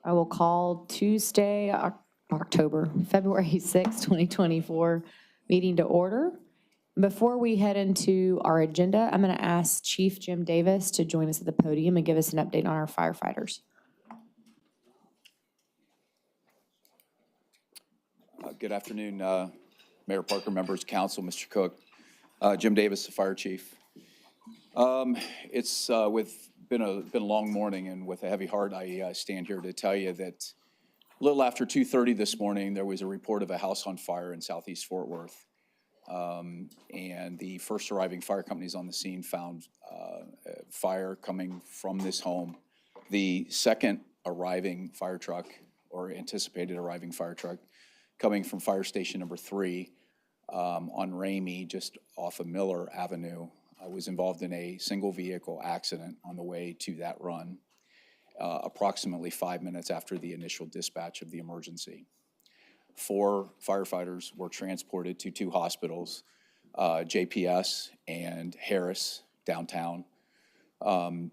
I will call Tuesday, February 6, 2024, meeting to order. Before we head into our agenda, I'm going to ask Chief Jim Davis to join us at the podium and give us an update on our firefighters. Good afternoon, Mayor Parker, members of council, Mr. Cook. Jim Davis, the fire chief. It's been a long morning, and with a heavy heart, I stand here to tell you that a little after 2:30 this morning, there was a report of a house on fire in southeast Fort Worth. And the first arriving fire companies on the scene found fire coming from this home. The second arriving fire truck, or anticipated arriving fire truck, coming from fire station number 3 on Ramey, just off of Miller Avenue, was involved in a single vehicle accident on the way to that run, approximately 5 minutes after the initial dispatch of the emergency. 4 firefighters were transported to 2 hospitals, JPS and Harris downtown. 2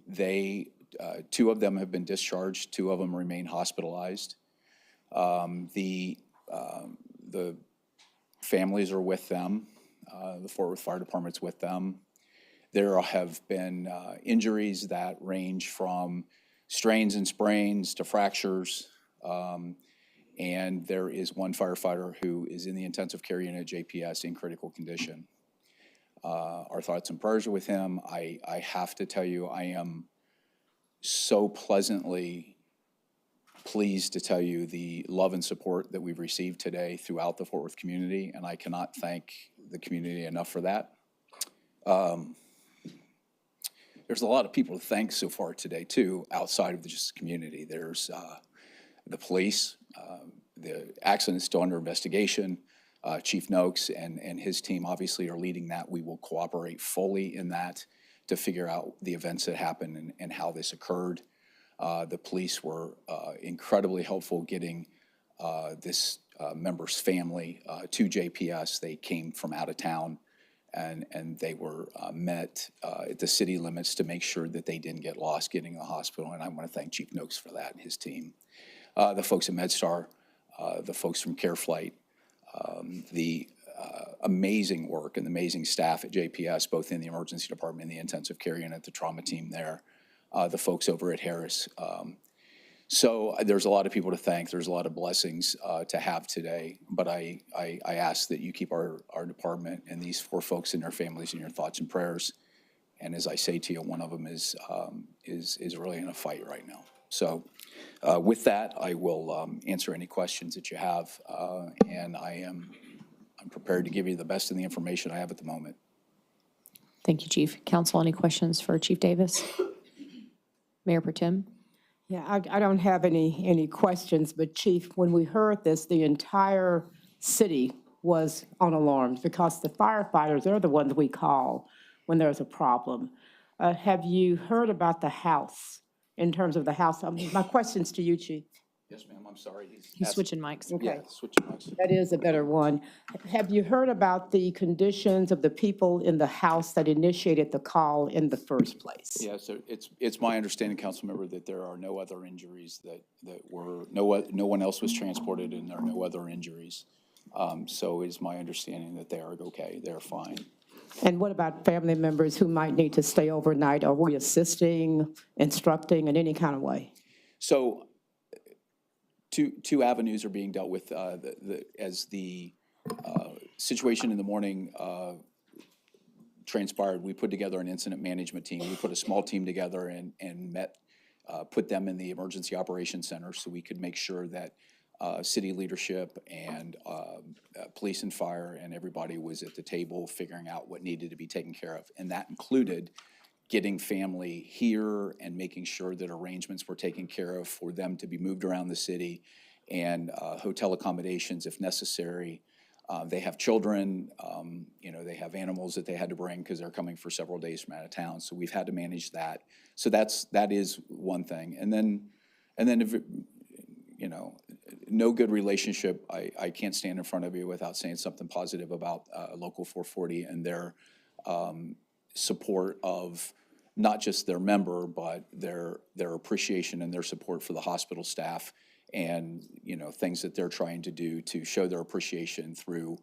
of them have been discharged, 2 of them remain hospitalized. The families are with them. The Fort Worth Fire Department's with them. There have been injuries that range from strains and sprains to fractures. And there is 1 firefighter who is in the intensive care unit at JPS in critical condition. Our thoughts and prayers are with him. I have to tell you, I am so pleasantly pleased to tell you the love and support that we've received today throughout the Fort Worth community, and I cannot thank the community enough for that. There's a lot of people to thank so far today, too, outside of just the community. There's the police. The accident is still under investigation. Chief Noakes and his team obviously are leading that. We will cooperate fully in that to figure out the events that happened and how this occurred. The police were incredibly helpful getting this member's family to JPS. They came from out of town, and they were met at the city limits to make sure that they didn't get lost getting to the hospital. And I want to thank Chief Noakes for that and his team. The folks at MedStar, the folks from CareFlight, the amazing work and the amazing staff at JPS, both in the emergency department and the intensive care unit, the trauma team there, the folks over at Harris. So there's a lot of people to thank. There's a lot of blessings to have today. But I ask that you keep our department and these 4 folks and their families in your thoughts and prayers. And as I say to you, one of them is really in a fight right now. So with that, I will answer any questions that you have, and I'm prepared to give you the best of the information I have at the moment. Thank you, Chief. Council, any questions for Chief Davis? Mayor Pro Tem? Yeah, I don't have any questions, but Chief, when we heard this, the entire city was on alarm because the firefighters, they're the ones we call when there's a problem. Have you heard about the house, in terms of the house? My question's to you, Chief. Yes, ma'am. I'm sorry. He's switching mics. Okay. Yeah, switching mics. That is a better one. Have you heard about the conditions of the people in the house that initiated the call in the first place? Yeah, so it's my understanding, council member, that there are no other injuries that were, no one else was transported, and there are no other injuries. So it's my understanding that they are okay, they're fine. And what about family members who might need to stay overnight? Are we assisting, instructing in any kind of way? So two avenues are being dealt with as the situation in the morning transpired. We put together an incident management team. We put a small team together and put them in the emergency operations center so we could make sure that city leadership and police and fire and everybody was at the table figuring out what needed to be taken care of. And that included getting family here and making sure that arrangements were taken care of for them to be moved around the city, and hotel accommodations if necessary. They have children, they have animals that they had to bring because they're coming for several days from out of town. So we've had to manage that. So that is one thing. And then if no good relationship, I can't stand in front of you without saying something positive about Local 440 and their support of not just their member, but their appreciation and their support for the hospital staff and, things that they're trying to do to show their appreciation through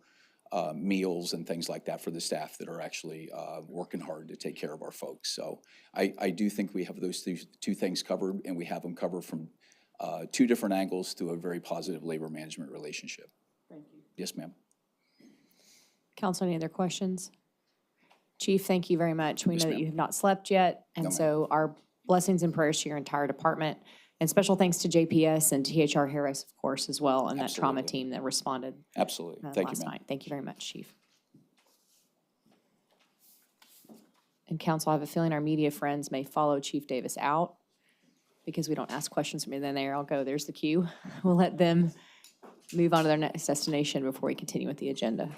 meals and things like that for the staff that are actually working hard to take care of our folks. So I do think we have those two things covered, and we have them covered from two different angles to a very positive labor management relationship. Thank you. Yes, ma'am. Council, any other questions? Chief, thank you very much. We know that ma'am. you have not slept yet, No, ma'am. and so our blessings and prayers to your entire department. And special thanks to JPS and THR Harris, of course, as well, and that trauma Absolutely. team that responded Absolutely. Thank you, last ma'am. night. Thank you very much, Chief. And council, I have a feeling our media friends may follow Chief Davis out because we don't ask questions from them there. I'll go, there's the cue. We'll let them move on to their next destination before we continue with the agenda.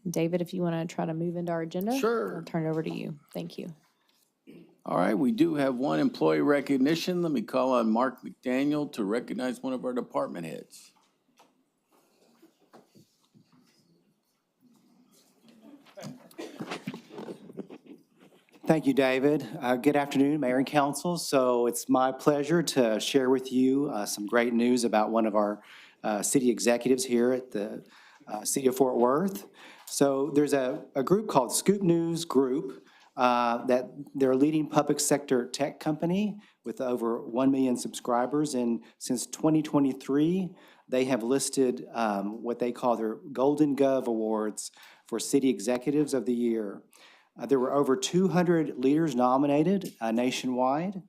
David, if you want to try to move into our agenda? Sure. I'll turn it over to you. Thank you. All right, we do have one employee recognition. Let me call on Mark McDaniel to recognize one of our department heads. Thank you, David. Good afternoon, Mayor and Council. So it's my pleasure to share with you some great news about one of our city executives here at the City of Fort Worth. So there's a group called Scoop News Group that they're a leading public sector tech company with over 1 million subscribers. And since 2023, they have listed what they call their Golden Gov Awards for City Executives of the Year. There were over 200 leaders nominated nationwide,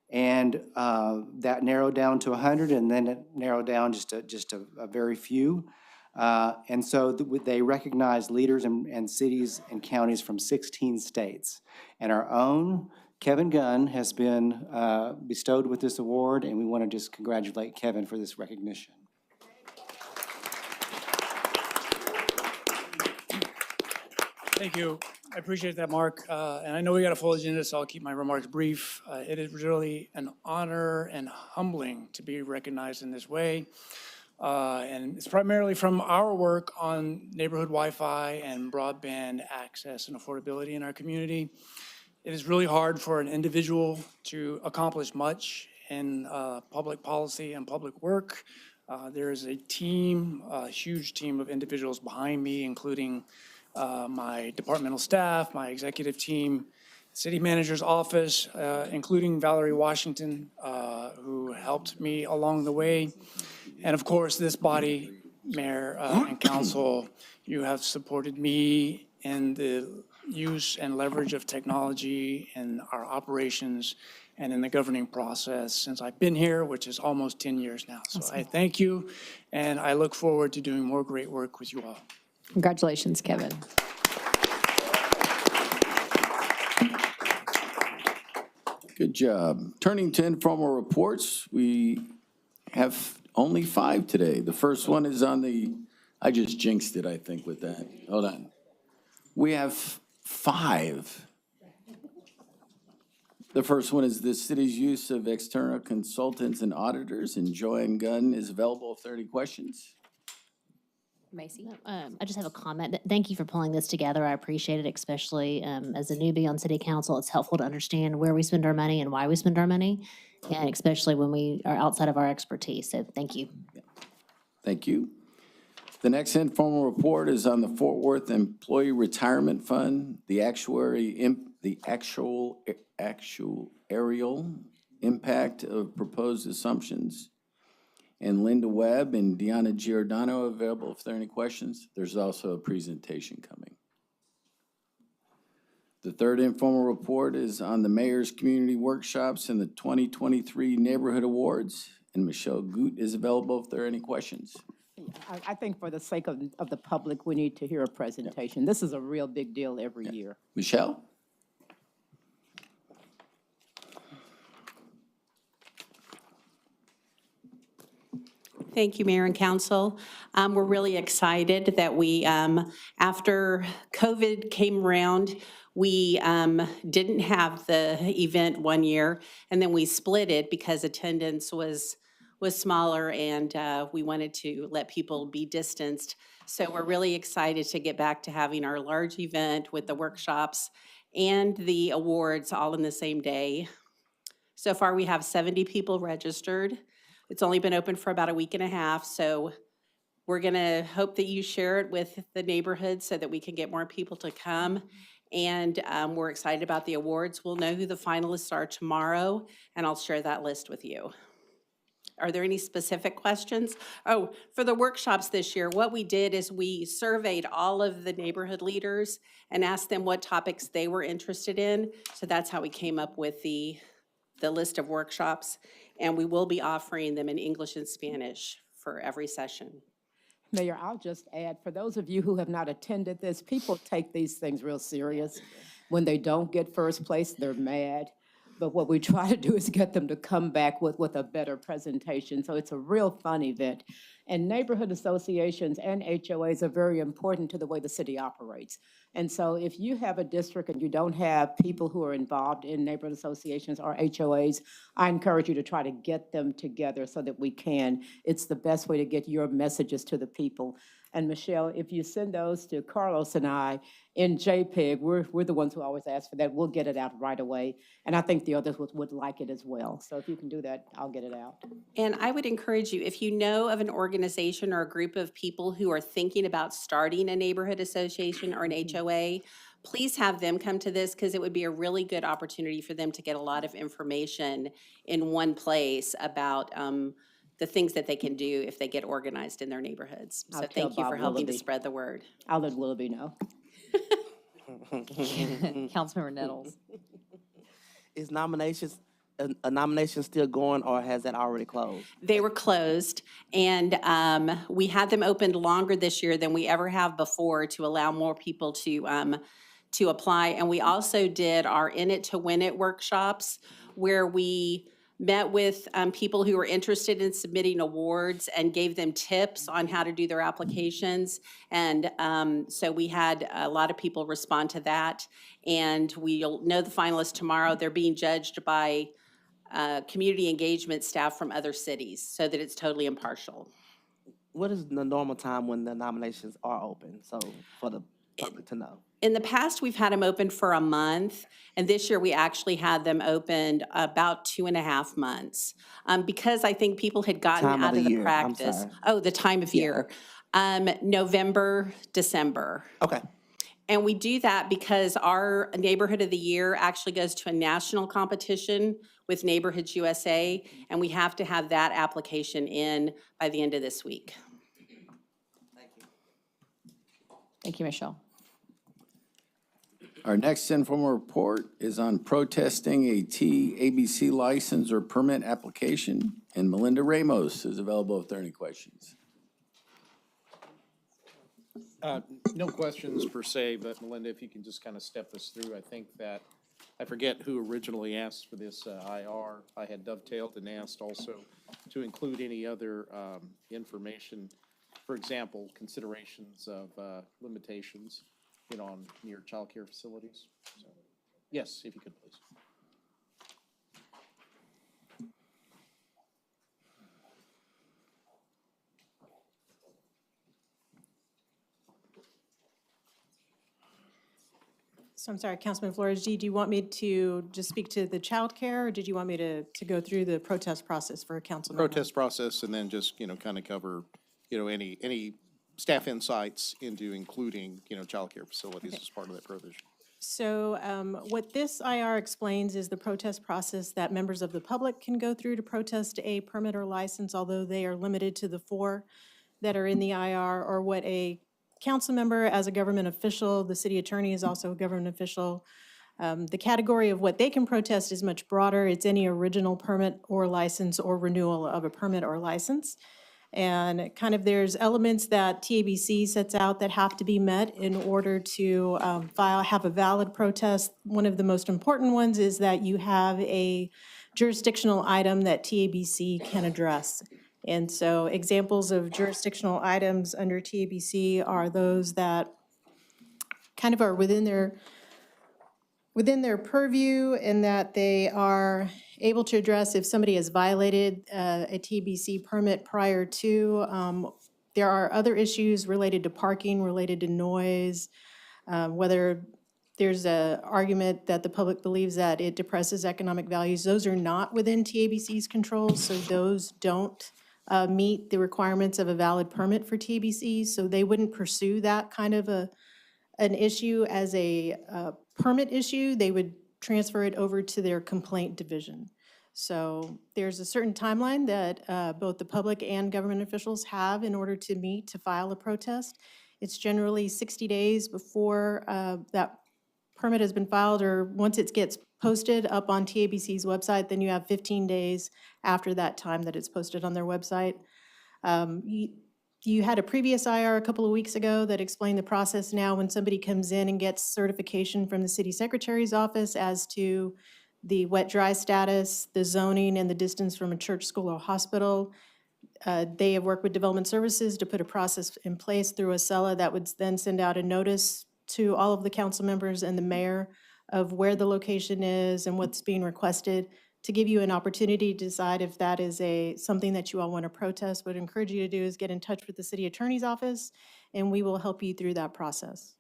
and that narrowed down to 100, and then it narrowed down just a very few. And so they recognize leaders and cities and counties from 16 states. And our own Kevin Gunn has been bestowed with this award, and we want to just congratulate Kevin for this recognition. Thank you. I appreciate that, Mark. And I know we got a full agenda, so I'll keep my remarks brief. It is really an honor and humbling to be recognized in this way. And it's primarily from our work on neighborhood Wi-Fi and broadband access and affordability in our community. It is really hard for an individual to accomplish much in public policy and public work. There is a team, a huge team of individuals behind me, including my departmental staff, my executive team, city manager's office, including Valerie Washington, who helped me along the way. And of course, this body, Mayor and Council, you have supported me in the use and leverage of technology in our operations and in the governing process since I've been here, which is almost 10 years now. So I thank you, and I look forward to doing more great work with you all. Congratulations, Kevin. Good job. Turning to informal reports, we have only 5 today. The first one is on the, I just jinxed it, I think, with that. Hold on. We have 5. The first one is the city's use of external consultants and auditors, and Joanne Gunn is available if there are any questions. Macy? I just have a comment. Thank you for pulling this together. I appreciate it, especially as a newbie on city council. It's helpful to understand where we spend our money and why we spend our money, and especially when we are outside of our expertise. So thank you. Thank you. The next informal report is on the Fort Worth Employee Retirement Fund, the actuarial impact of proposed assumptions. And Linda Webb and Deanna Giordano available if there are any questions. There's also a presentation coming. The third informal report is on the mayor's community workshops and the 2023 Neighborhood Awards. And Michelle Goot is available if there are any questions. I think for the sake of the public, we need to hear a presentation. This is a real big deal every year. Michelle? Thank you, Mayor and Council. We're really excited that we, after COVID came around, we didn't have the event one year, and then we split it because attendance was smaller, and we wanted to let people be distanced. So we're really excited to get back to having our large event with the workshops and the awards all in the same day. So far, we have 70 people registered. It's only been open for about a week and a half, so we're gonna hope that you share it with the neighborhood so that we can get more people to come. And we're excited about the awards. We'll know who the finalists are tomorrow, and I'll share that list with you. Are there any specific questions? Oh, for the workshops this year, what we did is we surveyed all of the neighborhood leaders and asked them what topics they were interested in. So that's how we came up with the list of workshops, and we will be offering them in English and Spanish for every session. Mayor, I'll just add, for those of you who have not attended this, people take these things real serious. When they don't get first place, they're mad. But what we try to do is get them to come back with a better presentation. So it's a real fun event. And neighborhood associations and HOAs are very important to the way the city operates. And so if you have a district and you don't have people who are involved in neighborhood associations or HOAs, I encourage you to try to get them together so that we can. It's the best way to get your messages to the people. And Michelle, if you send those to Carlos and I in JPEG, we're the ones who always ask for that. We'll get it out right away. And I think the others would like it as well. So if you can do that, I'll get it out. And I would encourage you, if you know of an organization or a group of people who are thinking about starting a neighborhood association or an HOA, please have them come to this, because it would be a really good opportunity for them to get a lot of information in one place about the things that they can do if they get organized in their neighborhoods. So I'll tell thank you for Bob helping to Willoughby. spread the word. I'll let Willoughby know. Councilmember Nettles. Is nominations, a nomination still going, or has that already closed? They were closed, and we had them opened longer this year than we ever have before to allow more people to apply. And we also did our In It to Win It workshops, where we met with people who were interested in submitting awards and gave them tips on how to do their applications. And so we had a lot of people respond to that. And we'll know the finalists tomorrow. They're being judged by community engagement staff from other cities, so that it's totally impartial. What is the normal time when the nominations are open, so for the public to know? In the past, we've had them open for a month, and this year we actually had them opened about 2.5 months. Because I think people had gotten Time of out the of the year, I'm practice. sorry. Oh, the time of year. November, December. Okay, And we do that because our Neighborhood of the Year actually goes to a national competition with Neighborhoods USA, and we have to have that application in by the end of this week. Thank you, Michelle. Our next informal report is on protesting a TABC license or permit application, and Melinda Ramos is available if there are any questions. No questions per se, but Melinda, if you can just kind of step us through, I think that, I forget who originally asked for this IR. I had dovetailed and asked also to include any other information, for example, considerations of limitations, on near childcare facilities. So, yes, if you could, please. So I'm sorry, Councilman Flores, do you want me to just speak to the childcare, or did you want me to go through the protest process for a council member? Protest process, and then just, kind of cover, any staff insights into including, childcare facilities as part of that provision. So what this IR explains is the protest process that members of the public can go through to protest a permit or license, although they are limited to the 4 that are in the IR, or what a council member as a government official, the city attorney is also a government official. The category of what they can protest is much broader. It's any original permit or license or renewal of a permit or license. And there's elements that TABC sets out that have to be met in order to have a valid protest. One of the most important ones is that you have a jurisdictional item that TABC can address. And so examples of jurisdictional items under TABC are those that kind of are within their purview, and that they are able to address if somebody has violated a TBC permit prior to. There are other issues related to parking, related to noise, whether there's an argument that the public believes that it depresses economic values. Those are not within TABC's control, so those don't meet the requirements of a valid permit for TABC, so they wouldn't pursue that kind of an issue as a permit issue. They would transfer it over to their complaint division. So there's a certain timeline that both the public and government officials have in order to meet to file a protest. It's generally 60 days before that permit has been filed, or once it gets posted up on TABC's website, then you have 15 days after that time that it's posted on their website. You had a previous IR a couple of weeks ago that explained the process now when somebody comes in and gets certification from the city secretary's office as to the wet-dry status, the zoning, and the distance from a church, school, or hospital. They have worked with Development Services to put a process in place through ACELA that would then send out a notice to all of the council members and the mayor of where the location is and what's being requested, to give you an opportunity to decide if that is something that you all want to protest. What I'd encourage you to do is get in touch with the city attorney's office, and we will help you through that process.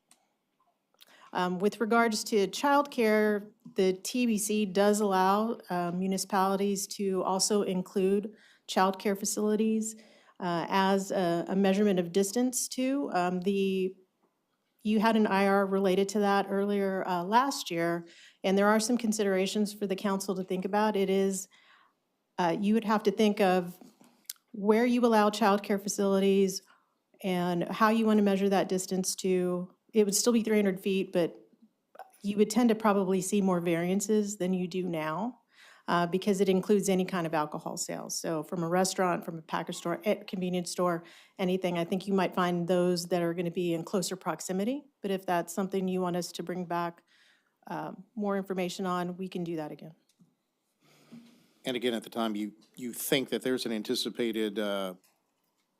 With regards to childcare, the TBC does allow municipalities to also include childcare facilities as a measurement of distance too. You had an IR related to that earlier last year, and there are some considerations for the council to think about. It is, you would have to think of where you allow childcare facilities and how you want to measure that distance to. It would still be 300 feet, but you would tend to probably see more variances than you do now because it includes any kind of alcohol sales. So from a restaurant, from a package store, convenience store, anything, I think you might find those that are going to be in closer proximity. But if that's something you want us to bring back more information on, we can do that again. And again, at the time, you think that there's an anticipated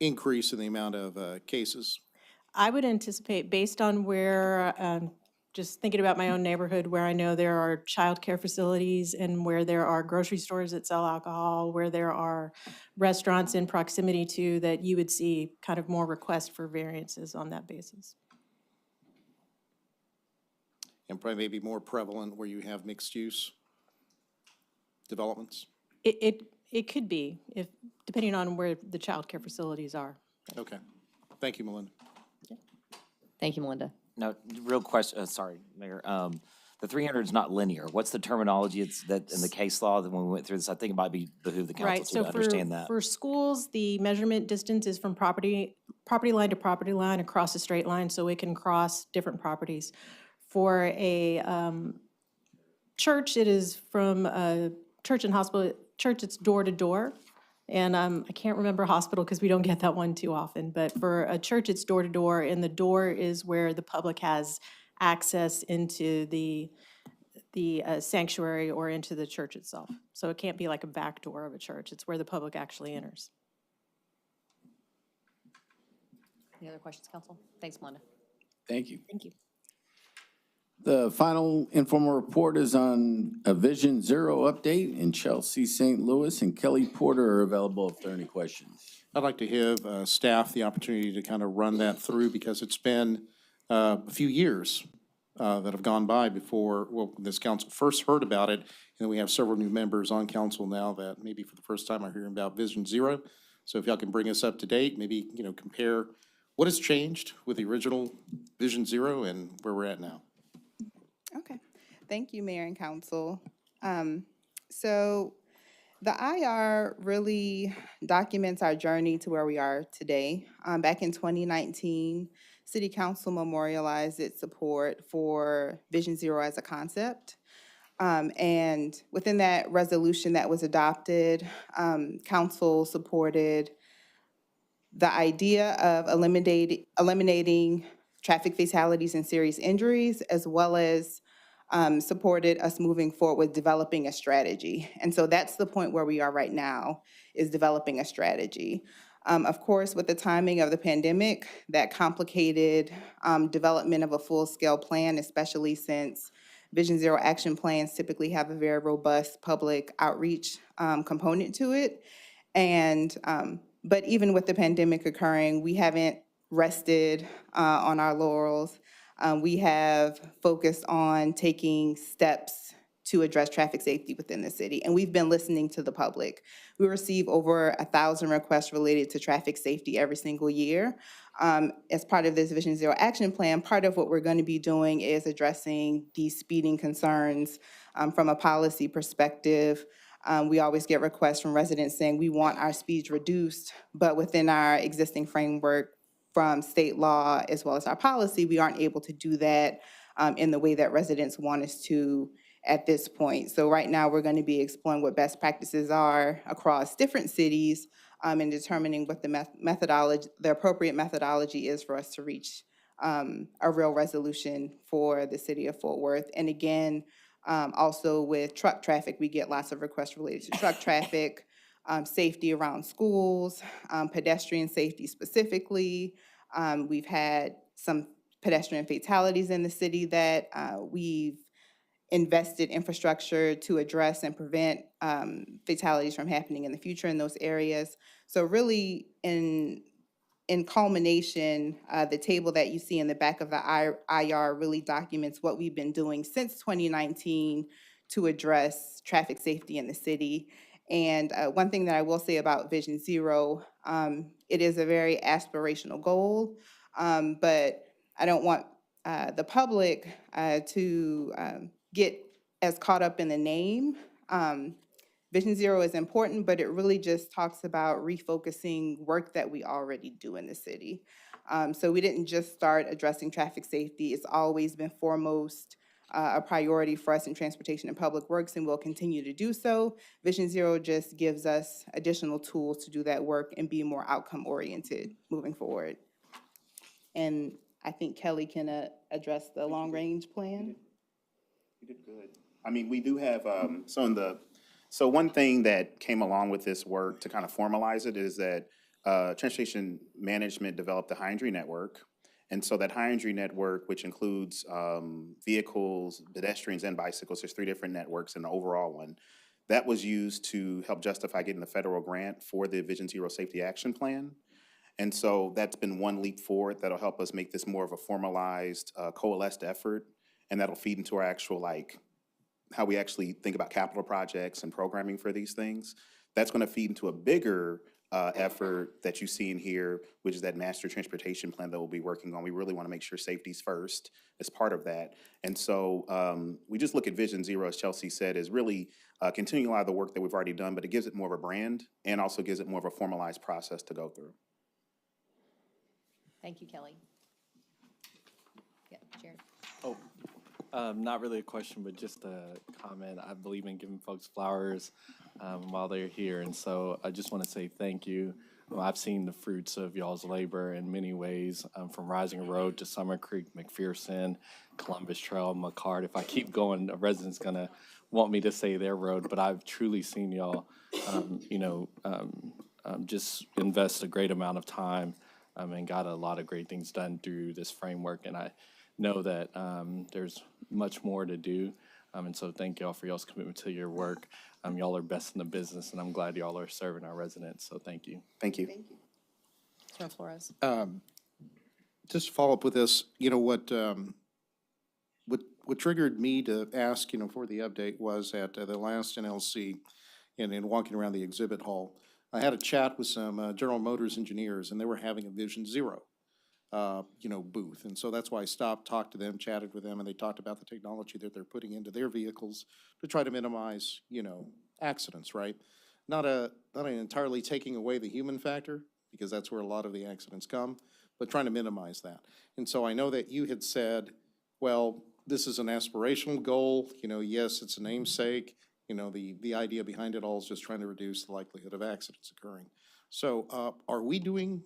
increase in the amount of cases? I would anticipate, based on where, just thinking about my own neighborhood, where I know there are childcare facilities and where there are grocery stores that sell alcohol, where there are restaurants in proximity to, that you would see kind of more requests for variances on that basis. And probably maybe more prevalent where you have mixed-use developments? It could be, if depending on where the childcare facilities are. Okay. Thank you, Melinda. Thank you, Melinda. No, real question, sorry, Mayor. The 300 is not linear. What's the terminology it's that in the case law that when we went through this? I think it might behoove the Right, council so to understand that. for schools, the measurement distance is from property line to property line across a straight line, so it can cross different properties. For a church, it is from a church and hospital. Church, it's door to door. And I can't remember hospital because we don't get that one too often. But for a church, it's door to door, and the door is where the public has access into the sanctuary or into the church itself. So it can't be like a back door of a church. It's where the public actually enters. Any other questions, council? Thanks, Melinda. Thank you. Thank you. The final informal report is on a Vision Zero update, and Chelsea St. Louis and Kelly Porter are available if there are any questions. I'd like to give staff the opportunity to kind of run that through because it's been a few years that have gone by before, well, this council first heard about it, and we have several new members on council now that maybe for the first time are hearing about Vision Zero. So if y'all can bring us up to date, maybe, compare what has changed with the original Vision Zero and where we're at now. Okay, thank you, Mayor and Council. So the IR really documents our journey to where we are today. Back in 2019, City Council memorialized its support for Vision Zero as a concept. And within that resolution that was adopted, Council supported the idea of eliminating traffic fatalities and serious injuries, as well as supported us moving forward with developing a strategy. And so that's the point where we are right now, is developing a strategy. Of course, with the timing of the pandemic, that complicated development of a full-scale plan, especially since Vision Zero action plans typically have a very robust public outreach component to it. And, but even with the pandemic occurring, we haven't rested on our laurels. We have focused on taking steps to address traffic safety within the city, and we've been listening to the public. We receive over 1,000 requests related to traffic safety every single year. As part of this Vision Zero action plan, part of what we're going to be doing is addressing these speeding concerns from a policy perspective. We always get requests from residents saying we want our speeds reduced, but within our existing framework from state law as well as our policy, we aren't able to do that in the way that residents want us to at this point. So right now, we're going to be exploring what best practices are across different cities and determining what the methodology, the appropriate methodology is for us to reach a real resolution for the city of Fort Worth. And again, also with truck traffic, we get lots of requests related to truck traffic, safety around schools, pedestrian safety specifically. We've had some pedestrian fatalities in the city that we've invested infrastructure to address and prevent fatalities from happening in the future in those areas. So really, in culmination, the table that you see in the back of the IR really documents what we've been doing since 2019 to address traffic safety in the city. And one thing that I will say about Vision Zero, it is a very aspirational goal, but I don't want the public to get as caught up in the name. Vision Zero is important, but it really just talks about refocusing work that we already do in the city. So we didn't just start addressing traffic safety. It's always been foremost a priority for us in transportation and public works, and we'll continue to do so. Vision Zero just gives us additional tools to do that work and be more outcome oriented moving forward. And I think Kelly can address the long range plan. You did good. I mean, we do have, so one thing that came along with this work to kind of formalize it is that Transportation Management developed the high injury network. And so that high injury network, which includes vehicles, pedestrians, and bicycles, there's 3 different networks in the overall one, that was used to help justify getting the federal grant for the Vision Zero Safety Action Plan. And so that's been one leap forward that'll help us make this more of a formalized, coalesced effort, and that'll feed into our actual, how we actually think about capital projects and programming for these things. That's going to feed into a bigger effort that you see in here, which is that master transportation plan that we'll be working on. We really want to make sure safety's first as part of that. And so we just look at Vision Zero, as Chelsea said, as really continuing a lot of the work that we've already done, but it gives it more of a brand and also gives it more of a formalized process to go through. Thank you, Kelly. Yeah, Jared. Not really a question, but just a comment. I believe in giving folks flowers while they're here, and so I just want to say thank you. Well, I've seen the fruits of y'all's labor in many ways, from Rising Road to Summer Creek, McPherson, Columbus Trail, McCart. If I keep going, a resident's gonna want me to say their road, but I've truly seen y'all, just invest a great amount of time and got a lot of great things done through this framework, and I know that there's much more to do, and so thank y'all for y'all's commitment to your work. Y'all are best in the business, and I'm glad y'all are serving our residents, so thank you. Thank you. Thank you. Councilman Flores. Just to follow up with this, what triggered me to ask, for the update was at the last NLC, and in walking around the exhibit hall, I had a chat with some General Motors engineers, and they were having a Vision Zero booth. And so that's why I stopped, talked to them, chatted with them, and they talked about the technology that they're putting into their vehicles to try to minimize, accidents, right? Not entirely taking away the human factor, because that's where a lot of the accidents come, but trying to minimize that. And so I know that you had said, well, this is an aspirational goal, yes, it's a namesake, the idea behind it all is just trying to reduce the likelihood of accidents occurring. So are we being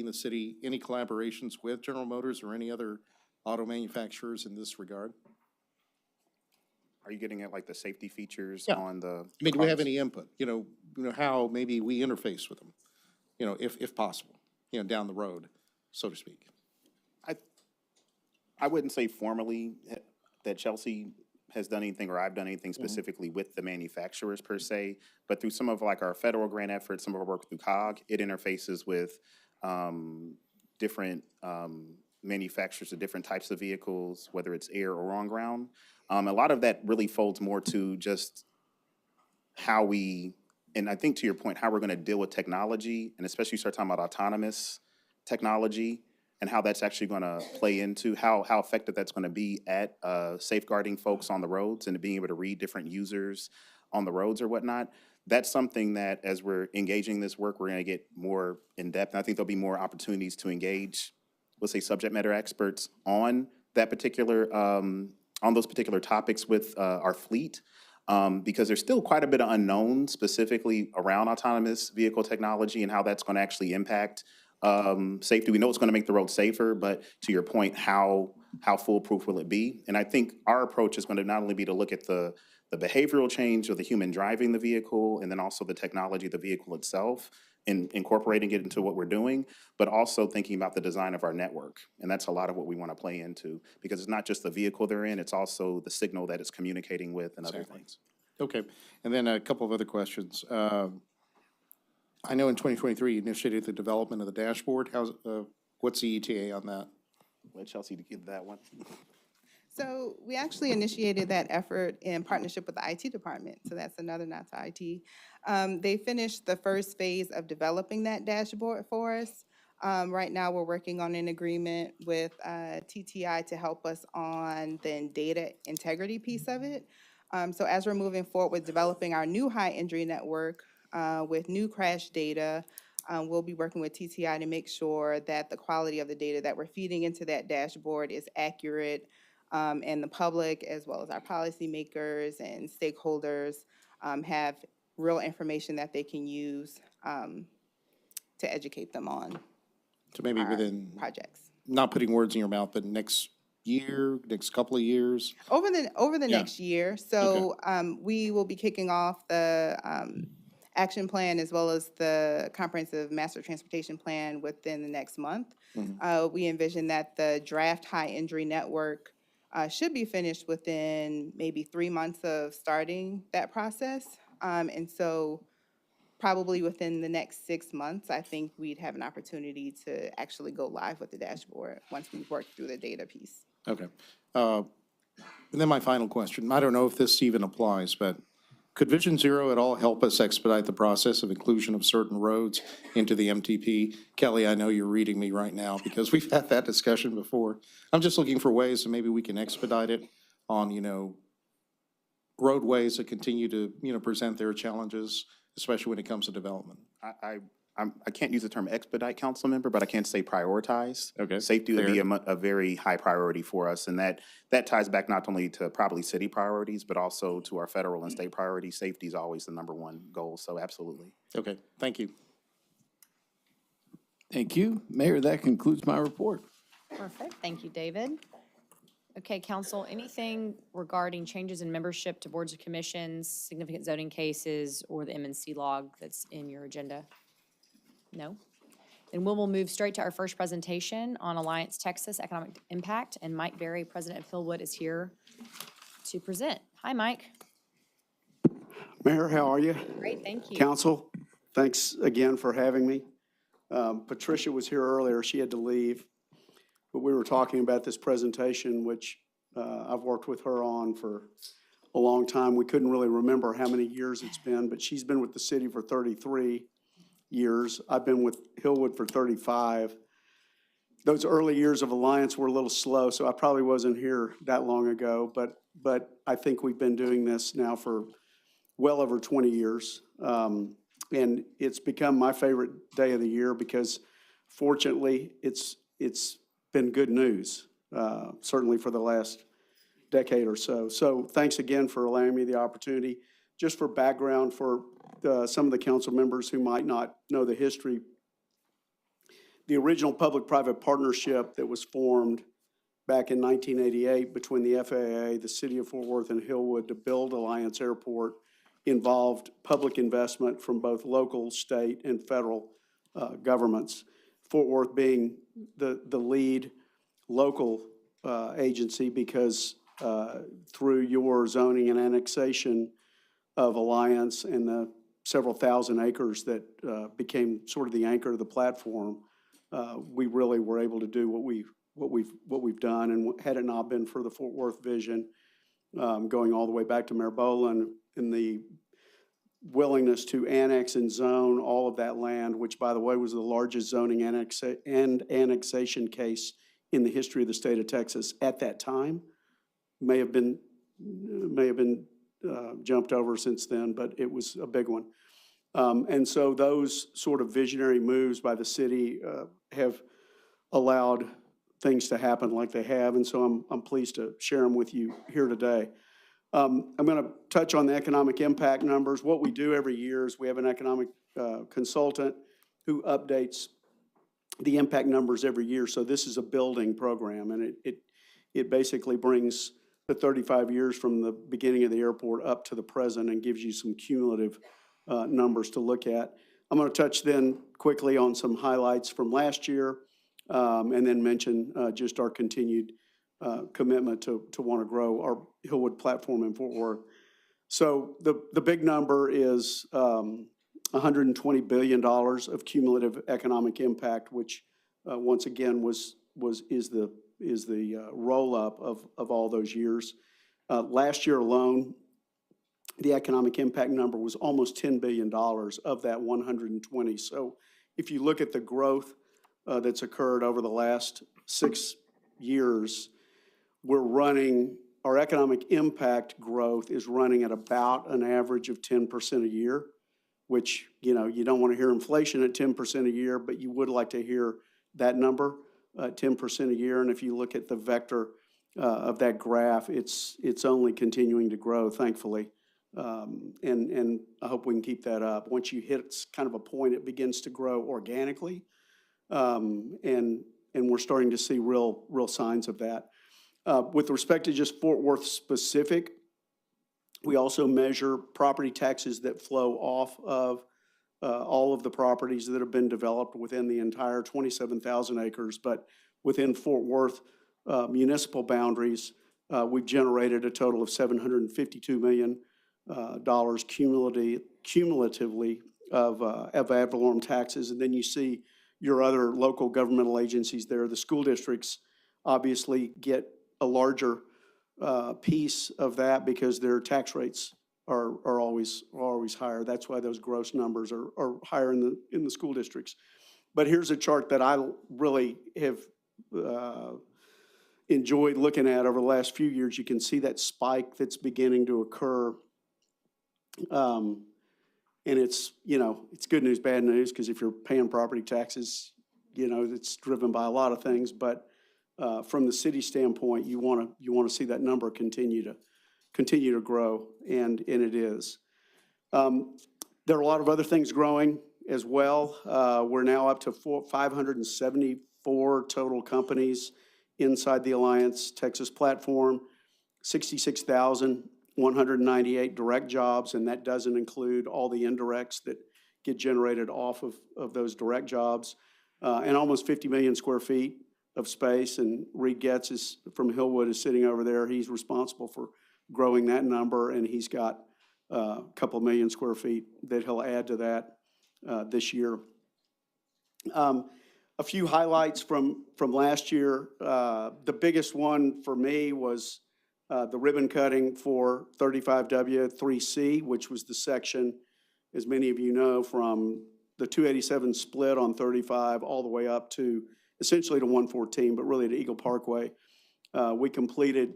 the city, any collaborations with General Motors or any other auto manufacturers in this regard? Are you getting at like the safety features Yeah. on the? I mean, do we have cars? any input? How maybe we interface with them, if possible, down the road, so to speak. I wouldn't say formally that Chelsea has done anything or I've done anything specifically with the manufacturers per se, but through some of like our federal grant efforts, some of our work through COG, it interfaces with different manufacturers of different types of vehicles, whether it's air or on ground. A lot of that really folds more to just how we, and I think to your point, how we're going to deal with technology, and especially you start talking about autonomous technology and how that's actually going to play into how effective that's going to be at safeguarding folks on the roads and being able to read different users on the roads or whatnot. That's something that as we're engaging this work, we're going to get more in depth. And I think there'll be more opportunities to engage, let's say, subject matter experts on that particular, on those particular topics with our fleet. Because there's still quite a bit of unknown specifically around autonomous vehicle technology and how that's going to actually impact safety. We know it's going to make the road safer, but to your point, how foolproof will it be? And I think our approach is going to not only be to look at the behavioral change of the human driving the vehicle, and then also the technology of the vehicle itself, and incorporating it into what we're doing, but also thinking about the design of our network. And that's a lot of what we want to play into, because it's not just the vehicle they're in, it's also the signal that it's communicating with and other things. Okay, and then a couple of other questions. I know in 2023 you initiated the development of the dashboard. What's the ETA on that? Let Chelsea to give that one. So we actually initiated that effort in partnership with the IT department. So that's another nod to IT. They finished the first phase of developing that dashboard for us. Right now, we're working on an agreement with TTI to help us on the data integrity piece of it. So as we're moving forward with developing our new high injury network with new crash data, we'll be working with TTI to make sure that the quality of the data that we're feeding into that dashboard is accurate, and the public, as well as our policymakers and stakeholders, have real information that they can use to educate them on So maybe our within, projects. not putting words in your mouth, but next year, next couple of years? Over the Yeah. next year. So we will be kicking off the action plan as well as the comprehensive master transportation plan within the next month. We envision that the draft high injury network should be finished within maybe 3 months of starting that process. And so probably within the next 6 months, I think we'd have an opportunity to actually go live with the dashboard once we've worked through the data piece. Okay. And then my final question, I don't know if this even applies, but could Vision Zero at all help us expedite the process of inclusion of certain roads into the MTP? Kelly, I know you're reading me right now because we've had that discussion before. I'm just looking for ways that maybe we can expedite it on, roadways that continue to, present their challenges, especially when it comes to development. I can't use the term expedite, council member, but I can say prioritize. Okay, Safety would be fair. a very high priority for us, and that ties back not only to probably city priorities, but also to our federal and state priorities. Safety is always the number one goal, so absolutely. Okay, thank you. Thank you. Mayor, that concludes my report. Perfect. Thank you, David. Okay, council, anything regarding changes in membership to boards or commissions, significant zoning cases, or the M&C log that's in your agenda? No? Then we'll move straight to our first presentation on Alliance Texas Economic Impact, and Mike Berry, President of Hillwood, is here to present. Hi, Mike. Mayor, how are you? Great, thank you. Council, thanks again for having me. Patricia was here earlier. She had to leave. But we were talking about this presentation, which I've worked with her on for a long time. We couldn't really remember how many years it's been, but she's been with the city for 33 years. I've been with Hillwood for 35. Those early years of Alliance were a little slow, so I probably wasn't here that long ago, but I think we've been doing this now for well over 20 years. And it's become my favorite day of the year because fortunately it's been good news, certainly for the last decade or so. So thanks again for allowing me the opportunity. Just for background for some of the council members who might not know the history, the original public-private partnership that was formed back in 1988 between the FAA, the City of Fort Worth, and Hillwood to build Alliance Airport involved public investment from both local, state, and federal governments. Fort Worth being the lead local agency because through your zoning and annexation of Alliance and the several thousand acres that became sort of the anchor of the platform, we really were able to do what we've done. And had it not been for the Fort Worth vision, going all the way back to Mayor Boland and the willingness to annex and zone all of that land, which, by the way, was the largest zoning annexation case in the history of the state of Texas at that time, may have been jumped over since then, but it was a big one. And so those sort of visionary moves by the city have allowed things to happen like they have, and so I'm pleased to share them with you here today. I'm going to touch on the economic impact numbers. What we do every year is we have an economic consultant who updates the impact numbers every year. So this is a building program, and it basically brings the 35 years from the beginning of the airport up to the present and gives you some cumulative numbers to look at. I'm going to touch then quickly on some highlights from last year, and then mention just our continued commitment to want to grow our Hillwood platform in Fort Worth. So the big number is $120 billion of cumulative economic impact, which once again is the roll up of all those years. Last year alone, the economic impact number was almost $10 billion of that 120. So if you look at the growth that's occurred over the last 6 years, our economic impact growth is running at about an average of 10% a year, which, you don't want to hear inflation at 10% a year, but you would like to hear that number, 10% a year. And if you look at the vector of that graph, it's only continuing to grow, thankfully. And I hope we can keep that up. Once you hit kind of a point, it begins to grow organically. And we're starting to see real signs of that. With respect to just Fort Worth specific, we also measure property taxes that flow off of all of the properties that have been developed within the entire 27,000 acres. But within Fort Worth municipal boundaries, we've generated a total of $752 million cumulatively of ad valorem taxes. And then you see your other local governmental agencies there. The school districts obviously get a larger piece of that because their tax rates are always higher. That's why those gross numbers are higher in the school districts. But here's a chart that I really have enjoyed looking at over the last few years. You can see that spike that's beginning to occur. And it's good news, bad news, because if you're paying property taxes, it's driven by a lot of things. But from the city standpoint, you want to see that number continue to grow, and it is. There are a lot of other things growing as well. We're now up to 574 total companies inside the Alliance Texas platform, 66,198 direct jobs, and that doesn't include all the indirects that get generated off of those direct jobs, and almost 50 million square feet of space. And Reed Getz from Hillwood is sitting over there. He's responsible for growing that number, and he's got a couple million square feet that he'll add to that this year. A few highlights from last year. The biggest one for me was the ribbon cutting for 35W3C, which was the section, as many of you know, from the 287 split on 35 all the way up to essentially to 114, but really to Eagle Parkway. We completed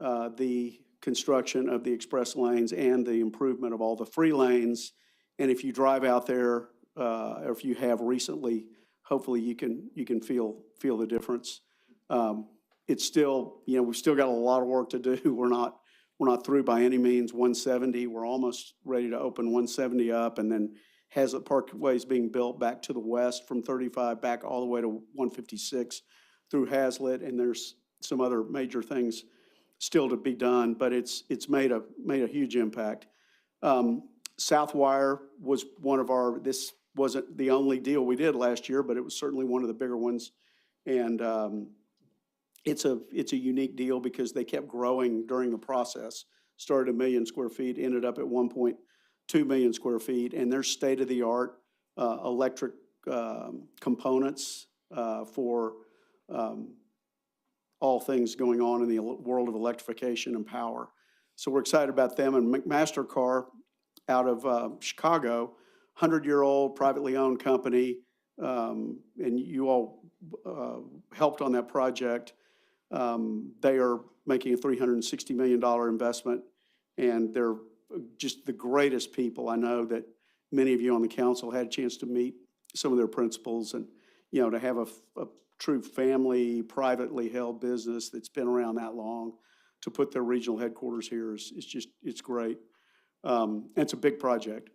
the construction of the express lanes and the improvement of all the free lanes. And if you drive out there, or if you have recently, hopefully you can feel the difference. It's still, we've still got a lot of work to do. We're not through by any means. 170, we're almost ready to open 170 up, and then Hazlitt Parkway is being built back to the west from 35 back all the way to 156 through Hazlitt, and there's some other major things still to be done, but it's made a huge impact. Southwire was one of our, this wasn't the only deal we did last year, but it was certainly one of the bigger ones. And it's a unique deal because they kept growing during the process. Started 1 million square feet, ended up at 1.2 million square feet, and they're state-of-the-art electric components for all things going on in the world of electrification and power. So we're excited about them. And McMaster-Carr out of Chicago, 100-year-old privately owned company, and you all helped on that project. They are making a $360 million investment, and they're just the greatest people. I know that many of you on the council had a chance to meet some of their principals, and, you know, to have a true family, privately held business that's been around that long, to put their regional headquarters here is just, it's great. It's a big project.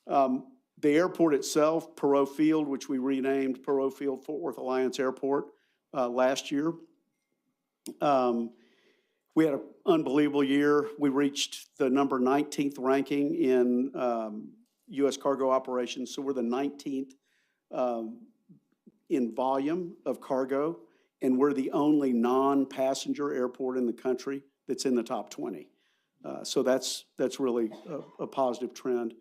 The airport itself, Perot Field, which we renamed Perot Field Fort Worth Alliance Airport last year. We had an unbelievable year. We reached the number 19th ranking in U.S. cargo operations, so we're the 19th in volume of cargo, and we're the only non-passenger airport in the country that's in the top 20. So that's really a positive trend.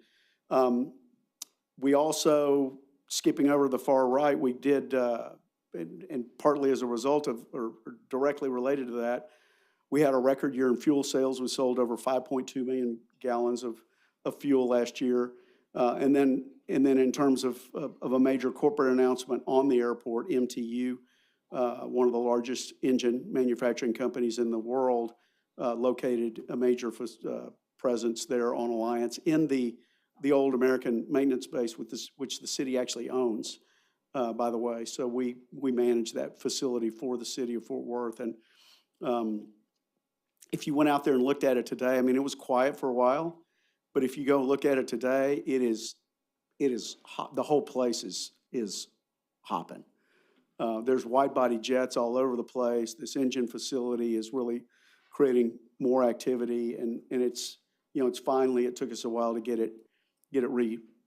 We also, skipping over the far right, we did, and partly as a result of, or directly related to that, we had a record year in fuel sales. We sold over 5.2 million gallons of fuel last year. And then in terms of a major corporate announcement on the airport, MTU, one of the largest engine manufacturing companies in the world, located a major presence there on Alliance in the old American maintenance base, which the city actually owns, by the way. So we manage that facility for the city of Fort Worth. And if you went out there and looked at it today, I mean, it was quiet for a while, but if you go look at it today, it is hot. The whole place is hopping. There's wide-body jets all over the place. This engine facility is really creating more activity, and it's, you know, it's finally, it took us a while to get it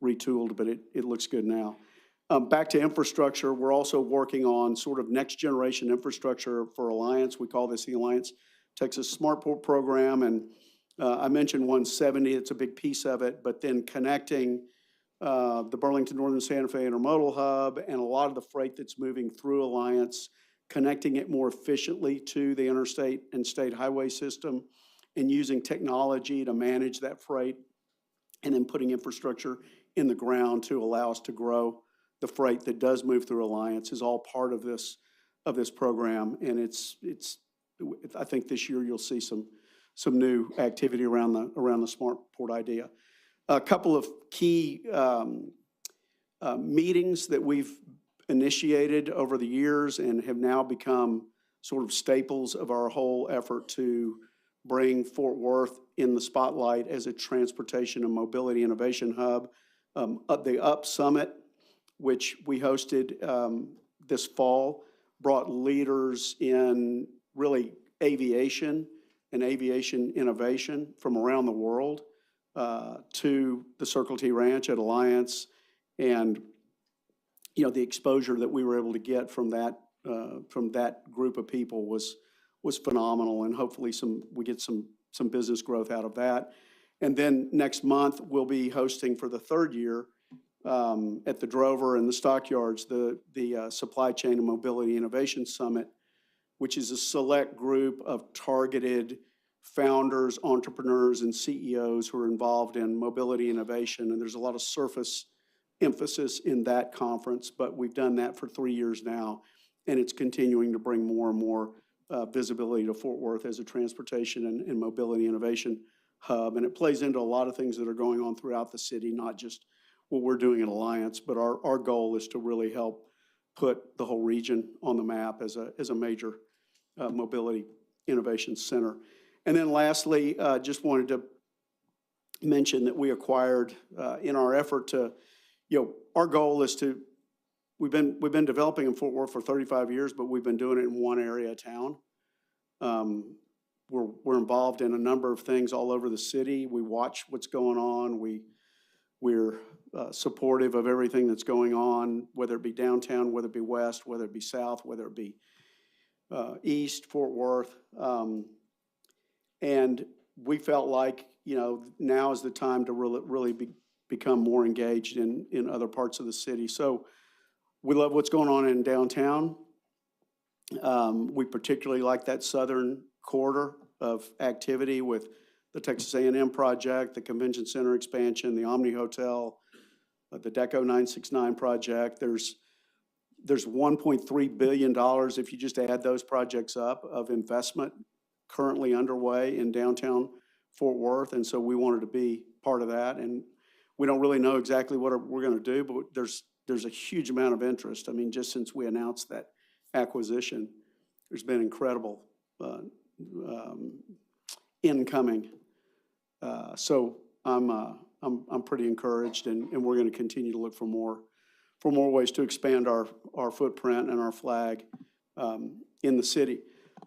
retooled, but it looks good now. Back to infrastructure, we're also working on sort of next generation infrastructure for Alliance. We call this the Alliance Texas SmartPort program, and I mentioned 170, it's a big piece of it, but then connecting the Burlington Northern Santa Fe Intermodal Hub and a lot of the freight that's moving through Alliance, connecting it more efficiently to the interstate and state highway system, and using technology to manage that freight, and then putting infrastructure in the ground to allow us to grow the freight that does move through Alliance is all part of this program. And it's I think this year you'll see some new activity around the smart port idea. A couple of key meetings that we've initiated over the years and have now become sort of staples of our whole effort to bring Fort Worth in the spotlight as a transportation and mobility innovation hub. The UP Summit, which we hosted this fall, brought leaders in really aviation and aviation innovation from around the world to the Circle T Ranch at Alliance. And, you know, the exposure that we were able to get from that group of people was phenomenal, and hopefully we get some business growth out of that. And then next month, we'll be hosting for the third year at the Drover and the Stockyards, the Supply Chain and Mobility Innovation Summit, which is a select group of targeted founders, entrepreneurs, and CEOs who are involved in mobility innovation. And there's a lot of surface emphasis in that conference, but we've done that for 3 years now, and it's continuing to bring more and more visibility to Fort Worth as a transportation and mobility innovation hub. And it plays into a lot of things that are going on throughout the city, not just what we're doing at Alliance, but our goal is to really help put the whole region on the map as a major mobility innovation center. And then lastly, just wanted to mention that we acquired in our effort to, you know, our goal is to, we've been developing in Fort Worth for 35 years, but we've been doing it in one area of town. We're involved in a number of things all over the city. We watch what's going on. We're supportive of everything that's going on, whether it be downtown, whether it be west, whether it be south, whether it be east, Fort Worth. And we felt like, now is the time to really become more engaged in other parts of the city. So we love what's going on in downtown. We particularly like that southern corridor of activity with the Texas A&M project, the Convention Center expansion, the Omni Hotel, the Deco 969 project. There's $1.3 billion, if you just add those projects up, of investment currently underway in downtown Fort Worth. And so we wanted to be part of that. And we don't really know exactly what we're going to do, but there's a huge amount of interest. I mean, just since we announced that acquisition, there's been incredible incoming. So I'm pretty encouraged, and we're going to continue to look for more ways to expand our footprint and our flag in the city.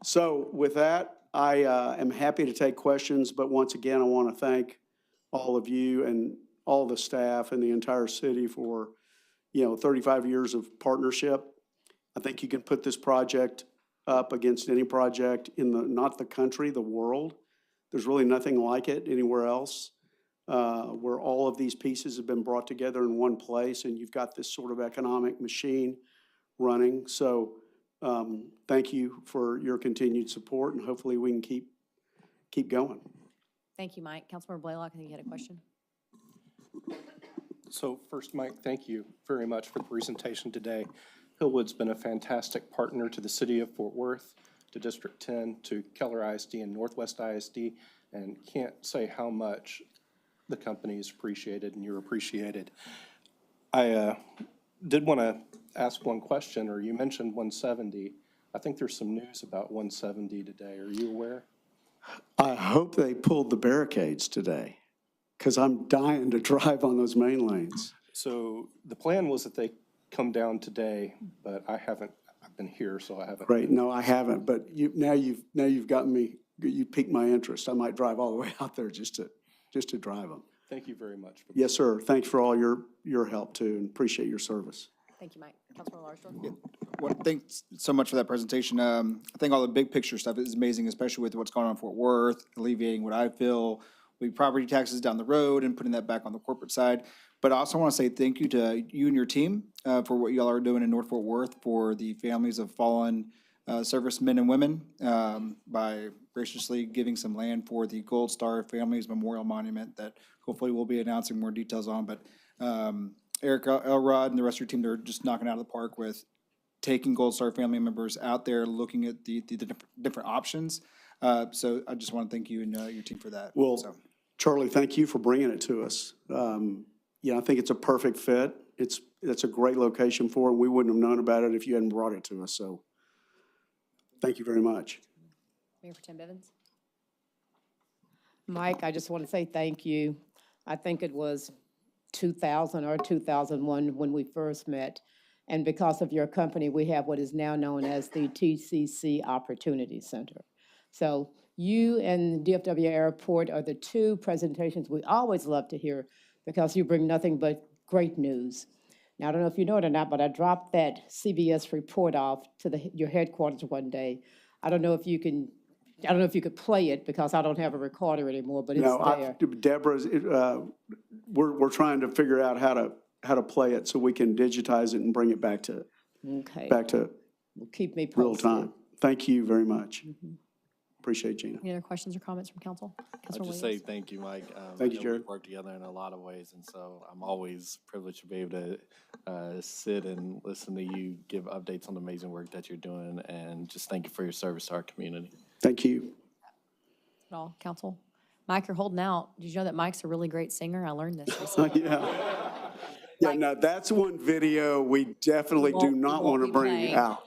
So with that, I am happy to take questions, but once again, I want to thank all of you and all the staff and the entire city for 35 years of partnership. I think you can put this project up against any project in not the country, the world. There's really nothing like it anywhere else, where all of these pieces have been brought together in one place, and you've got this sort of economic machine running. So thank you for your continued support, and hopefully we can keep going. Thank you, Mike. Councilmember Blaylock, I think you had a question. So first, Mike, thank you very much for the presentation today. Hillwood's been a fantastic partner to the city of Fort Worth, to District 10, to Keller ISD and Northwest ISD, and can't say how much the company is appreciated and you're appreciated. I did want to ask one question, or you mentioned 170. I think there's some news about 170 today. Are you aware? I hope they pulled the barricades today, because I'm dying to drive on those main lanes. So the plan was that they come down today, but I've been here, so I haven't. Great, no, I haven't, but now you've gotten me, you piqued my interest. I might drive all the way out there just to drive them. Thank you very much. Yes, sir. Thanks for all your help too, and appreciate your service. Thank you, Mike. Councilmember Larsdorf. Yeah. Well, thanks so much for that presentation. I think all the big picture stuff is amazing, especially with what's going on in Fort Worth, alleviating what I feel with property taxes down the road and putting that back on the corporate side. But I also want to say thank you to you and your team for what y'all are doing in North Fort Worth for the families of fallen servicemen and women by graciously giving some land for the Gold Star Families Memorial Monument that hopefully we'll be announcing more details on. But Eric Elrod and the rest of your team, they're just knocking out of the park with taking Gold Star family members out there, looking at the different options. So I just want to thank you and your team for that. Well, Charlie, thank you for bringing it to us. I think it's a perfect fit. It's a great location for it. We wouldn't have known about it if you hadn't brought it to us. So thank you very much. Mayor Pro Tem Bivens. Mike, I just want to say thank you. I think it was 2000 or 2001 when we first met. And because of your company, we have what is now known as the TCC Opportunity Center. So you and DFW Airport are the two presentations we always love to hear, because you bring nothing but great news. Now, I don't know if you know it or not, but I dropped that CBS report off to your headquarters one day. I don't know if you could play it, because I don't have a recorder anymore, but it's there. Deborah's, we're trying to figure out how to play it so we can digitize it and bring it back to keep me posted. real time. Thank you very much. Appreciate Gina. Any other questions or comments from council? I'll just say thank you, Mike. Thank you, I know Jared. We work together in a lot of ways, and so I'm always privileged to be able to sit and listen to you give updates on the amazing work that you're doing, and just thank you for your service to our community. Thank you. All council. Mike, you're holding out. Did you know that Mike's a really great singer? I learned this recently. Yeah, no, that's one video we definitely do not want to bring out.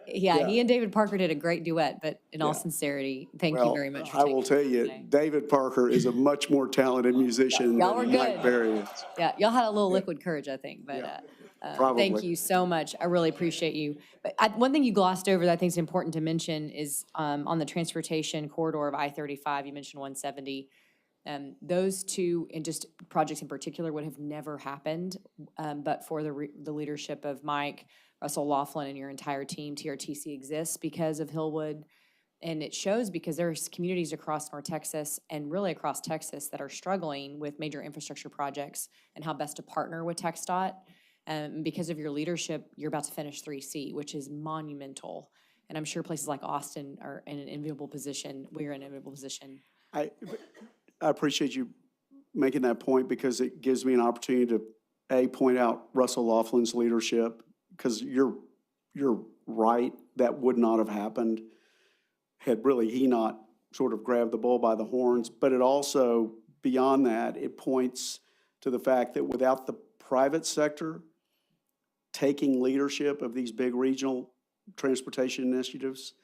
Yeah, he and David Parker did a great duet, but in all sincerity, thank you very much for I will tell you, David Parker is a much more talented musician Y'all were than good. Mike Berry is. Yeah, y'all had a little liquid courage, I think, but Thank Probably. you so much. I really appreciate you. But one thing you glossed over that I think is important to mention is on the transportation corridor of I-35, you mentioned 170. Those two, and just projects in particular, would have never happened but for the leadership of Mike, Russell Laughlin, and your entire team. TRTC exists because of Hillwood. And it shows because there's communities across North Texas and really across Texas that are struggling with major infrastructure projects and how best to partner with TxDOT. Because of your leadership, you're about to finish 3C, which is monumental. And I'm sure places like Austin are in an enviable position. We're in an enviable position. I appreciate you making that point because it gives me an opportunity to, A, point out Russell Laughlin's leadership, because you're right, that would not have happened had really he not sort of grabbed the bull by the horns. But it also, beyond that, it points to the fact that without the private sector taking leadership of these big regional transportation initiatives,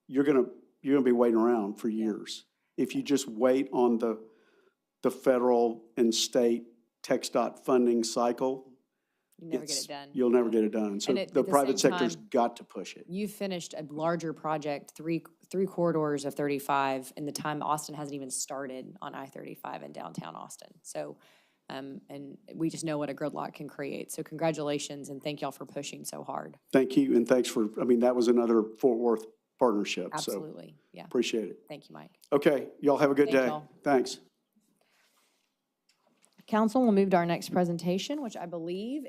you're gonna be waiting around for years. If you just wait on the federal and state TxDOT funding cycle, You never get it done. you'll never get it done. So And at the the private same sector's time, got to push it. You finished a larger project, three corridors of 35, in the time Austin hasn't even started on I-35 in downtown Austin. So, and we just know what a gridlock can create. So congratulations, and thank y'all for pushing so hard. Thank you, and thanks for, that was another Fort Worth partnership. So Absolutely, yeah. appreciate it. Thank you, Mike. Okay, y'all have a good Thank day. y'all. Thanks. Council will move to our next presentation, which I believe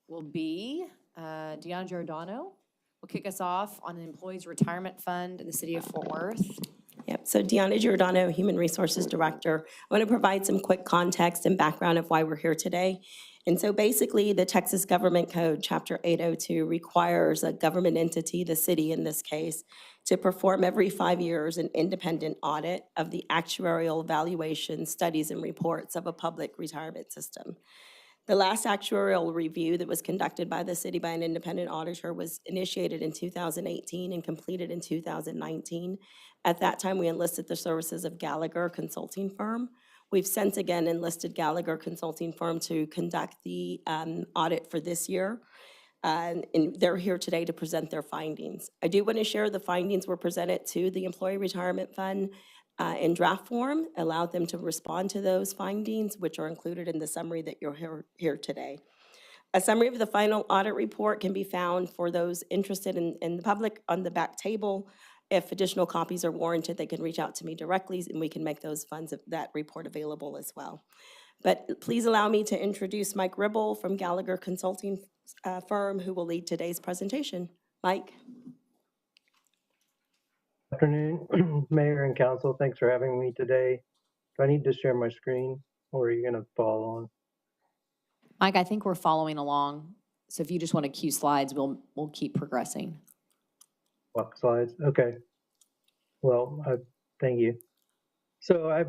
will be Deanna Giordano. Will kick us off on the Employees Retirement Fund in the city of Fort Worth. Yep, so Deanna Giordano, Human Resources Director. I want to provide some quick context and background of why we're here today. And so basically, the Texas Government Code, Chapter 802, requires a government entity, the city in this case, to perform every 5 years an independent audit of the actuarial evaluation, studies, and reports of a public retirement system. The last actuarial review that was conducted by the city by an independent auditor was initiated in 2018 and completed in 2019. At that time, we enlisted the services of Gallagher Consulting Firm. We've since again enlisted Gallagher Consulting Firm to conduct the audit for this year. And they're here today to present their findings. I do want to share the findings were presented to the Employee Retirement Fund in draft form, allowed them to respond to those findings, which are included in the summary that you're here today. A summary of the final audit report can be found for those interested in the public on the back table. If additional copies are warranted, they can reach out to me directly and we can make those funds of that report available as well. But please allow me to introduce Mike Ribble from Gallagher Consulting Firm, who will lead today's presentation. Mike. Afternoon, Mayor and Council. Thanks for having me today. Do I need to share my screen or are you going to follow on? Mike, I think we're following along. So if you just want to cue slides, we'll keep progressing. Walk slides. Okay. Well, thank you. So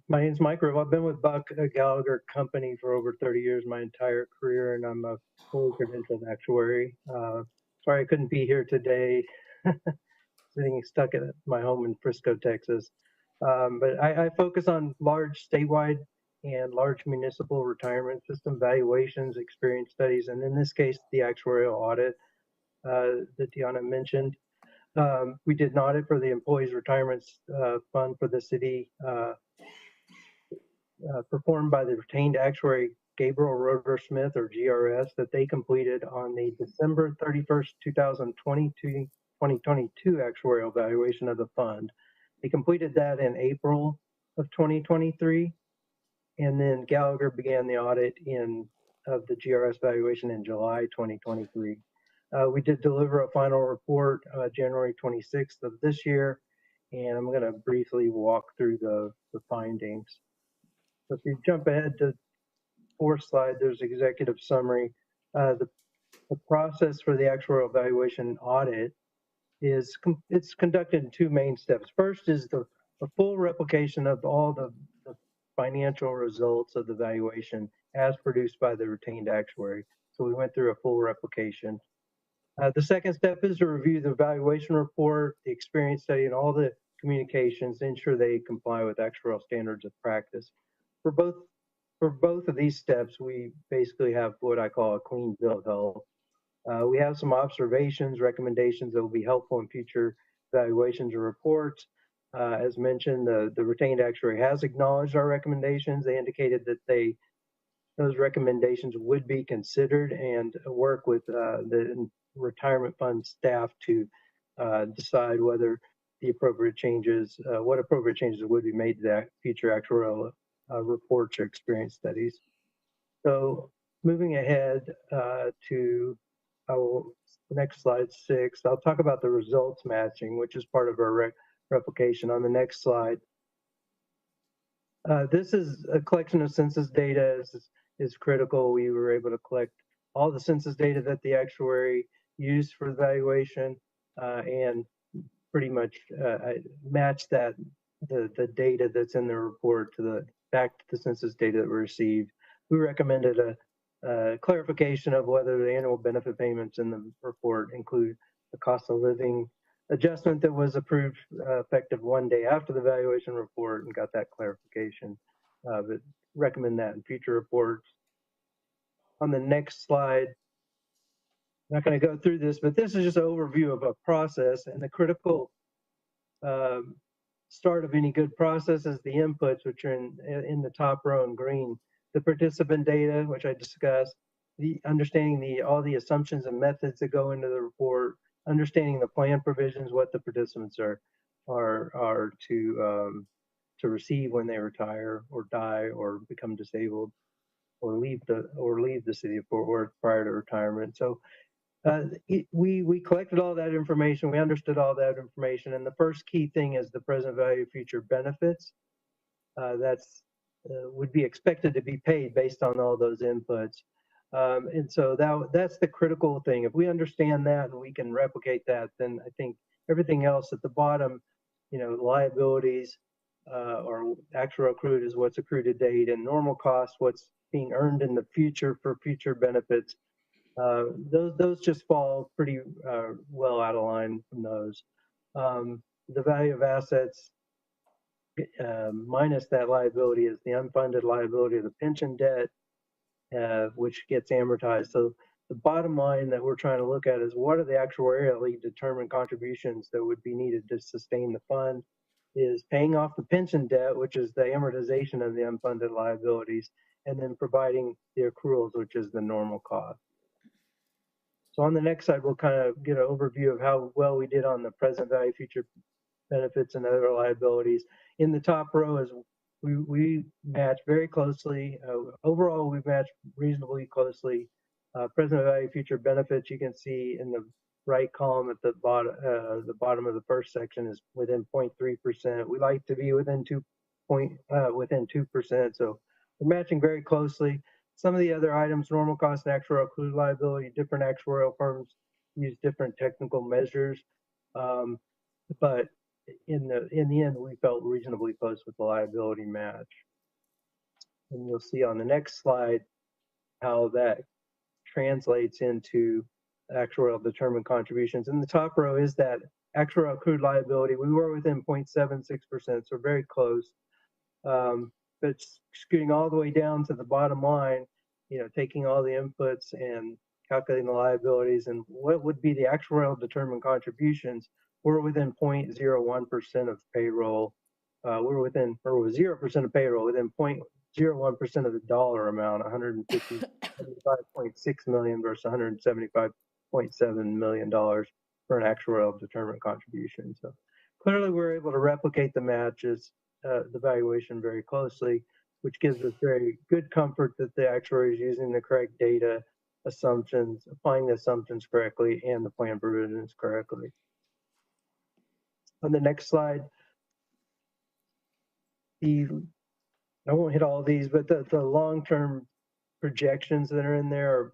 my name's Mike Ribble. I've been with Buck Gallagher Company for over 30 years, my entire career, and I'm a fully credentialed actuary. Sorry I couldn't be here today. Sitting stuck at my home in Frisco, Texas. But I focus on large statewide and large municipal retirement system valuations, experience studies, and in this case, the actuarial audit that Deanna mentioned. We did an audit for the Employees Retirement Fund for the city, performed by the retained actuary Gabriel Roeder Smith, or GRS, that they completed on the December 31st, 2022 actuarial valuation of the fund. They completed that in April of 2023, and then Gallagher began the audit of the GRS valuation in July 2023. We did deliver a final report January 26th of this year, and I'm going to briefly walk through the findings. So if you jump ahead to fourth slide, there's executive summary. The process for the actuarial valuation audit it's conducted in two main steps. First is the full replication of all the financial results of the valuation as produced by the retained actuary. So we went through a full replication. The second step is to review the valuation report, the experience study, and all the communications to ensure they comply with actuarial standards of practice. For both for both of these steps, we basically have what I call a clean bill of health. We have some observations, recommendations that will be helpful in future evaluations or reports. As mentioned, the retained actuary has acknowledged our recommendations. They indicated that those recommendations would be considered and work with the retirement fund staff to decide whether the appropriate changes, what appropriate changes would be made to that future actuarial reports or experience studies. So moving ahead to our next slide 6, I'll talk about the results matching, which is part of our replication on the next slide. This is a collection of census data is critical. We were able to collect all the census data that the actuary used for the valuation and pretty much match that the data that's in the report to the back to the census data that we received. We recommended a clarification of whether the annual benefit payments in the report include the cost of living adjustment that was approved effective one day after the valuation report, and got that clarification. But recommend that in future reports. On the next slide, I'm not going to go through this, but this is just an overview of a process, and the critical start of any good process is the inputs, which are in the top row in green. The participant data, which I discussed, the understanding all the assumptions and methods that go into the report, understanding the plan provisions, what the participants are to receive when they retire or die or become disabled or leave the city of Fort Worth prior to retirement. So we collected all that information, we understood all that information, and the first key thing is the present value future benefits. That's would be expected to be paid based on all those inputs. And so that's the critical thing. If we understand that and we can replicate that, then I think everything else at the bottom, liabilities or actual accrued is what's accrued to date, and normal costs, what's being earned in the future for future benefits. Those just fall pretty well out of line from those. The value of assets minus that liability is the unfunded liability of the pension debt, which gets amortized. So the bottom line that we're trying to look at is what are the actuarially determined contributions that would be needed to sustain the fund, is paying off the pension debt, which is the amortization of the unfunded liabilities, and then providing the accruals, which is the normal cost. So on the next slide, we'll kind of get an overview of how well we did on the present value future benefits and other liabilities. In the top row is we match very closely. Overall, we've matched reasonably closely. Present value future benefits, you can see in the right column at the bottom of the first section is within 0.3%. We like to be within 2%. So we're matching very closely. Some of the other items, normal cost and actuarial accrued liability, different actuarial firms use different technical measures. But in the end, we felt reasonably close with the liability match. And you'll see on the next slide how that translates into actuarial determined contributions. In the top row is that actuarial accrued liability. We were within 0.76%, so very close. But scooting all the way down to the bottom line, taking all the inputs and calculating the liabilities and what would be the actuarial determined contributions, we're within 0.01% of payroll. We're within, or 0% of payroll, within 0.01% of the dollar amount, $155.6 million versus $175.7 million for an actuarial determined contribution. So clearly we're able to replicate the matches, the valuation very closely, which gives us very good comfort that the actuary is using the correct data, assumptions, applying the assumptions correctly, and the plan provisions correctly. On the next slide, I won't hit all of these, but the long-term projections that are in there are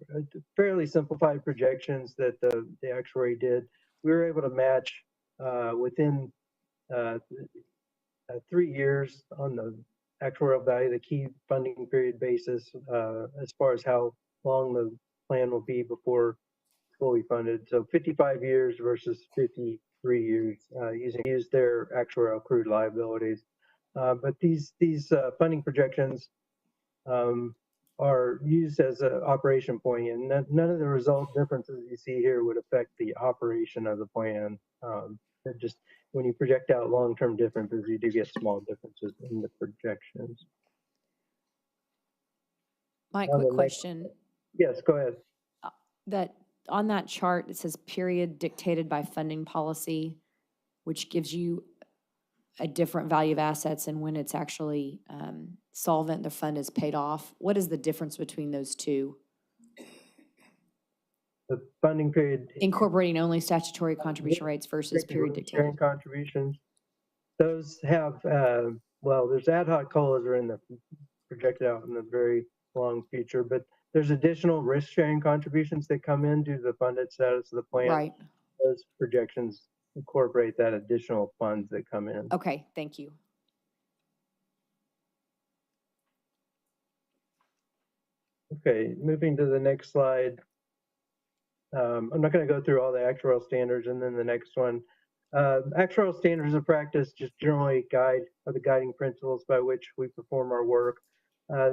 fairly simplified projections that the actuary did. We were able to match within 3 years on the actuarial value, the key funding period basis, as far as how long the plan will be before fully funded. So 55 years versus 53 years use their actuarial accrued liabilities. But these funding projections are used as an operation point, and none of the result differences you see here would affect the operation of the plan. They're just, when you project out long-term differences, you do get small differences in the projections. Mike, On quick the next- question. Yes, go ahead. That, on that chart, it says period dictated by funding policy, which gives you a different value of assets and when it's actually solvent, the fund is paid off. What is the difference between those two? The funding period. Incorporating only statutory contribution rates versus period dictated. Contributions. Those have, well, there's ad hoc COLAs are in the projected out in the very long future, but there's additional risk sharing contributions that come in due to the funded status of the plan. Right. Those projections incorporate that additional funds that come in. Okay, thank you. Okay, moving to the next slide. I'm not going to go through all the actuarial standards, and then the next one. Actuarial standards of practice just generally guide are the guiding principles by which we perform our work.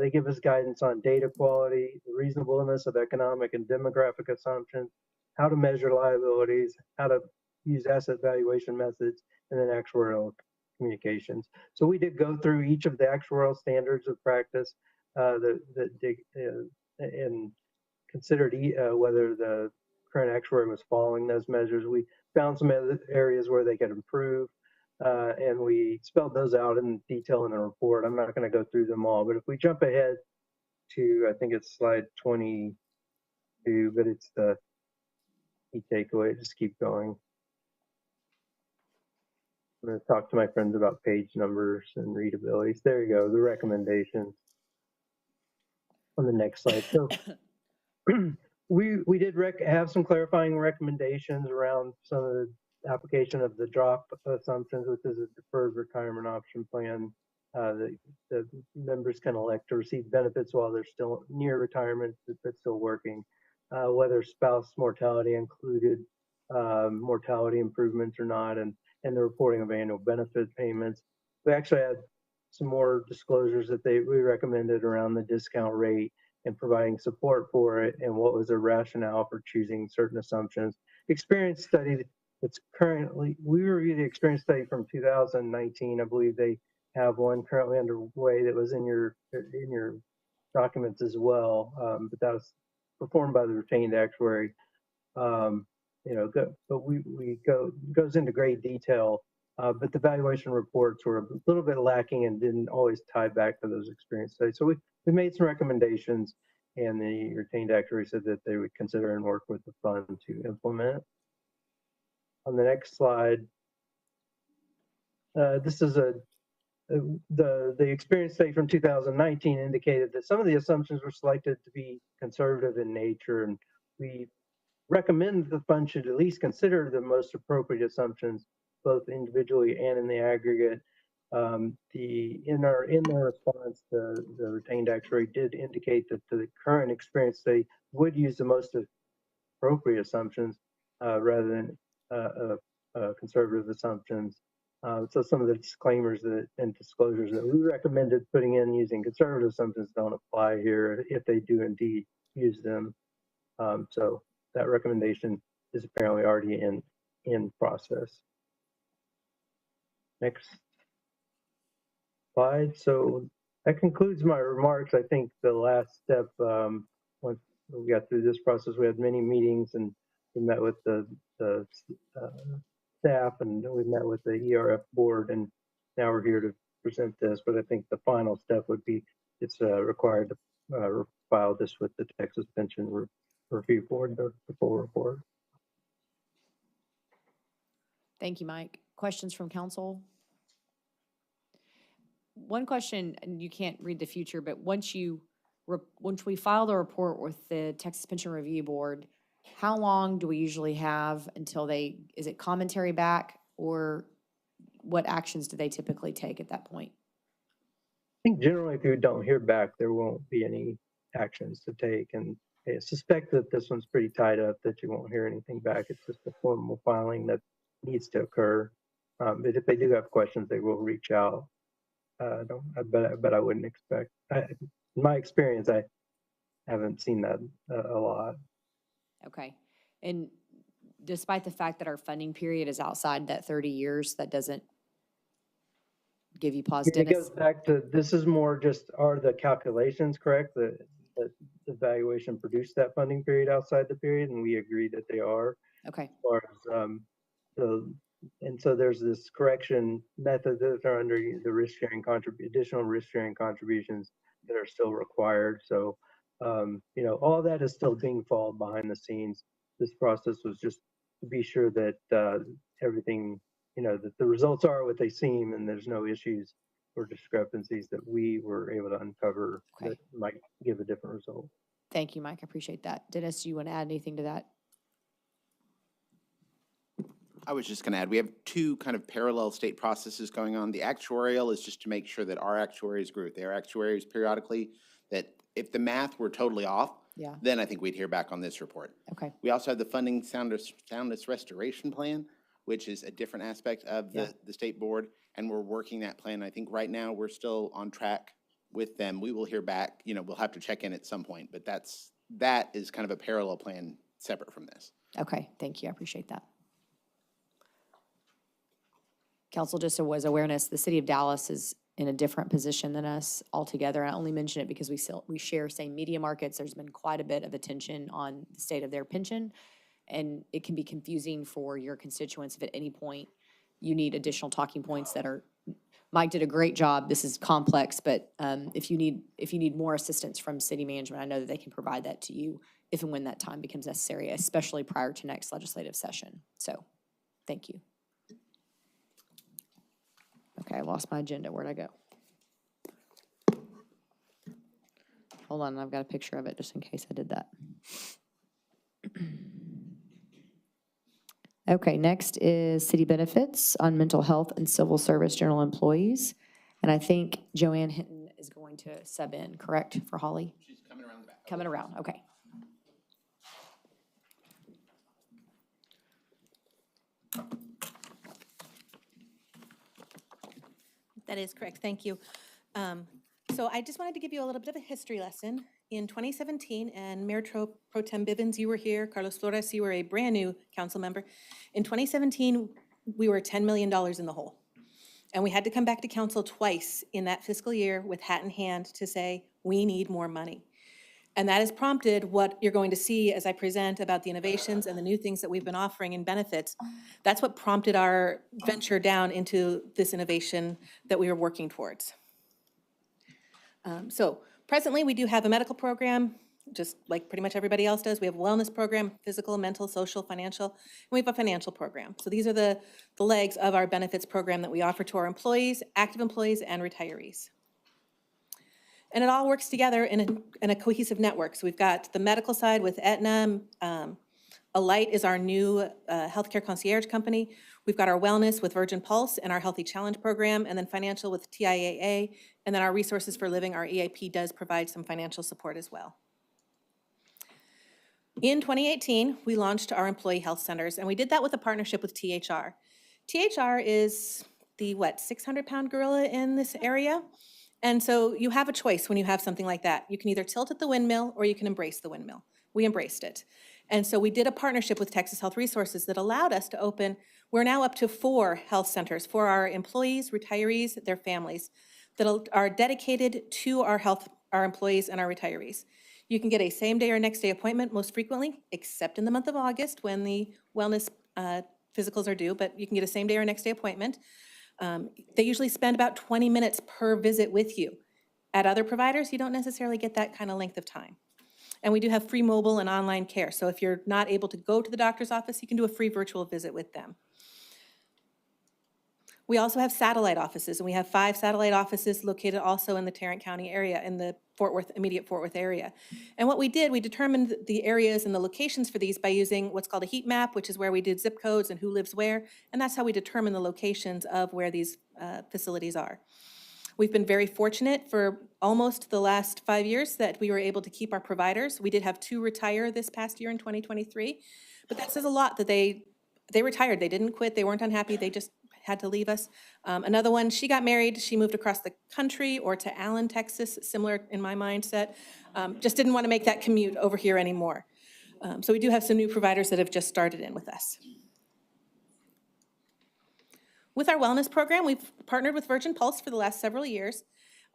They give us guidance on data quality, the reasonableness of economic and demographic assumptions, how to measure liabilities, how to use asset valuation methods, and then actuarial communications. So we did go through each of the actuarial standards of practice and considered whether the current actuary was following those measures. We found some other areas where they could improve, and we spelled those out in detail in the report. I'm not going to go through them all, but if we jump ahead to, I think it's slide 22, but it's the key takeaway. Just keep going. I'm going to talk to my friends about page numbers and readabilities. There you go, the recommendations on the next slide. So we did have some clarifying recommendations around some of the application of the drop assumptions, which is a deferred retirement option plan. The members can elect to receive benefits while they're still near retirement, but still working. Whether spouse mortality included mortality improvements or not, and the reporting of annual benefit payments. We actually had some more disclosures that we recommended around the discount rate and providing support for it, and what was the rationale for choosing certain assumptions. Experience study that's currently, we reviewed the experience study from 2019. I believe they have one currently underway that was in your documents as well, but that was performed by the retained actuary. Goes into great detail, but the valuation reports were a little bit lacking and didn't always tie back to those experience studies. So we made some recommendations, and the retained actuary said that they would consider and work with the fund to implement. On the next slide, this is the experience study from 2019 indicated that some of the assumptions were selected to be conservative in nature, and we recommend the fund should at least consider the most appropriate assumptions, both individually and in the aggregate. In their response, the retained actuary did indicate that the current experience study would use the most appropriate assumptions rather than conservative assumptions. So some of the disclaimers and disclosures that we recommended putting in using conservative assumptions don't apply here if they do indeed use them. So that recommendation is apparently already in process. Next slide. So that concludes my remarks. I think the last step, once we got through this process, we had many meetings and we met with the staff, and we met with the ERF board, and now we're here to present this. But I think the final step would be it's required to file this with the Texas Pension Review Board, the full report. Thank you, Mike. Questions from council? One question, and you can't read the future, but once we file the report with the Texas Pension Review Board, how long do we usually have until is it commentary back, or what actions do they typically take at that point? I think generally if you don't hear back, there won't be any actions to take, and I suspect that this one's pretty tied up, that you won't hear anything back. It's just a formal filing that needs to occur. But if they do have questions, they will reach out. But I wouldn't expect, in my experience, I haven't seen that a lot. Okay. And despite the fact that our funding period is outside that 30 years, that doesn't give you pause, It Dennis? goes back to, this is more just, are the calculations correct? The evaluation produced that funding period outside the period, and we agree that they are. Okay. As far as, and so there's this correction method that are under the risk-sharing additional risk-sharing contributions that are still required. So, you know, all that is still being followed behind the scenes. This process was just to be sure that everything, you know, that the results are what they seem and there's no issues or discrepancies that we were able to uncover that might give a different result. Thank you, Mike. I appreciate that. Dennis, do you want to add anything to that? I was just going to add, we have two kind of parallel state processes going on. The actuarial is just to make sure that our actuaries agree with their actuaries periodically, that if the math were totally off, Yeah. then I think we'd hear back on this report. Okay. We also have the funding soundness restoration plan, which is a different aspect of the state board, and we're working that plan. I think right now we're still on track with them. We will hear back, you know, we'll have to check in at some point, but that is kind of a parallel plan separate from this. Okay, thank you. I appreciate that. Council, just so as awareness, the city of Dallas is in a different position than us altogether. I only mention it because we share same media markets. There's been quite a bit of attention on the state of their pension, and it can be confusing for your constituents if at any point you need additional talking points that are, Mike did a great job. This is complex, but if you need more assistance from city management, I know that they can provide that to you if and when that time becomes necessary, especially prior to next legislative session. So, thank you. Okay, I lost my agenda. Where'd I go? Hold on, I've got a picture of it just in case I did that. Okay, next is city benefits on mental health and civil service general employees. And I think Joanne Hinton is going to sub in, correct, for Holly? She's coming around the back. Coming around, okay. That is correct, thank you. So I just wanted to give you a little bit of a history lesson. In 2017, and Mayor Pro Tem Bivens, you were here, Carlos Flores, you were a brand-new council member. In 2017, we were $10 million in the hole. And we had to come back to council twice in that fiscal year with hat in hand to say, we need more money. And that has prompted what you're going to see as I present about the innovations and the new things that we've been offering in benefits. That's what prompted our venture down into this innovation that we are working towards. So presently, we do have a medical program, just like pretty much everybody else does. We have a wellness program, physical, mental, social, financial, and we have a financial program. So these are the legs of our benefits program that we offer to our employees, active employees, and retirees. And it all works together in a cohesive network. So we've got the medical side with Aetna. Alight is our new healthcare concierge company. We've got our wellness with Virgin Pulse and our Healthy Challenge program, and then financial with TIAA, and then our resources for living, our EAP does provide some financial support as well. In 2018, we launched our employee health centers, and we did that with a partnership with THR. THR is the, 600-pound gorilla in this area? And so you have a choice when you have something like that. You can either tilt at the windmill or you can embrace the windmill. We embraced it. And so we did a partnership with Texas Health Resources that allowed us to open, we're now up to 4 health centers for our employees, retirees, their families, that are dedicated to our employees and our retirees. You can get a same-day or next-day appointment most frequently, except in the month of August when the wellness physicals are due, but you can get a same-day or next-day appointment. They usually spend about 20 minutes per visit with you. At other providers, you don't necessarily get that kind of length of time. And we do have free mobile and online care. So if you're not able to go to the doctor's office, you can do a free virtual visit with them. We also have satellite offices, and we have 5 satellite offices located also in the Tarrant County area, in the immediate Fort Worth area. And what we did, we determined the areas and the locations for these by using what's called a heat map, which is where we did zip codes and who lives where, and that's how we determine the locations of where these facilities are. We've been very fortunate for almost the last 5 years that we were able to keep our providers. We did have 2 retire this past year in 2023, but that says a lot that they retired. They didn't quit, they weren't unhappy, they just had to leave us. Another one, she got married, she moved across the country or to Allen, Texas, similar in my mindset. Just didn't want to make that commute over here anymore. So we do have some new providers that have just started in with us. With our wellness program, we've partnered with Virgin Pulse for the last several years.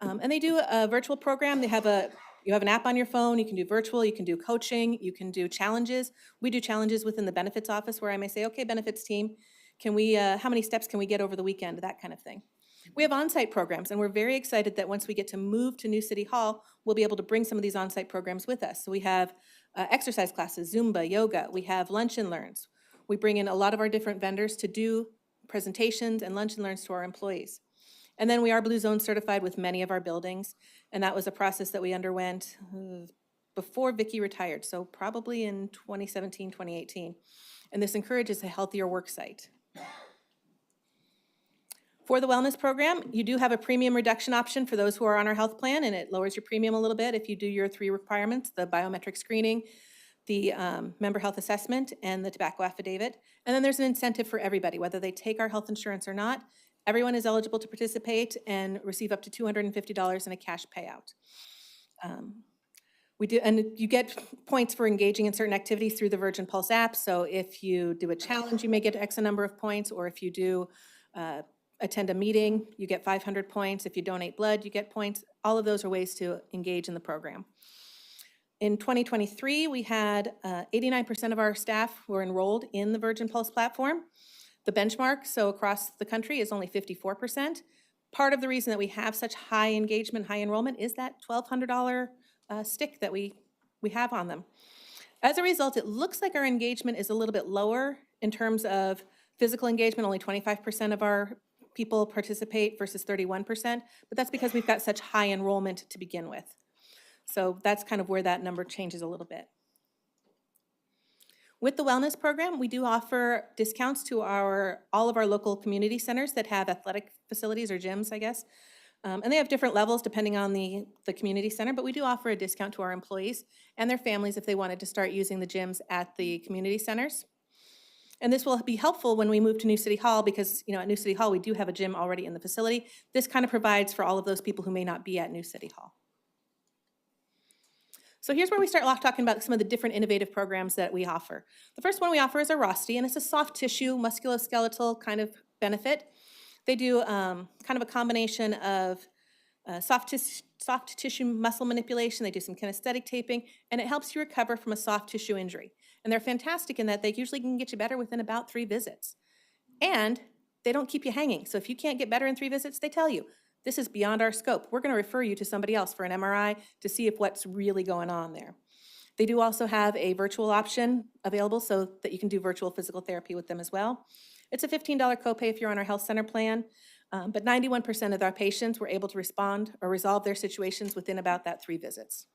And they do a virtual program. You have an app on your phone. You can do virtual. You can do coaching. You can do challenges. We do challenges within the benefits office where I may say, okay, benefits team, can we, how many steps can we get over the weekend? That kind of thing. We have on-site programs, and we're very excited that once we get to move to New City Hall, we'll be able to bring some of these on-site programs with us. So we have exercise classes, Zumba, yoga. We have lunch and learns. We bring in a lot of our different vendors to do presentations and lunch and learns to our employees. And then we are Blue Zone certified with many of our buildings, and that was a process that we underwent before Vicki retired, so probably in 2017, 2018. And this encourages a healthier work site. For the wellness program, you do have a premium reduction option for those who are on our health plan, and it lowers your premium a little bit if you do your 3 requirements, the biometric screening, the member health assessment, and the tobacco affidavit. And then there's an incentive for everybody, whether they take our health insurance or not. Everyone is eligible to participate and receive up to $250 in a cash payout. We do, and you get points for engaging in certain activities through the Virgin Pulse app. So if you do a challenge, you may get X number of points, or if you do attend a meeting, you get 500 points. If you donate blood, you get points. All of those are ways to engage in the program. In 2023, we had 89% of our staff were enrolled in the Virgin Pulse platform. The benchmark, so across the country, is only 54%. Part of the reason that we have such high engagement, high enrollment is that $1,200 stick that we have on them. As a result, it looks like our engagement is a little bit lower in terms of physical engagement. Only 25% of our people participate versus 31%, but that's because we've got such high enrollment to begin with. So that's kind of where that number changes a little bit. With the wellness program, we do offer discounts to all of our local community centers that have athletic facilities, or gyms, I guess. And they have different levels depending on the community center, but we do offer a discount to our employees and their families if they wanted to start using the gyms at the community centers. And this will be helpful when we move to New City Hall because, at New City Hall, we do have a gym already in the facility. This kind of provides for all of those people who may not be at New City Hall. So here's where we start talking about some of the different innovative programs that we offer. The first one we offer is a ROSTI, and it's a soft tissue, musculoskeletal kind of benefit. They do kind of a combination of soft tissue muscle manipulation. They do some kinesthetic taping, and it helps you recover from a soft tissue injury. And they're fantastic in that they usually can get you better within about 3 visits. And they don't keep you hanging. So if you can't get better in 3 visits, they tell you, this is beyond our scope. We're going to refer you to somebody else for an MRI to see if what's really going on there. They do also have a virtual option available so that you can do virtual physical therapy with them as well. It's a $15 copay if you're on our health center plan, but 91% of our patients were able to respond or resolve their situations within about that 3 visits.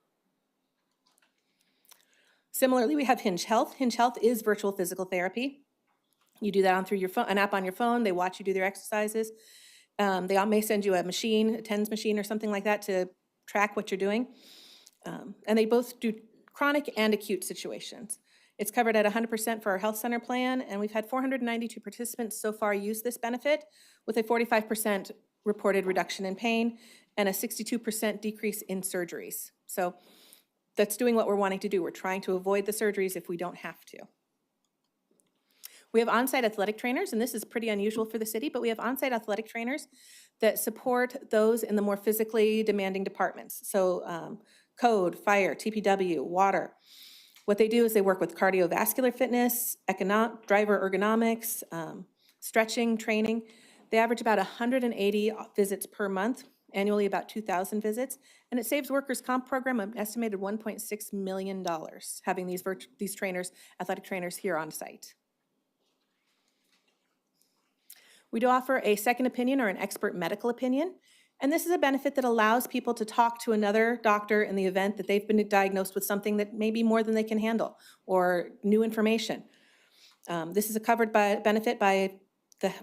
Similarly, we have Hinge Health. Hinge Health is virtual physical therapy. You do that on through your phone, an app on your phone. They watch you do their exercises. They may send you a machine, a TENS machine or something like that to track what you're doing. And they both do chronic and acute situations. It's covered at 100% for our health center plan, and we've had 492 participants so far use this benefit with a 45% reported reduction in pain and a 62% decrease in surgeries. So that's doing what we're wanting to do. We're trying to avoid the surgeries if we don't have to. We have on-site athletic trainers, and this is pretty unusual for the city, but we have on-site athletic trainers that support those in the more physically demanding departments. So code, fire, TPW, water. What they do is they work with cardiovascular fitness, driver ergonomics, stretching, training. They average about 180 visits per month, annually about 2,000 visits, and it saves workers' comp program an estimated $1.6 million having these trainers, athletic trainers here on site. We do offer a second opinion or an expert medical opinion, and this is a benefit that allows people to talk to another doctor in the event that they've been diagnosed with something that may be more than they can handle or new information. This is a covered benefit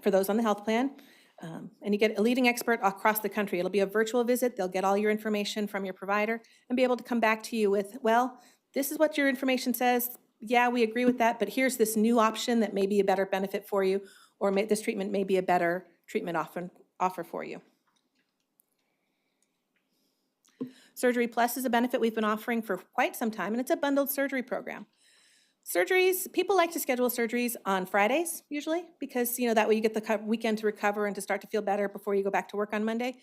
for those on the health plan, and you get a leading expert across the country. It'll be a virtual visit. They'll get all your information from your provider and be able to come back to you with, well, this is what your information says. Yeah, we agree with that, but here's this new option that may be a better benefit for you, or this treatment may be a better treatment offer for you. Surgery Plus is a benefit we've been offering for quite some time, and it's a bundled surgery program. Surgeries, people like to schedule surgeries on Fridays usually because, that way you get the weekend to recover and to start to feel better before you go back to work on Monday.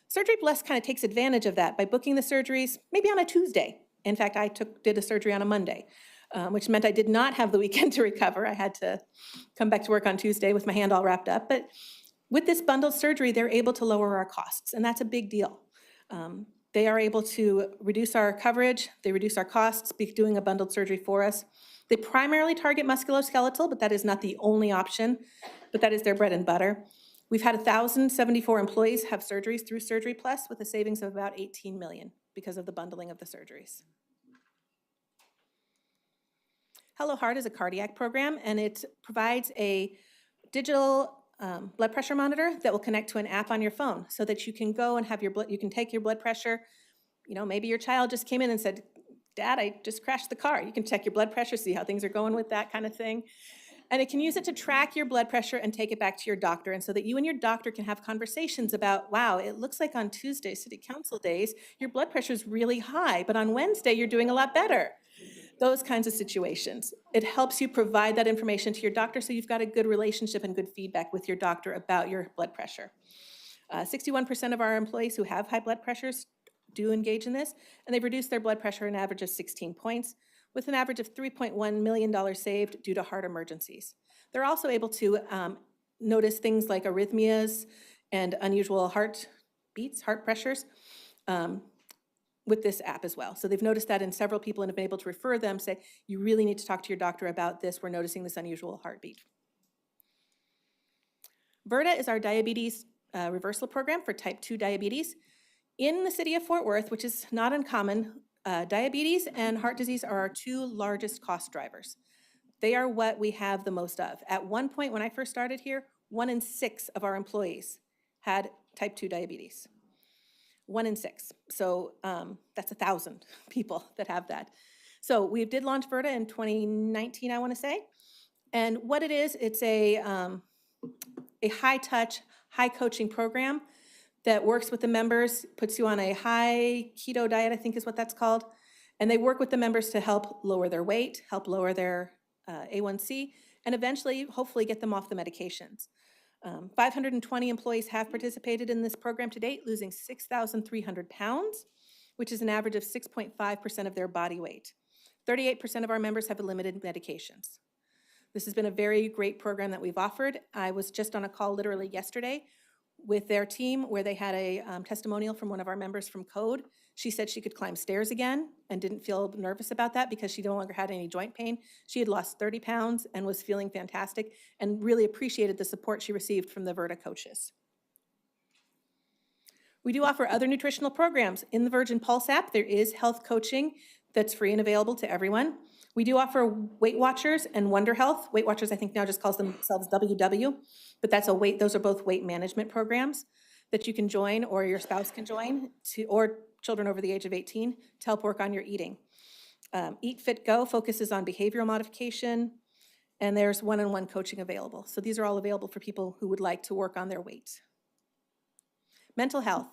Surgery Plus kind of takes advantage of that by booking the surgeries maybe on a Tuesday. In fact, I did a surgery on a Monday, which meant I did not have the weekend to recover. I had to come back to work on Tuesday with my hand all wrapped up. But with this bundled surgery, they're able to lower our costs, and that's a big deal. They are able to reduce our coverage, they reduce our costs by doing a bundled surgery for us. They primarily target musculoskeletal, but that is not the only option, but that is their bread and butter. We've had 1,074 employees have surgeries through Surgery Plus with a savings of about $18 million because of the bundling of the surgeries. Hello Heart is a cardiac program, and it provides a digital blood pressure monitor that will connect to an app on your phone so that you can go and have you can take your blood pressure. Maybe your child just came in and said, Dad, I just crashed the car. You can check your blood pressure, see how things are going with that kind of thing. And it can use it to track your blood pressure and take it back to your doctor, and so that you and your doctor can have conversations about, wow, it looks like on Tuesday, city council days, your blood pressure is really high, but on Wednesday, you're doing a lot better. Those kinds of situations. It helps you provide that information to your doctor so you've got a good relationship and good feedback with your doctor about your blood pressure. 61% of our employees who have high blood pressures do engage in this, and they've reduced their blood pressure an average of 16 points, with an average of $3.1 million saved due to heart emergencies. They're also able to notice things like arrhythmias and unusual heart beats, heart pressures, with this app as well. So they've noticed that in several people and have been able to refer them, say, you really need to talk to your doctor about this. We're noticing this unusual heartbeat. VERTA is our diabetes reversal program for type 2 diabetes. In the city of Fort Worth, which is not uncommon, diabetes and heart disease are our two largest cost drivers. They are what we have the most of. At one point when I first started here, 1 in 6 of our employees had type 2 diabetes. 1 in 6. So that's 1,000 people that have that. So we did launch VERTA in 2019, I want to say. And what it is, it's a high-touch, high-coaching program that works with the members, puts you on a high keto diet, I think is what that's called. And they work with the members to help lower their weight, help lower their A1C, and eventually, hopefully, get them off the medications. 520 employees have participated in this program to date, losing 6,300 pounds, which is an average of 6.5% of their body weight. 38% of our members have limited medications. This has been a very great program that we've offered. I was just on a call literally yesterday with their team where they had a testimonial from one of our members from Code. She said she could climb stairs again and didn't feel nervous about that because she no longer had any joint pain. She had lost 30 pounds and was feeling fantastic and really appreciated the support she received from the VERTA coaches. We do offer other nutritional programs. In the Virgin Pulse app, there is health coaching that's free and available to everyone. We do offer Weight Watchers and Wonder Health. Weight Watchers, I think now just calls themselves WW, but those are both weight management programs that you can join or your spouse can join, or children over the age of 18 to help work on your eating. Eat Fit Go focuses on behavioral modification, and there's one-on-one coaching available. So these are all available for people who would like to work on their weight. Mental health.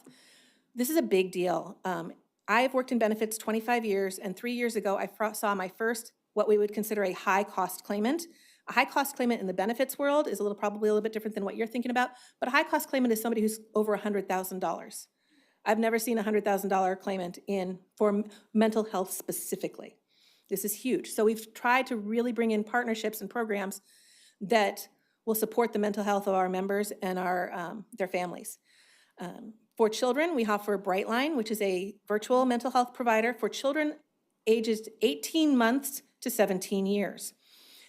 This is a big deal. I've worked in benefits 25 years, and 3 years ago, I saw my first, what we would consider a high-cost claimant. A high-cost claimant in the benefits world is probably a little bit different than what you're thinking about, but a high-cost claimant is somebody who's over $100,000. I've never seen a $100,000 claimant for mental health specifically. This is huge. So we've tried to really bring in partnerships and programs that will support the mental health of our members and their families. For children, we offer Brightline, which is a virtual mental health provider for children ages 18 months to 17 years.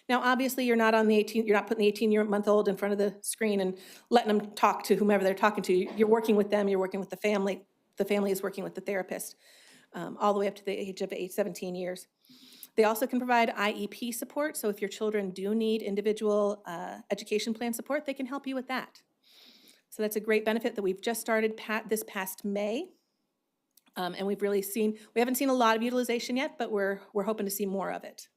Now, obviously, you're not putting the 18-month-old in front of the screen and letting them talk to whomever they're talking to. You're working with them, you're working with the family. The family is working with the therapist, all the way up to the age of 17 years. They also can provide IEP support, so if your children do need individual education plan support, they can help you with that. So that's a great benefit that we've just started this past May. And we haven't seen a lot of utilization yet, but we're hoping to see more of it.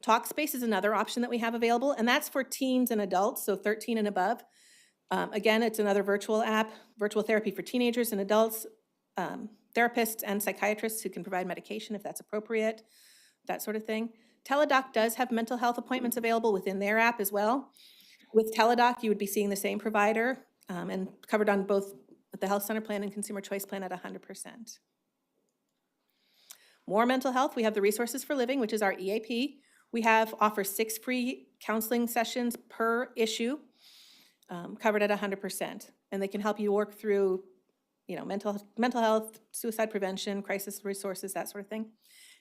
Talkspace is another option that we have available, and that's for teens and adults, so 13 and above. Again, it's another virtual app, virtual therapy for teenagers and adults, therapists and psychiatrists who can provide medication if that's appropriate, that sort of thing. Teladoc does have mental health appointments available within their app as well. With Teladoc, you would be seeing the same provider and covered on both the Health Center Plan and Consumer Choice Plan at 100%. More mental health, we have the Resources for Living, which is our EAP. We offer 6 free counseling sessions per issue, covered at 100%. And they can help you work through, mental health, suicide prevention, crisis resources, that sort of thing.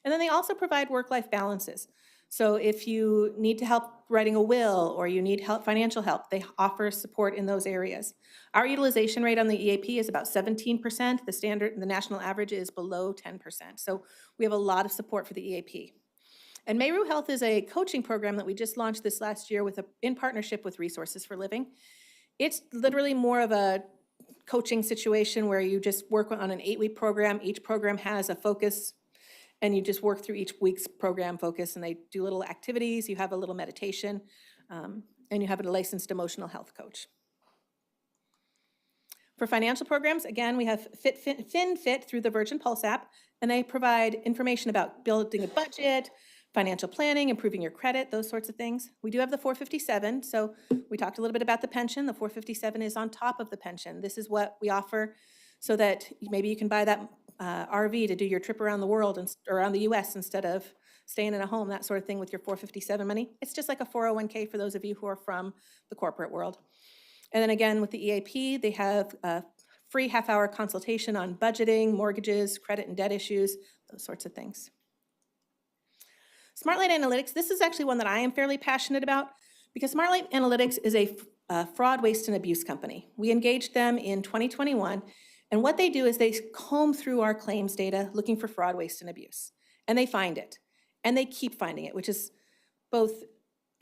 And then they also provide work-life balances. So if you need to help writing a will or you need financial help, they offer support in those areas. Our utilization rate on the EAP is about 17%. The national average is below 10%. So we have a lot of support for the EAP. And Meru Health is a coaching program that we just launched this last year in partnership with Resources for Living. It's literally more of a coaching situation where you just work on an 8-week program. Each program has a focus, and you just work through each week's program focus, and they do little activities, you have a little meditation, and you have a licensed emotional health coach. For financial programs, again, we have FinFit through the Virgin Pulse app, and they provide information about building a budget, financial planning, improving your credit, those sorts of things. We do have the 457, so we talked a little bit about the pension. The 457 is on top of the pension. This is what we offer so that maybe you can buy that RV to do your trip around the world and around the US instead of staying in a home, that sort of thing with your 457 money. It's just like a 401k for those of you who are from the corporate world. And then again, with the EAP, they have a free half-hour consultation on budgeting, mortgages, credit and debt issues, those sorts of things. Smart Light Analytics, this is actually one that I am fairly passionate about because Smart Light Analytics is a fraud, waste, and abuse company. We engaged them in 2021, and what they do is they comb through our claims data looking for fraud, waste, and abuse. And they find it. And they keep finding it, which is both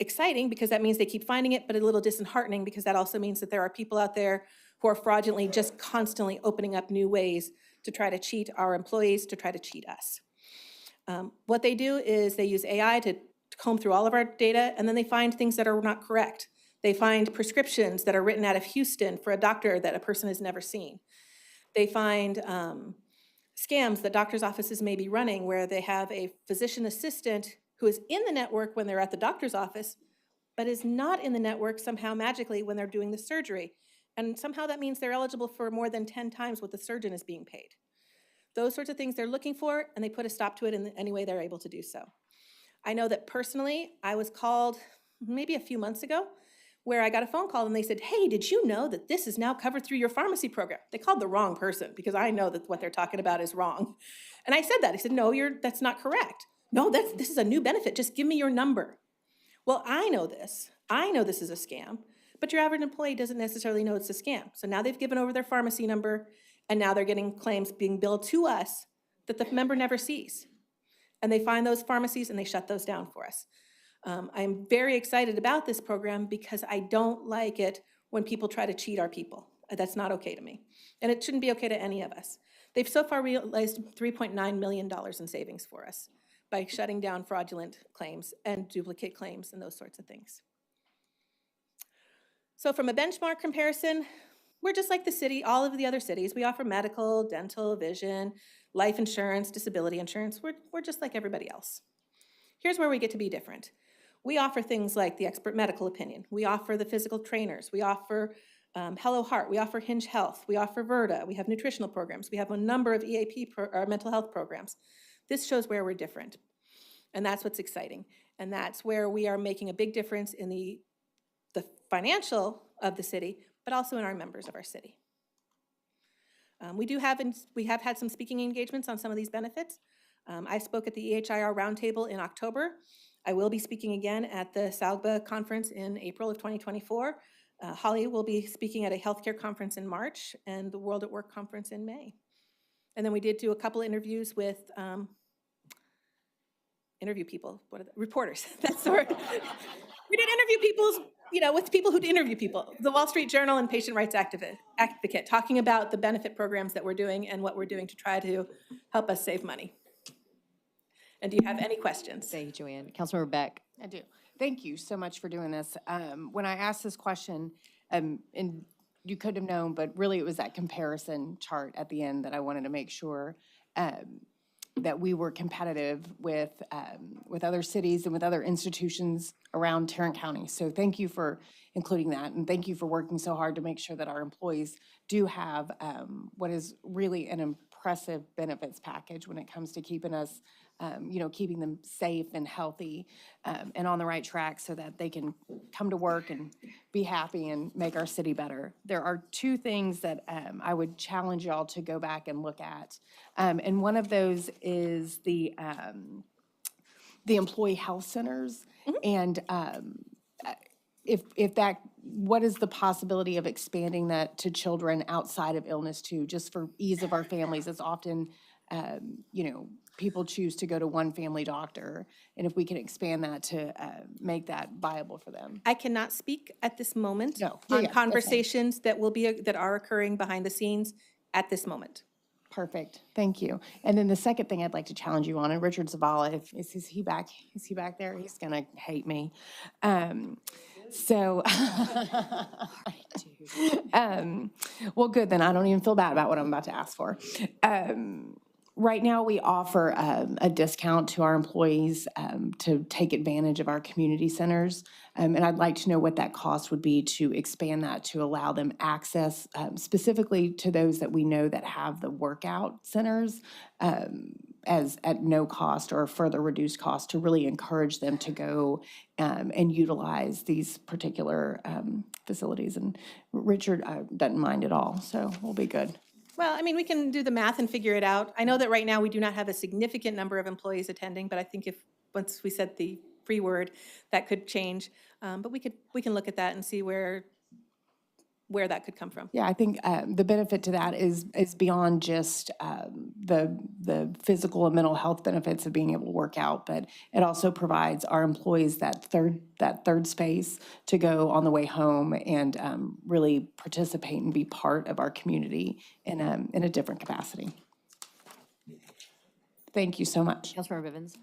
exciting because that means they keep finding it, but a little disheartening because that also means that there are people out there who are fraudulently just constantly opening up new ways to try to cheat our employees, to try to cheat us. What they do is they use AI to comb through all of our data, and then they find things that are not correct. They find prescriptions that are written out of Houston for a doctor that a person has never seen. They find scams that doctors' offices may be running where they have a physician assistant who is in the network when they're at the doctor's office, but is not in the network somehow magically when they're doing the surgery. And somehow that means they're eligible for more than 10 times what the surgeon is being paid. Those sorts of things they're looking for, and they put a stop to it in any way they're able to do so. I know that personally, I was called maybe a few months ago where I got a phone call and they said, hey, did you know that this is now covered through your pharmacy program? They called the wrong person because I know that what they're talking about is wrong. And I said that. I said, no, that's not correct. No, this is a new benefit. Just give me your number. Well, I know this. I know this is a scam, but your average employee doesn't necessarily know it's a scam. So now they've given over their pharmacy number, and now they're getting claims being billed to us that the member never sees. And they find those pharmacies and they shut those down for us. I'm very excited about this program because I don't like it when people try to cheat our people. That's not okay to me. And it shouldn't be okay to any of us. They've so far realized $3.9 million in savings for us by shutting down fraudulent claims and duplicate claims and those sorts of things. So from a benchmark comparison, we're just like the city, all of the other cities. We offer medical, dental, vision, life insurance, disability insurance. We're just like everybody else. Here's where we get to be different. We offer things like the expert medical opinion. We offer the physical trainers. We offer Hello Heart. We offer Hinge Health. We offer Virta. We have nutritional programs. We have a number of EAP mental health programs. This shows where we're different. And that's what's exciting. And that's where we are making a big difference in the financial of the city, but also in our members of our city. We have had some speaking engagements on some of these benefits. I spoke at the EHIR Roundtable in October. I will be speaking again at the SALGBA conference in April of 2024. Holly will be speaking at a healthcare conference in March and the World at Work conference in May. And then we did do a couple interviews with reporters. That's the word. We did interview with people who'd interview people. The Wall Street Journal and Patient Rights Advocate, talking about the benefit programs that we're doing and what we're doing to try to help us save money. And do you have any questions? Thank you, Joanne. Councilmember Beck. I do. Thank you so much for doing this. When I asked this question, and you could have known, but really it was that comparison chart at the end that I wanted to make sure that we were competitive with other cities and with other institutions around Tarrant County. So thank you for including that, and thank you for working so hard to make sure that our employees do have what is really an impressive benefits package when it comes to keeping us, keeping them safe and healthy and on the right track so that they can come to work and be happy and make our city better. There are two things that I would challenge y'all to go back and look at. And one of those is the employee health centers. And what is the possibility of expanding that to children outside of illness too, just for ease of our families? It's often, people choose to go to one family doctor, and if we can expand that to make that viable for them. I cannot speak at this moment No. on Yeah, okay. conversations that are occurring behind the scenes at this moment. Perfect, thank you. And then the second thing I'd like to challenge you on, and Richard Zavala, is he back there? He's gonna hate me. Well, good, then I don't even feel bad about what I'm about to ask for. Right now, we offer a discount to our employees to take advantage of our community centers. And I'd like to know what that cost would be to expand that, to allow them access, specifically to those that we know that have the workout centers as at no cost or further reduced cost, to really encourage them to go and utilize these particular facilities. And Richard doesn't mind at all, so we'll be good. Well, I mean, we can do the math and figure it out. I know that right now we do not have a significant number of employees attending, but I think once we said the free word, that could change. But we can look at that and see where that could come from. Yeah, I think the benefit to that is beyond just the physical and mental health benefits of being able to work out, but it also provides our employees that third space to go on the way home and really participate and be part of our community in a different capacity. Thank you so much. Councilmember Bivens.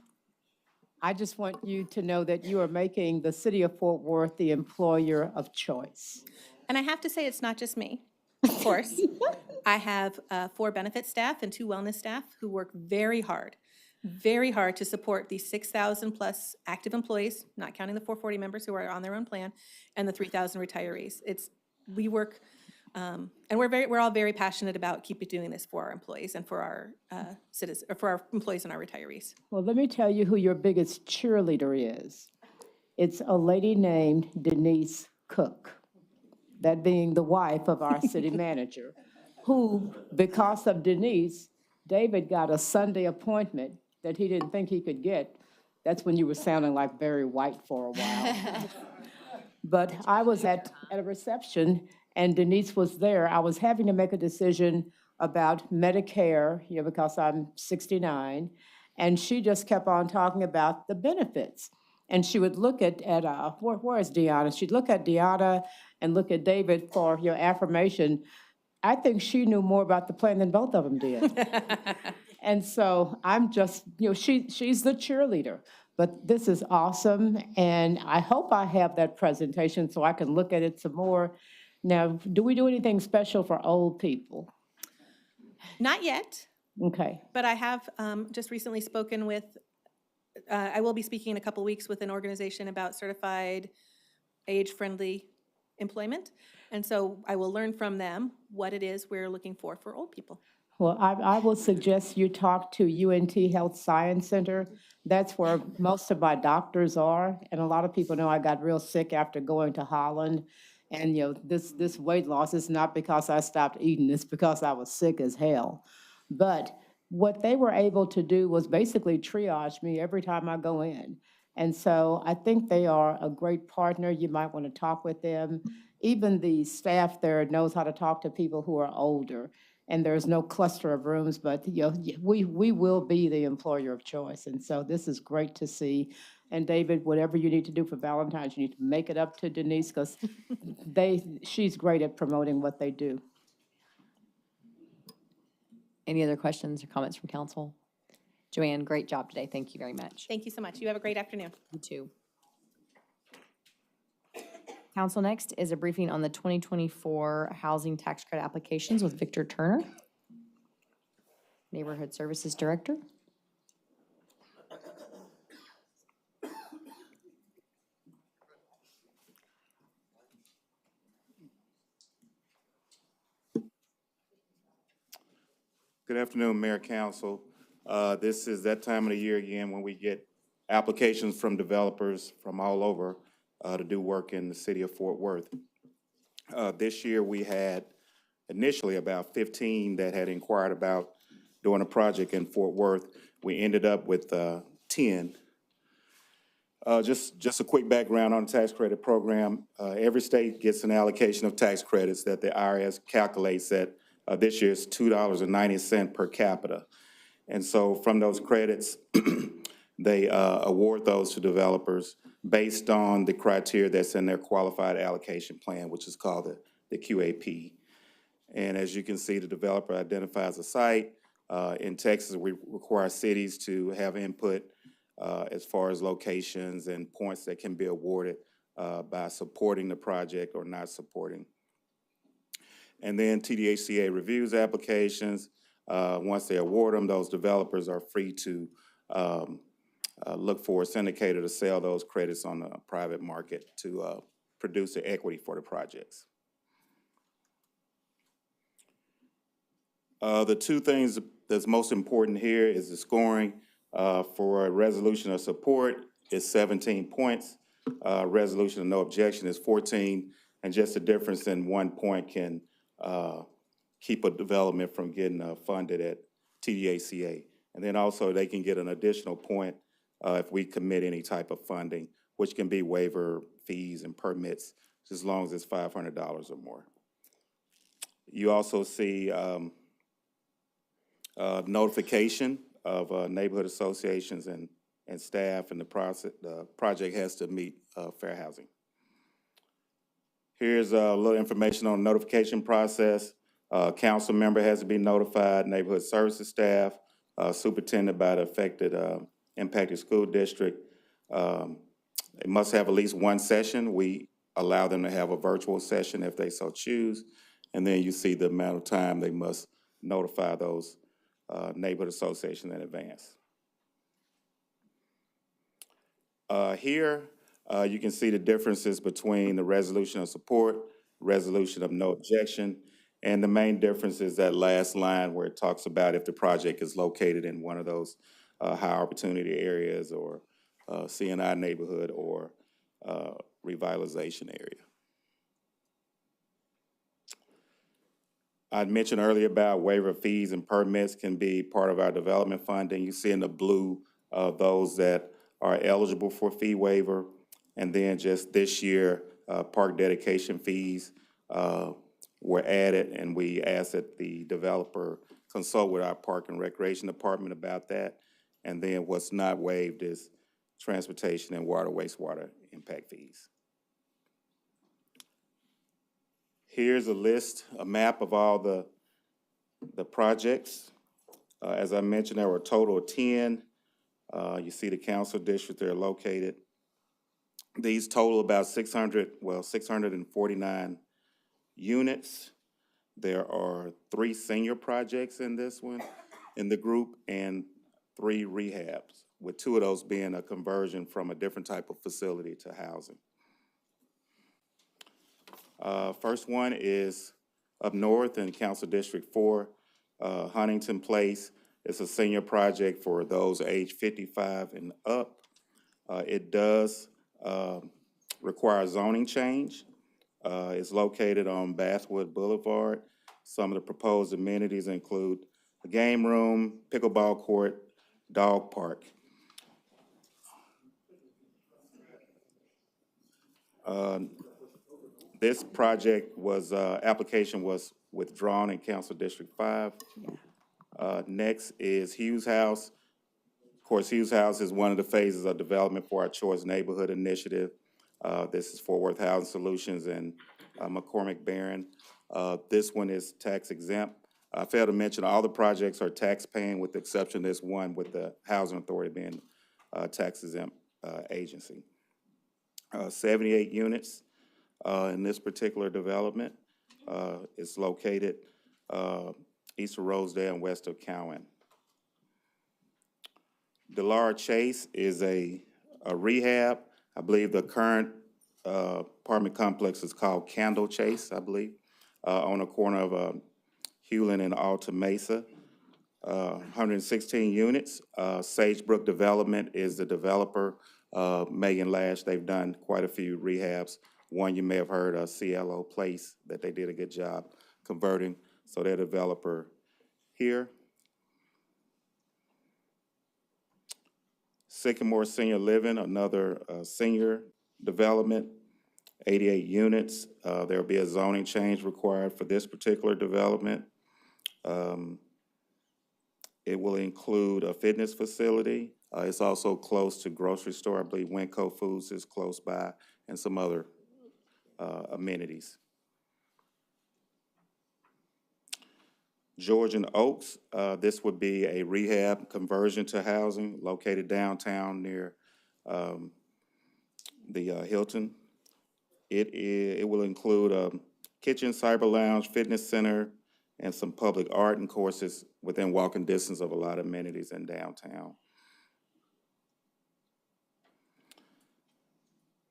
I just want you to know that you are making the city of Fort Worth the employer of choice. And I have to say, it's not just me, of course. I have 4 benefit staff and 2 wellness staff who work very hard to support the 6,000 plus active employees, not counting the 440 members who are on their own plan, and the 3,000 retirees. We work, and we're all very passionate about keeping doing this for our employees and for our citizens, or for our employees and our retirees. Well, let me tell you who your biggest cheerleader is. It's a lady named Denise Cook, that being the wife of our city manager, who, because of Denise, David got a Sunday appointment that he didn't think he could get. That's when you were sounding like Barry White for a while. But I was at a reception, and Denise was there. I was having to make a decision about Medicare, because I'm 69, and she just kept on talking about the benefits. And she would look at where is Deanna? She'd look at Deanna and look at David for your affirmation. I think she knew more about the plan than both of them did. And so I'm just, she's the cheerleader. But this is awesome, and I hope I have that presentation so I can look at it some more. Now, do we do anything special for old people? Not yet. Okay. But I have just recently spoken with, I will be speaking in a couple weeks with an organization about certified age-friendly employment. And so I will learn from them what it is we're looking for old people. Well, I will suggest you talk to UNT Health Science Center. That's where most of my doctors are. And a lot of people know I got real sick after going to Holland. And, this weight loss is not because I stopped eating, it's because I was sick as hell. But what they were able to do was basically triage me every time I go in. And so I think they are a great partner. You might want to talk with them. Even the staff there knows how to talk to people who are older. And there's no cluster of rooms, but we will be the employer of choice. And so this is great to see. And David, whatever you need to do for Valentine's, you need to make it up to Denise, because she's great at promoting what they do. Any other questions or comments from council? Joanne, great job today. Thank you very much. Thank you so much. You have a great afternoon. You too. Council, next is a briefing on the 2024 housing tax credit applications with Victor Turner, Neighborhood Services Director. Good afternoon, Mayor, Council. This is that time of the year again when we get applications from developers from all over to do work in the city of Fort Worth. This year we had initially about 15 that had inquired about doing a project in Fort Worth. We ended up with 10. Just a quick background on the tax credit program. Every state gets an allocation of tax credits that the IRS calculates at this year's $2.90 per capita. And so from those credits, they award those to developers based on the criteria that's in their qualified allocation plan, which is called the QAP. And as you can see, the developer identifies a site. In Texas, we require cities to have input as far as locations and points that can be awarded by supporting the project or not supporting. And then TDHCA reviews applications. Once they award them, those developers are free to look for a syndicator to sell those credits on the private market to produce the equity for the projects. The two things that's most important here is the scoring. For a resolution of support is 17 points. Resolution of no objection is 14, and just a difference in 1 point can keep a development from getting funded at TDHCA. And then also they can get an additional point if we commit any type of funding, which can be waiver fees and permits, as long as it's $500 or more. You also see notification of neighborhood associations and staff, and the project has to meet fair housing. Here's a little information on the notification process. Council member has to be notified, neighborhood services staff, superintendent by the affected impacted school district. They must have at least one session. We allow them to have a virtual session if they so choose. And then you see the amount of time they must notify those neighborhood associations in advance. Here, you can see the differences between the resolution of support, resolution of no objection, and the main difference is that last line where it talks about if the project is located in one of those high opportunity areas or CNI neighborhood or revitalization area. I mentioned earlier about waiver fees and permits can be part of our development funding. You see in the blue those that are eligible for fee waiver. And then just this year, park dedication fees were added, and we asked that the developer consult with our Park and Recreation Department about that. And then what's not waived is transportation and water, wastewater impact fees. Here's a list, a map of all the projects. As I mentioned, there were a total of 10. You see the council district they're located. These total about 649 units. There are 3 senior projects in this one, in the group, and 3 rehabs, with 2 of those being a conversion from a different type of facility to housing. First one is up north in Council District 4, Huntington Place. It's a senior project for those age 55 and up. It does require zoning change. It's located on Bathwood Boulevard. Some of the proposed amenities include a game room, pickleball court, dog park. This project was, application was withdrawn in Council District 5. Next is Hughes House. Of course, Hughes House is one of the phases of development for our Choice Neighborhood Initiative. This is Fort Worth Housing Solutions and McCormick Barron. This one is tax exempt. I failed to mention, all the projects are tax-paying with the exception of this one with the Housing Authority being a tax-exempt agency. 78 units in this particular development. It's located east of Rosedale and west of Cowan. Delara Chase is a rehab. I believe the current apartment complex is called Candle Chase, I believe, on the corner of Hewlin and Alta Mesa. 116 units. Sagebrook Development is the developer. Megan Lash, they've done quite a few rehabs. One you may have heard, CLO Place, that they did a good job converting. So they're developer here. Sycamore Senior Living, another senior development, 88 units. There'll be a zoning change required for this particular development. It will include a fitness facility. It's also close to grocery store. I believe Winco Foods is close by, and some other amenities. Georgian Oaks, this would be a rehab conversion to housing located downtown near the Hilton. It will include a kitchen, cyber lounge, fitness center, and some public art and courses within walking distance of a lot of amenities in downtown.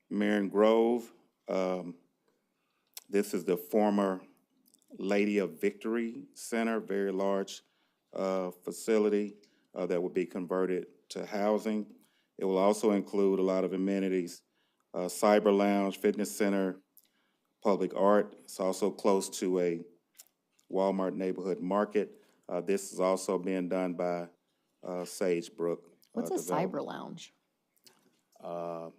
Marion Grove, this is the former Lady of Victory Center, very large facility that will be converted to housing. It will also include a lot of amenities, cyber lounge, fitness center, public art. It's also close to a Walmart neighborhood market. This is also being done by Sagebrook. What's a cyber lounge?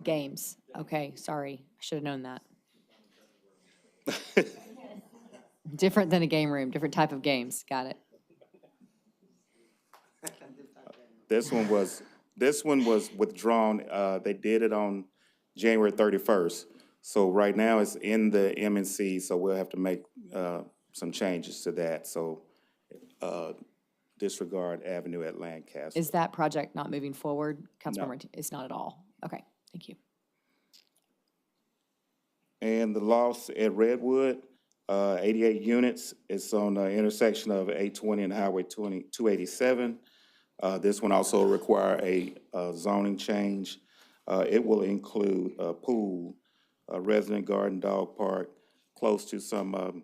Games. Okay, sorry. I should have known that. Different than a game room, different type of games. Got it. This one was withdrawn. They did it on January 31st. So right now it's in the MNC, so we'll have to make some changes to that. So disregard Avenue at Lancaster. Is that project not moving forward? Councilmember, it's not at all. Okay, thank you. And the loss at Redwood, 88 units. It's on the intersection of 820 and Highway 287. This one also require a zoning change. It will include a pool, a resident garden, dog park, close to some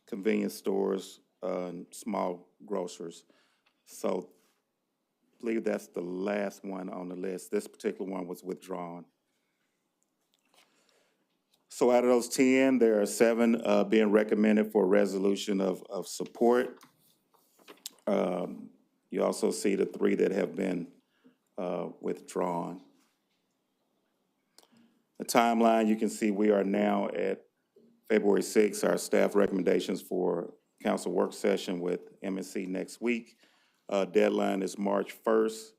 convenience stores, and small grocers. So I believe that's the last one on the list. This particular one was withdrawn. So out of those 10, there are 7 being recommended for a resolution of support. You also see the 3 that have been withdrawn. The timeline, you can see we are now at February 6th, our staff recommendations for council work session with MNC next week. Deadline is March 1st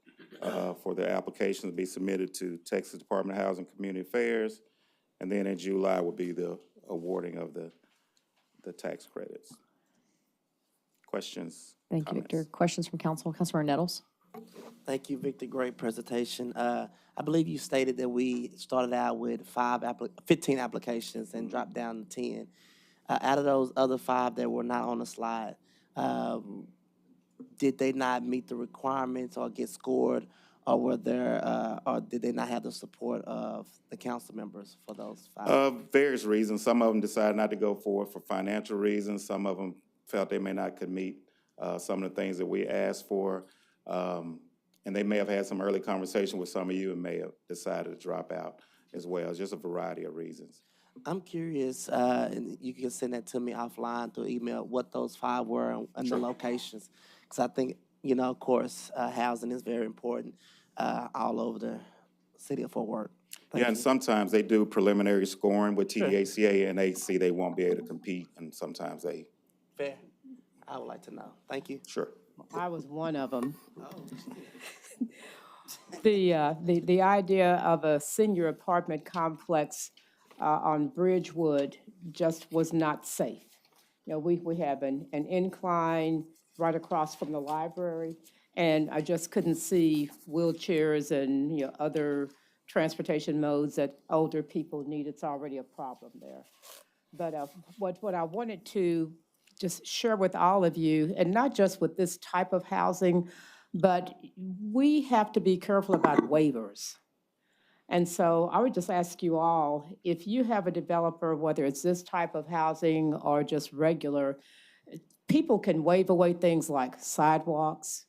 for the application to be submitted to Texas Department of Housing and Community Affairs. And then in July will be the awarding of the tax credits. Questions? Thank you, Victor. Questions from council? Councilmember Nettles? Thank you, Victor. Great presentation. I believe you stated that we started out with 15 applications and dropped down to 10. Out of those other 5 that were not on the slide, did they not meet the requirements or get scored, or were there, or did they not have the support of the council members for those 5? Various reasons. Some of them decided not to go forward for financial reasons. Some of them felt they may not could meet some of the things that we asked for. And they may have had some early conversation with some of you and may have decided to drop out as well. It's just a variety of reasons. I'm curious, and you can send that to me offline through email, what those 5 were and the locations. Because I think, you know, of course, housing is very important all over the city of Fort Worth. Yeah, and sometimes they do preliminary scoring with TDHCA and they see they won't be able to compete, and sometimes they... Fair. I would like to know. Thank you. Sure. I was one of them. The idea of a senior apartment complex on Bridgewood just was not safe. We have an incline right across from the library, and I just couldn't see wheelchairs and, other transportation modes that older people need. It's already a problem there. But what I wanted to just share with all of you, and not just with this type of housing, but we have to be careful about waivers. And so I would just ask you all, if you have a developer, whether it's this type of housing or just regular, people can waive away things like sidewalks,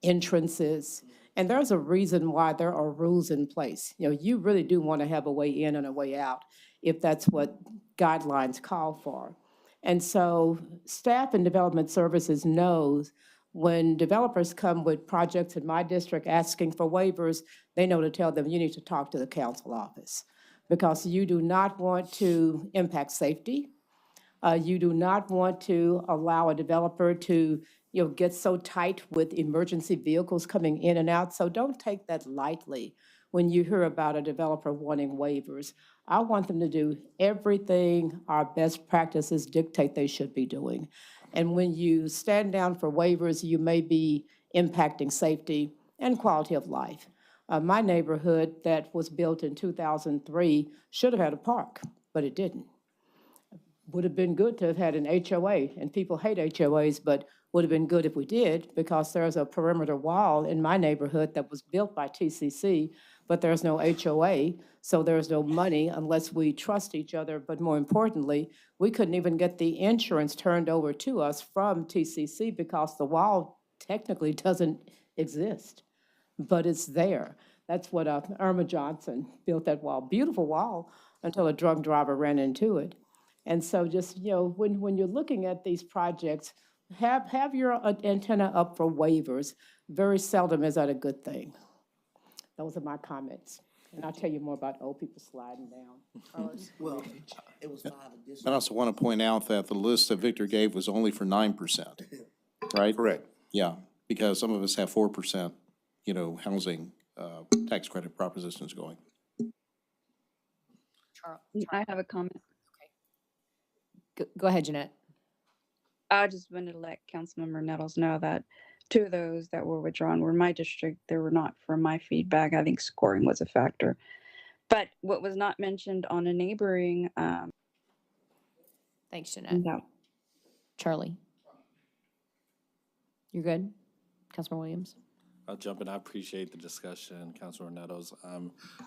entrances, and there's a reason why there are rules in place. You really do want to have a way in and a way out if that's what guidelines call for. And so staff and development services knows when developers come with projects in my district asking for waivers, they know to tell them, you need to talk to the council office because you do not want to impact safety. You do not want to allow a developer to get so tight with emergency vehicles coming in and out. So don't take that lightly when you hear about a developer wanting waivers. I want them to do everything our best practices dictate they should be doing. And when you stand down for waivers, you may be impacting safety and quality of life. My neighborhood that was built in 2003 should have had a park, but it didn't. Would have been good to have had an HOA, and people hate HOAs, but would have been good if we did, because there's a perimeter wall in my neighborhood that was built by TCC, but there's no HOA, so there's no money unless we trust each other. But more importantly, we couldn't even get the insurance turned over to us from TCC because the wall technically doesn't exist, but it's there. That's what Irma Johnson built, that wall. Beautiful wall until a drunk driver ran into it. And so just, when you're looking at these projects, have your antenna up for waivers. Very seldom is that a good thing. Those are my comments. And I'll tell you more about old people sliding down. Well, it was 5 additional. I also want to point out that the list that Victor gave was only for 9%, right? Correct. Yeah, because some of us have 4%, housing tax credit propositions going. I have a comment. Go ahead, Jeanette. I just wanted to let Councilmember Nettles know that 2 of those that were withdrawn were in my district. They were not from my feedback. I think scoring was a factor. But what was not mentioned on a neighboring, Thanks, Jeanette. no. Charlie? You're good? Councilman Williams? I'll jump in. I appreciate the discussion, Councilor Nettles.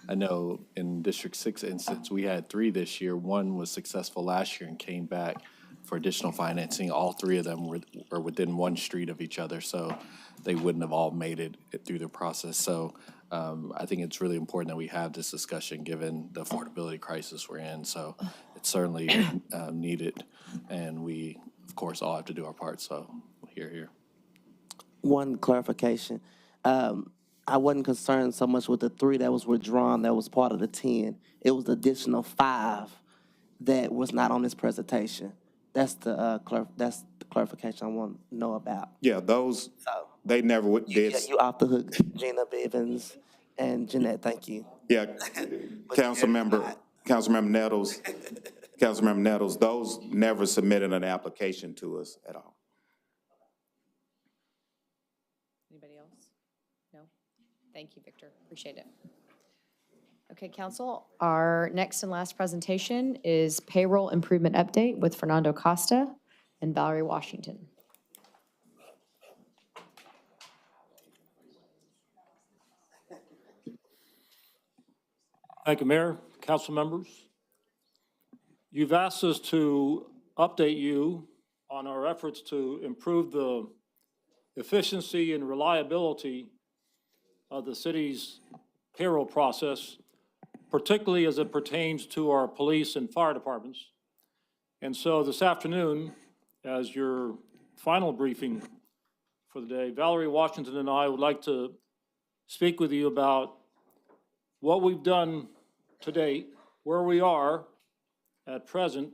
I know in District 6 instance, we had 3 this year. 1 was successful last year and came back for additional financing. All 3 of them were within 1 street of each other, so they wouldn't have all made it through the process. So I think it's really important that we have this discussion given the affordability crisis we're in. So it's certainly needed, and we, of course, all have to do our part. So here. One clarification. I wasn't concerned so much with the 3 that was withdrawn that was part of the 10. It was the additional 5 that was not on this presentation. That's the clarification I want to know about. Yeah, those, they never did. Yeah, you off the hook, Gina Bivens and Jeanette, thank you. Yeah, Councilmember Nettles, those never submitted an application to us at all. Anybody else? No? Thank you, Victor. Appreciate it. Okay, council, our next and last presentation is Payroll Improvement Update with Fernando Costa and Valerie Washington. Thank you, Mayor, council members. You've asked us to update you on our efforts to improve the efficiency and reliability of the city's payroll process, particularly as it pertains to our police and fire departments. And so this afternoon, as your final briefing for the day, Valerie Washington and I would like to speak with you about what we've done to date, where we are at present,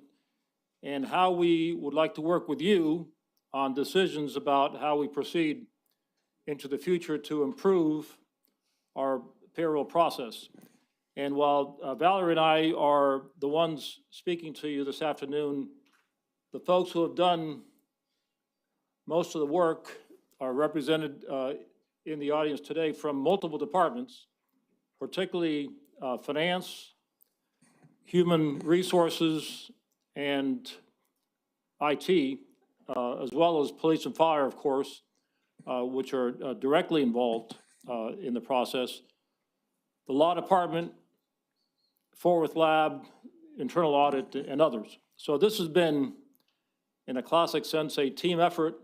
and how we would like to work with you on decisions about how we proceed into the future to improve our payroll process. And while Valerie and I are the ones speaking to you this afternoon The folks who have done most of the work are represented in the audience today from multiple departments, particularly finance, human resources, and IT, as well as police and fire, of course, which are directly involved in the process. The law department, Fort Worth Lab, internal audit, and others. So this has been, in a classic sense, a team effort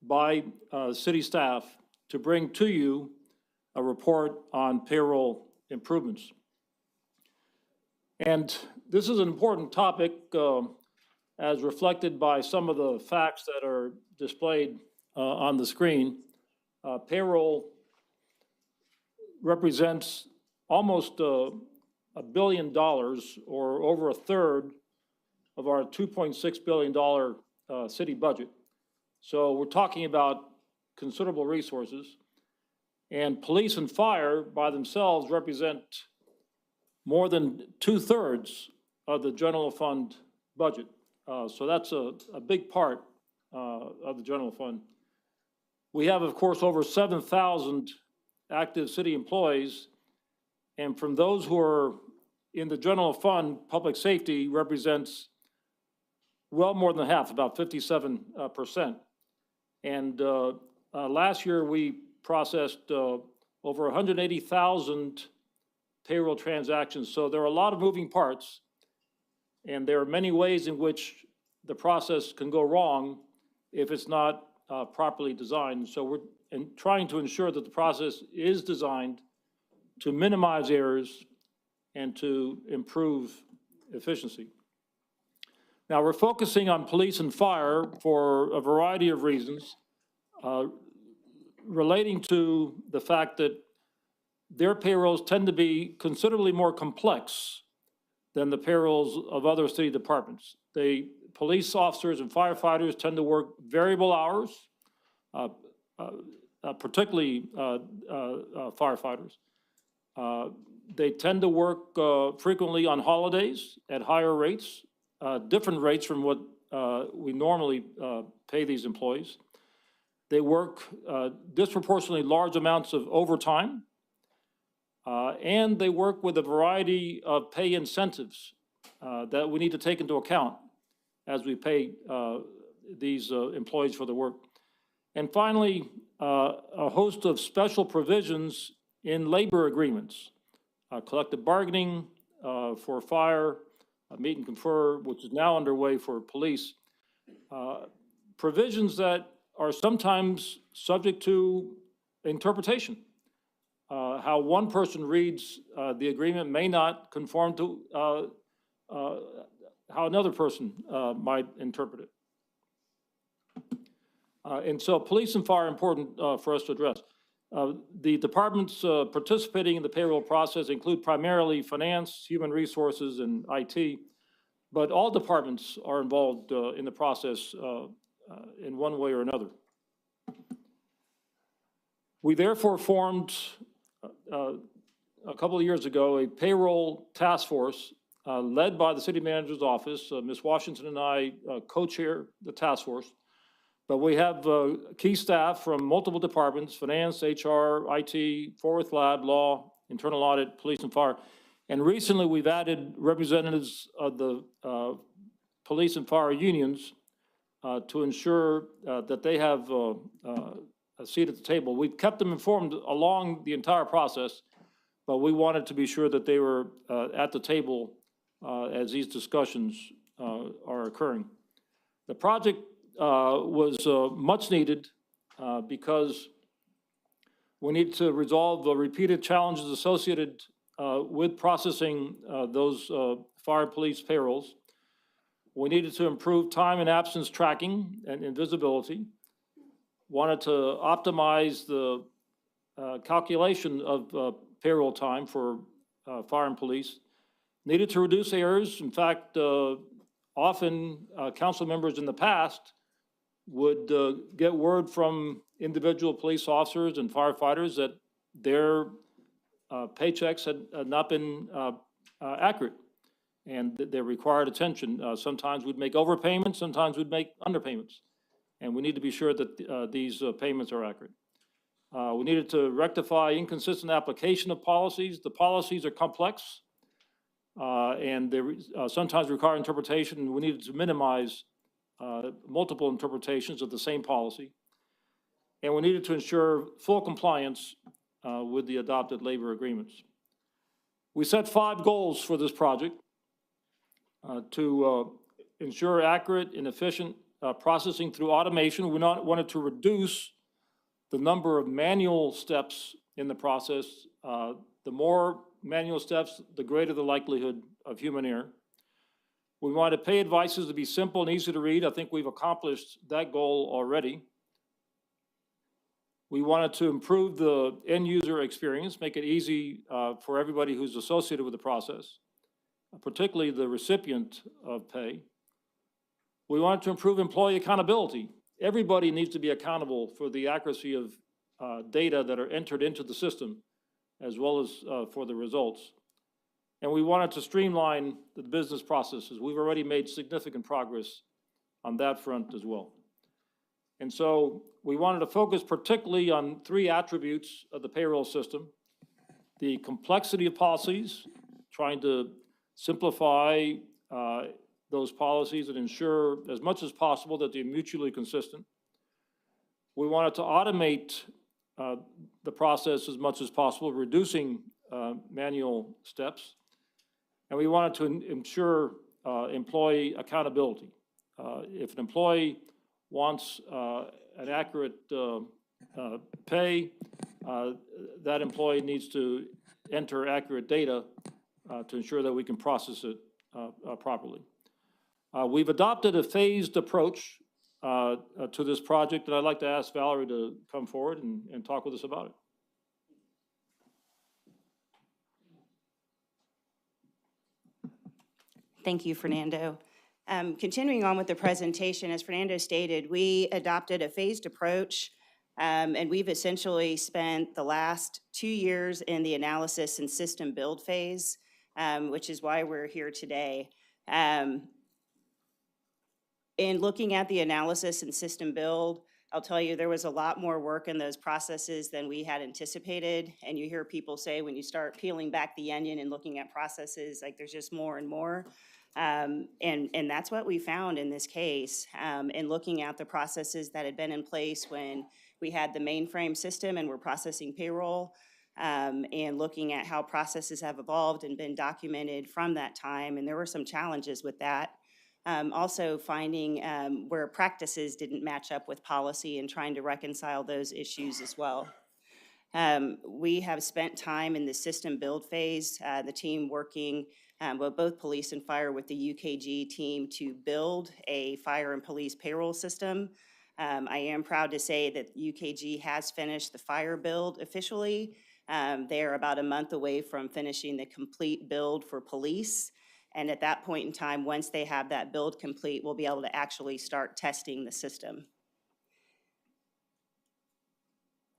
by city staff to bring to you a report on payroll improvements. And this is an important topic as reflected by some of the facts that are displayed on the screen. Payroll represents almost $1 billion, or over a third of our $2.6 billion city budget. So we're talking about considerable resources. And police and fire by themselves represent more than 2/3 of the general fund budget. So that's a big part of the general fund. We have, of course, over 7,000 active city employees. And from those who are in the general fund, public safety represents well more than half, about 57%. And last year, we processed over 180,000 payroll transactions. So there are a lot of moving parts, and there are many ways in which the process can go wrong if it's not properly designed. So we're trying to ensure that the process is designed to minimize errors and to improve efficiency. Now, we're focusing on police and fire for a variety of reasons, relating to the fact that their payrolls tend to be considerably more complex than the payrolls of other city departments. Police officers and firefighters tend to work variable hours, particularly firefighters. They tend to work frequently on holidays at higher rates, different rates from what we normally pay these employees. They work disproportionately large amounts of overtime, and they work with a variety of pay incentives that we need to take into account as we pay these employees for the work. And finally, a host of special provisions in labor agreements, collective bargaining for fire, meet and confer, which is now underway for police, provisions that are sometimes subject to interpretation. How one person reads the agreement may not conform to how another person might interpret it. And so police and fire are important for us to address. The departments participating in the payroll process include primarily finance, human resources, and IT, but all departments are involved in the process in one way or another. We therefore formed, a couple of years ago, a payroll task force led by the city manager's office. Ms. Washington and I co-chair the task force. But we have key staff from multiple departments: finance, HR, IT, Fort Worth Lab, law, internal audit, police and fire. And recently we've added representatives of the police and fire unions to ensure that they have a seat at the table. We've kept them informed along the entire process, but we wanted to be sure that they were at the table as these discussions are occurring. The project was much needed because we need to resolve the repeated challenges associated with processing those fire and police payrolls. We needed to improve time and absence tracking and visibility. Wanted to optimize the calculation of payroll time for fire and police. Needed to reduce errors. In fact, often council members in the past would get word from individual police officers and firefighters that their paychecks had not been accurate. and their required attention. Sometimes we'd make overpayments, sometimes we'd make underpayments. And we need to be sure that these payments are accurate. We needed to rectify inconsistent application of policies. The policies are complex, and they sometimes require interpretation, and we needed to minimize multiple interpretations of the same policy. And we needed to ensure full compliance with the adopted labor agreements. We set 5 goals for this project to ensure accurate and efficient processing through automation. We wanted to reduce the number of manual steps in the process. The more manual steps, the greater the likelihood of human error. We wanted pay advices to be simple and easy to read. I think we've accomplished that goal already. We wanted to improve the end user experience, make it easy for everybody who's associated with the process, particularly the recipient of pay. We wanted to improve employee accountability. Everybody needs to be accountable for the accuracy of data that are entered into the system, as well as for the results. And we wanted to streamline the business processes. We've already made significant progress on that front as well. And so we wanted to focus particularly on 3 attributes of the payroll system: the complexity of policies, trying to simplify those policies and ensure as much as possible that they're mutually consistent. We wanted to automate the process as much as possible, reducing manual steps. And we wanted to ensure employee accountability. If an employee wants an accurate pay, that employee needs to enter accurate data to ensure that we can process it properly. We've adopted a phased approach to this project, and I'd like to ask Valerie to come forward and talk with us about it. Thank you, Fernando. Continuing on with the presentation, as Fernando stated, we adopted a phased approach, and we've essentially spent the last 2 years in the analysis and system build phase, which is why we're here today. In looking at the analysis and system build, I'll tell you there was a lot more work in those processes than we had anticipated. And you hear people say when you start peeling back the onion and looking at processes, like there's just more and more. And that's what we found in this case, in looking at the processes that had been in place when we had the mainframe system and we're processing payroll, and looking at how processes have evolved and been documented from that time. And there were some challenges with that. Also finding where practices didn't match up with policy and trying to reconcile those issues as well. We have spent time in the system build phase, the team working with both police and fire with the UKG team to build a fire and police payroll system. I am proud to say that UKG has finished the fire build officially. They are about a month away from finishing the complete build for police. And at that point in time, once they have that build complete, we'll be able to actually start testing the system.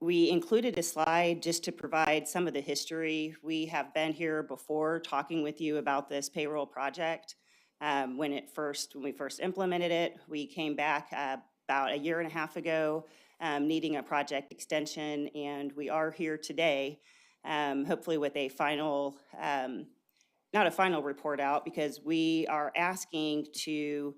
We included a slide just to provide some of the history. We have been here before talking with you about this payroll project. When we first implemented it, we came back about a year and a half ago, needing a project extension, and we are here today, hopefully with a final, not a final report out, because we are asking to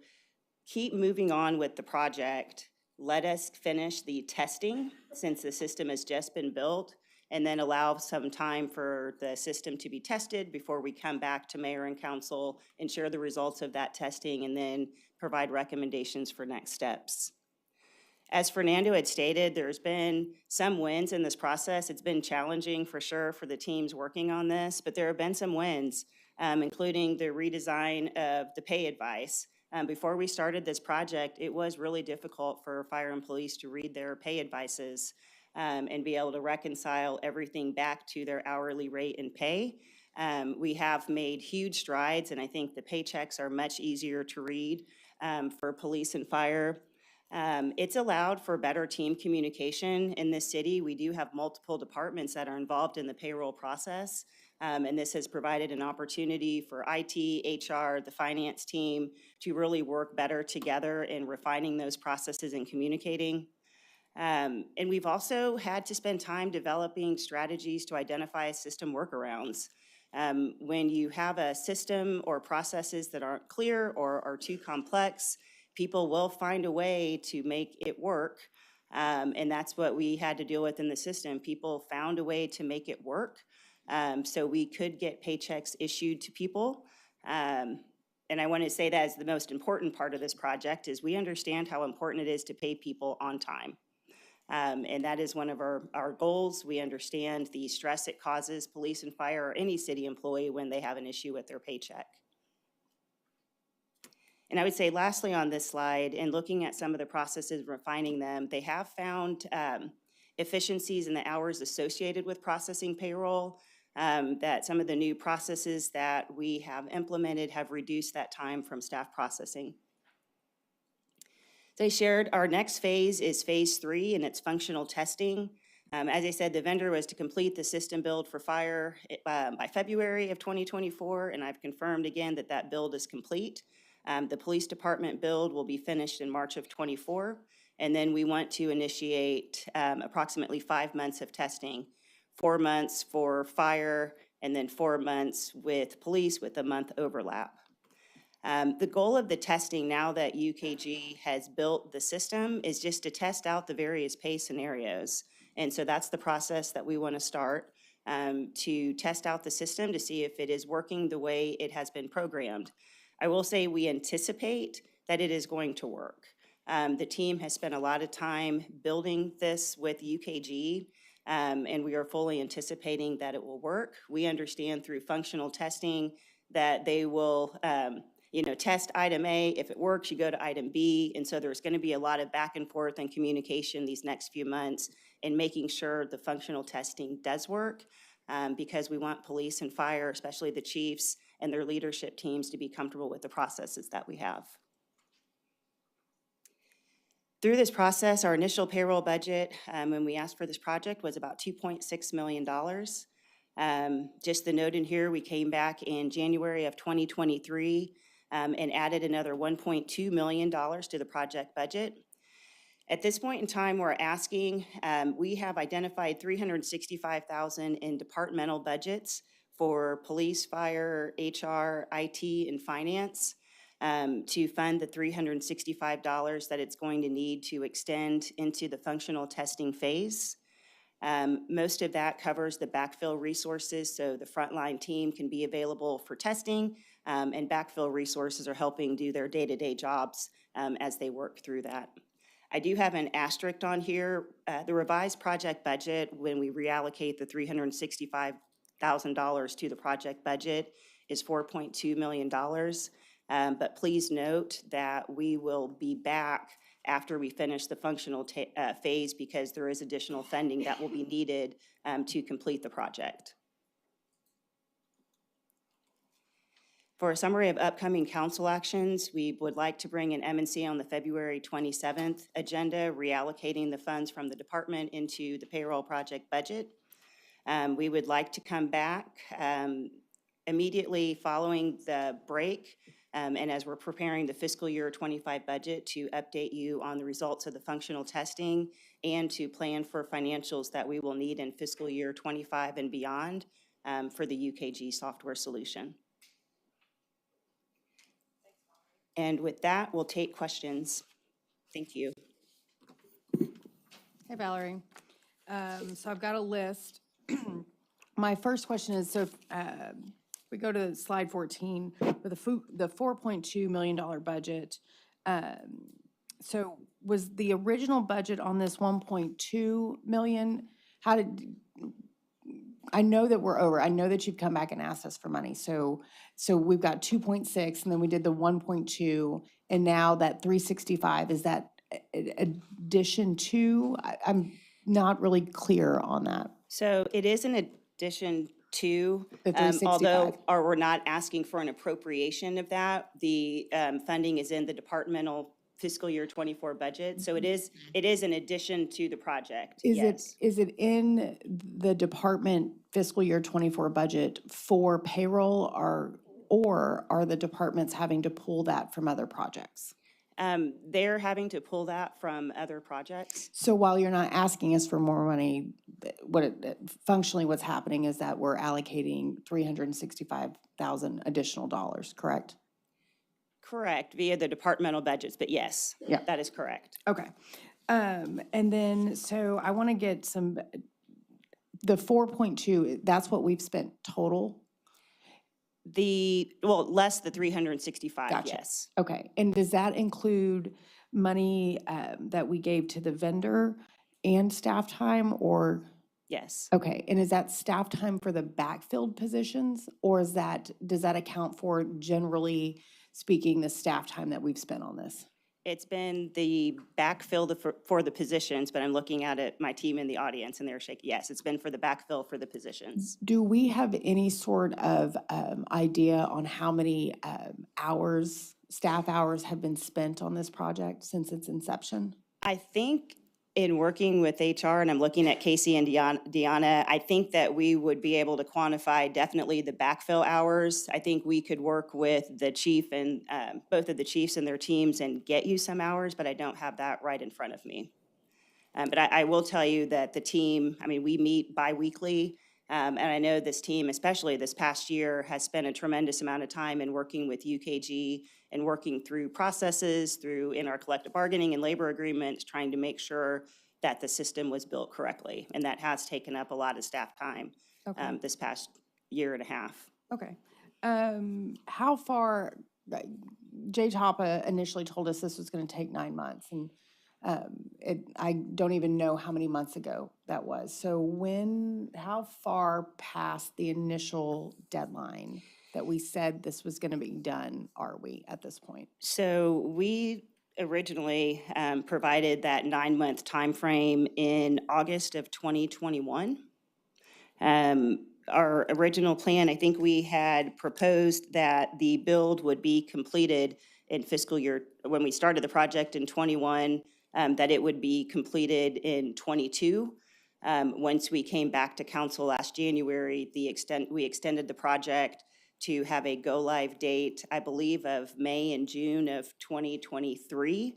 keep moving on with the project. Let us finish the testing since the system has just been built, and then allow some time for the system to be tested before we come back to mayor and council and share the results of that testing and then provide recommendations for next steps. As Fernando had stated, there's been some wins in this process. It's been challenging for sure for the teams working on this, but there have been some wins, including the redesign of the pay advice. Before we started this project, it was really difficult for fire and police to read their pay advices and be able to reconcile everything back to their hourly rate and pay. We have made huge strides, and I think the paychecks are much easier to read for police and fire. It's allowed for better team communication in this city. We do have multiple departments that are involved in the payroll process. And this has provided an opportunity for IT, HR, the finance team to really work better together in refining those processes and communicating. And we've also had to spend time developing strategies to identify system workarounds. When you have a system or processes that aren't clear or are too complex, people will find a way to make it work. And that's what we had to deal with in the system. People found a way to make it work so we could get paychecks issued to people. And I want to say that is the most important part of this project is we understand how important it is to pay people on time. And that is one of our goals. We understand the stress it causes police and fire or any city employee when they have an issue with their paycheck. And I would say lastly on this slide, in looking at some of the processes, refining them, they have found efficiencies in the hours associated with processing payroll, that some of the new processes that we have implemented have reduced that time from staff processing. As I shared, our next phase is phase 3, and it's functional testing. As I said, the vendor was to complete the system build for fire by February of 2024, and I've confirmed again that that build is complete. The police department build will be finished in March of 24, and then we want to initiate approximately 5 months of testing, 4 months for fire, and then 4 months with police with a month overlap. The goal of the testing now that UKG has built the system is just to test out the various pay scenarios. And so that's the process that we want to start to test out the system to see if it is working the way it has been programmed. I will say we anticipate that it is going to work. The team has spent a lot of time building this with UKG, and we are fully anticipating that it will work. We understand through functional testing that they will test item A. If it works, you go to item B. And so there's going to be a lot of back and forth and communication these next few months in making sure the functional testing does work because we want police and fire, especially the chiefs and their leadership teams, to be comfortable with the processes that we have. Through this process, our initial payroll budget when we asked for this project was about $2.6 million. Just the note in here, we came back in January of 2023 and added another $1.2 million to the project budget. At this point in time, we're asking, we have identified $365,000 in departmental budgets for police, fire, HR, IT, and finance to fund the $365 that it's going to need to extend into the functional testing phase. Most of that covers the backfill resources, so the frontline team can be available for testing, and backfill resources are helping do their day-to-day jobs as they work through that. I do have an asterisk on here. The revised project budget, when we reallocate the $365,000 to the project budget, is $4.2 million. But please note that we will be back after we finish the functional phase because there is additional funding that will be needed to complete the project. For a summary of upcoming council actions, we would like to bring an M&C on the February 27th agenda, reallocating the funds from the department into the payroll project budget. We would like to come back immediately following the break and as we're preparing the fiscal year 25 budget to update you on the results of the functional testing and to plan for financials that we will need in fiscal year 25 and beyond for the UKG software solution. And with that, we'll take questions. Thank you. Hey, Valerie. So I've got a list. My first question is, so if, we go to slide 14 for the $4.2 million budget. So was the original budget on this 1.2 million? I know that we're over. I know that you've come back and asked us for money. So we've got 2.6 and then we did the 1.2 and now that 365, is that addition to? I'm not really clear on that. So it is an addition to, The 365. we're not asking for an appropriation of that. The funding is in the departmental fiscal year '24 budget. So it is in addition to the project, Is yes. is it in the department fiscal year '24 budget for payroll, or are the departments having to pull that from other projects? They're having to pull that from other projects. So while you're not asking us for more money, functionally what's happening is that we're allocating $365,000 additional dollars, correct? Correct, via the departmental budgets, but yes, Yeah. that is correct. Okay. And then, so I want to get the 4.2, that's what we've spent total? Less the 365, Gotcha. yes. Okay, and does that include money that we gave to the vendor and staff time, or? Yes. Okay, and is that staff time for the backfilled positions, or does that account for, generally speaking, the staff time that we've spent on this? It's been the backfill for the positions, but I'm looking at my team in the audience, and they're shaking. Yes, it's been for the backfill for the positions. Do we have any sort of idea on how many staff hours have been spent on this project since its inception? I think in working with HR, and I'm looking at Casey and Deanna, I think that we would be able to quantify definitely the backfill hours. I think we could work with the chief and both of the chiefs and their teams and get you some hours, but I don't have that right in front of me. But I will tell you that the team, we meet biweekly, and I know this team, especially this past year, has spent a tremendous amount of time in working with UKG and working through processes, in our collective bargaining and labor agreements, trying to make sure that the system was built correctly. And that has taken up a lot of staff time this past year and a half. Okay. How far, Jay Chapa initially told us this was going to take 9 months, and I don't even know how many months ago that was. So how far past the initial deadline that we said this was going to be done are we at this point? So we originally provided that 9-month timeframe in August of 2021. Our original plan, I think we had proposed that the build would be completed in fiscal year, when we started the project in '21, that it would be completed in '22. Once we came back to council last January, we extended the project to have a go-live date, I believe, of May and June of 2023.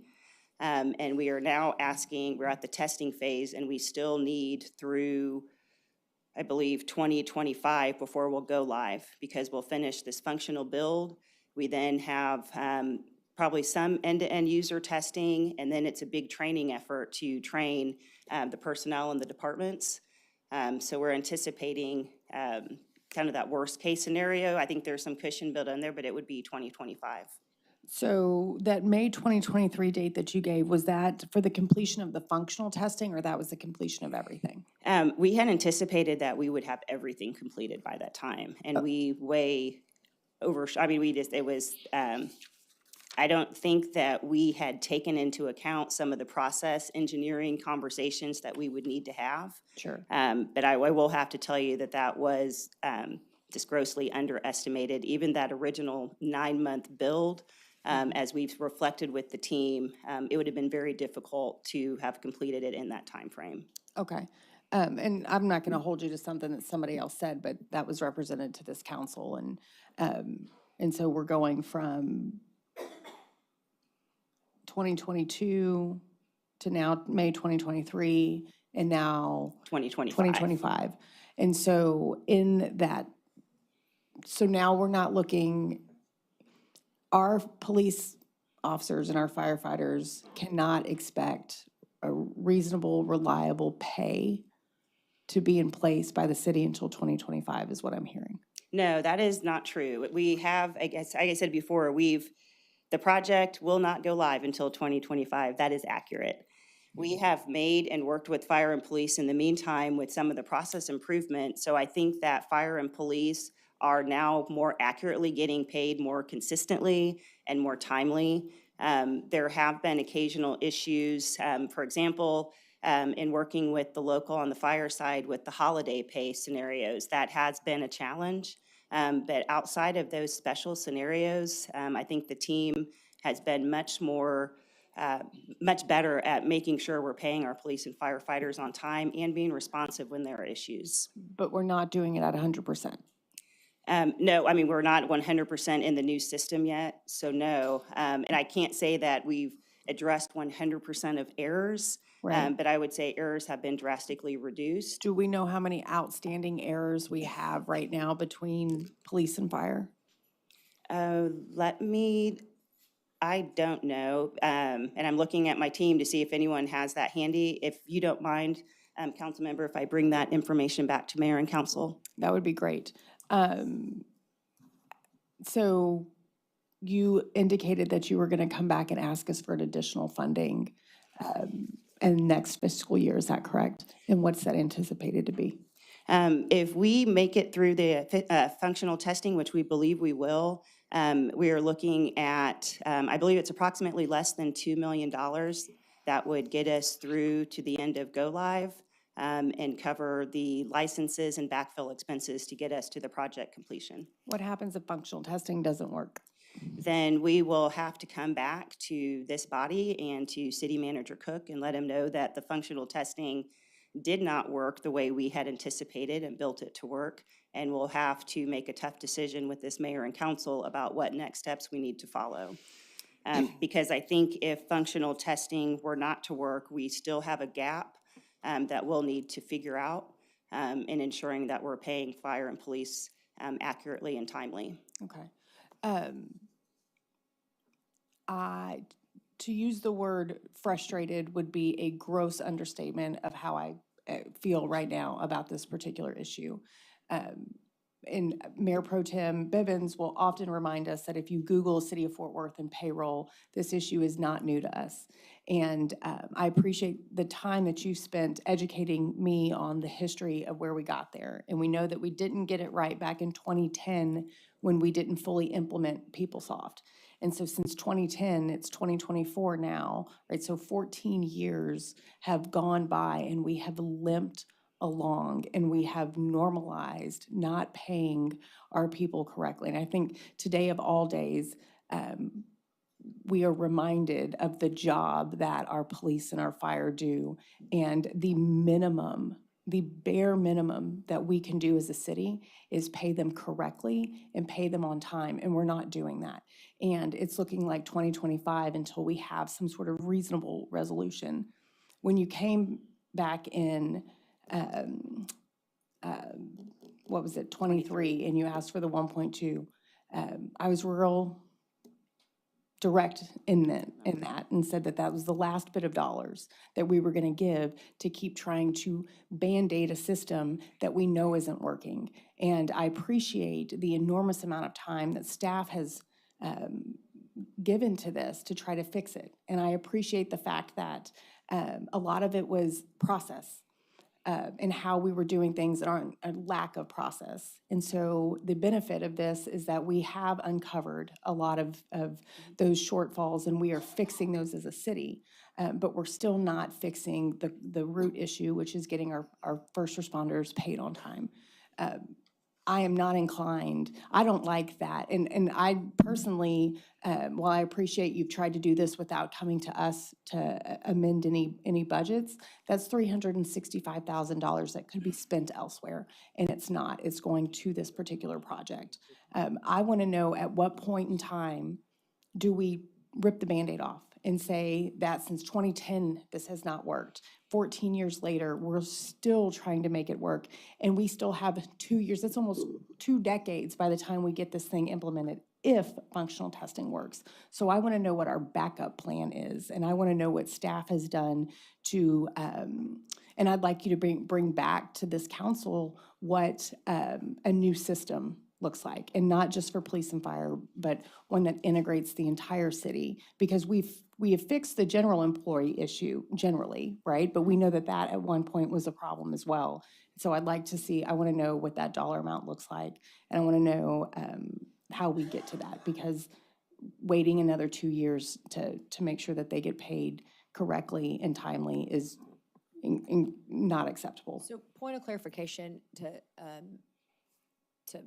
And we are now we're at the testing phase, and we still need through, I believe, 2025 before we'll go live, because we'll finish this functional build. We then have probably some end-to-end user testing, and then it's a big training effort to train the personnel in the departments. So we're anticipating kind of that worst-case scenario. I think there's some cushion built in there, but it would be 2025. So that May 2023 date that you gave, was that for the completion of the functional testing, or that was the completion of everything? We had anticipated that we would have everything completed by that time, and we I don't think that we had taken into account some of the process engineering conversations that we would need to have. Sure. But I will have to tell you that was just grossly underestimated. Even that original 9-month build, as we've reflected with the team, it would have been very difficult to have completed it in that time frame. Okay. And I'm not going to hold you to something that somebody else said, but that was represented to this council. And so we're going from 2022 to now May 2023, and now 2025. And so so now we're not looking, our police officers and our firefighters cannot expect a reasonable, reliable pay to be in place by the city until 2025, is what I'm hearing. No, that is not true. We have, like I said before, the project will not go live until 2025. That is accurate. We have made and worked with fire and police in the meantime with some of the process improvement. So I think that fire and police are now more accurately getting paid more consistently and more timely. There have been occasional issues, for example, in working with the local on the fire side with the holiday pay scenarios. That has been a challenge. But outside of those special scenarios, I think the team has been much more much better at making sure we're paying our police and firefighters on time and being responsive when there are issues. But we're not doing it at 100%. No, I mean, we're not 100% in the new system yet, so no. And I can't say that we've addressed 100% of errors, Right. but I would say errors have been drastically reduced. Do we know how many outstanding errors we have right now between police and fire? I don't know. And I'm looking at my team to see if anyone has that handy. If you don't mind, council member, if I bring that information back to mayor and council. That would be great. So you indicated that you were going to come back and ask us for an additional funding in next fiscal year, is that correct? And what's that anticipated to be? If we make it through the functional testing, which we believe we will, we are looking at, I believe it's approximately less than $2 million that would get us through to the end of go live and cover the licenses and backfill expenses to get us to the project completion. What happens if functional testing doesn't work? Then we will have to come back to this body and to City Manager Cook and let him know that the functional testing did not work the way we had anticipated and built it to work. And we'll have to make a tough decision with this mayor and council about what next steps we need to follow. Because I think if functional testing were not to work, we still have a gap that we'll need to figure out in ensuring that we're paying fire and police accurately and timely. Okay. To use the word frustrated would be a gross understatement of how I feel right now about this particular issue. And Mayor Pro Tem Bivens will often remind us that if you Google City of Fort Worth and payroll, this issue is not new to us. And I appreciate the time that you spent educating me on the history of where we got there. And we know that we didn't get it right back in 2010 when we didn't fully implement PeopleSoft. And so since 2010, it's 2024 now, right? So 14 years have gone by and we have limped along and we have normalized not paying our people correctly. And I think today of all days, we are reminded of the job that our police and our fire do and the minimum, the bare minimum that we can do as a city is pay them correctly and pay them on time, and we're not doing that. And it's looking like 2025 until we have some sort of reasonable resolution. When you came back in, what was it, 23, and you asked for the 1.2, I was real direct in that and said that that was the last bit of dollars that we were going to give to keep trying to Band-Aid a system that we know isn't working. And I appreciate the enormous amount of time that staff has given to this to try to fix it. And I appreciate the fact that a lot of it was process. And how we were doing things that aren't a lack of process. And so the benefit of this is that we have uncovered a lot of those shortfalls and we are fixing those as a city. But we're still not fixing the root issue, which is getting our first responders paid on time. I am not inclined, I don't like that. And I personally, while I appreciate you've tried to do this without coming to us to amend any budgets, that's $365,000 that could be spent elsewhere. And it's not, it's going to this particular project. I want to know at what point in time do we rip the Band-Aid off and say that since 2010, this has not worked. 14 years later, we're still trying to make it work. And we still have 2 years, that's almost 2 decades by the time we get this thing implemented, if functional testing works. So I want to know what our backup plan is. And I want to know what staff has done to, and I'd like you to bring back to this council what a new system looks like, and not just for police and fire, but one that integrates the entire city, because we have fixed the general employee issue generally, right? But we know that at one point was a problem as well. So I'd like to see, I want to know what that dollar amount looks like, and I want to know how we get to that, because waiting another 2 years to make sure that they get paid correctly and timely is not acceptable. So point of clarification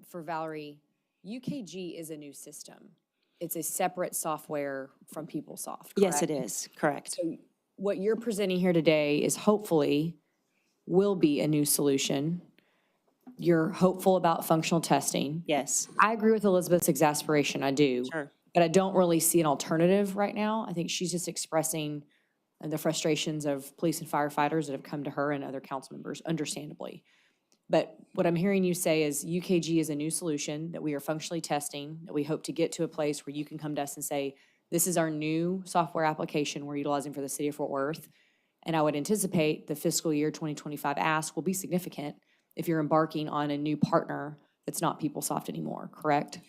for Valerie, UKG is a new system. it's a separate software from PeopleSoft, Yes, it correct? is, correct. So what you're presenting here today is hopefully will be a new solution. You're hopeful about functional testing. Yes. I agree with Elizabeth's exasperation, I do. Sure. But I don't really see an alternative right now. I think she's just expressing the frustrations of police and firefighters that have come to her and other council members, understandably. But what I'm hearing you say is UKG is a new solution that we are functionally testing, that we hope to get to a place where you can come to us and say, this is our new software application we're utilizing for the city of Fort Worth. And I would anticipate the fiscal year 2025 ask will be significant if you're embarking on a new partner that's not PeopleSoft anymore, correct?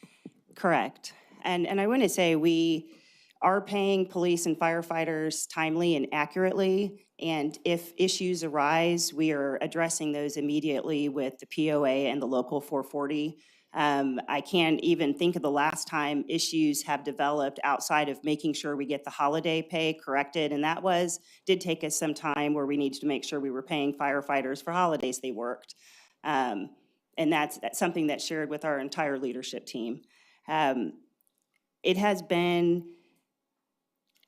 Correct. And I want to say we are paying police and firefighters timely and accurately. And if issues arise, we are addressing those immediately with the POA and the local 440. I can't even think of the last time issues have developed outside of making sure we get the holiday pay corrected. And that did take us some time where we needed to make sure we were paying firefighters for holidays they worked. And that's something that's shared with our entire leadership team. It has been,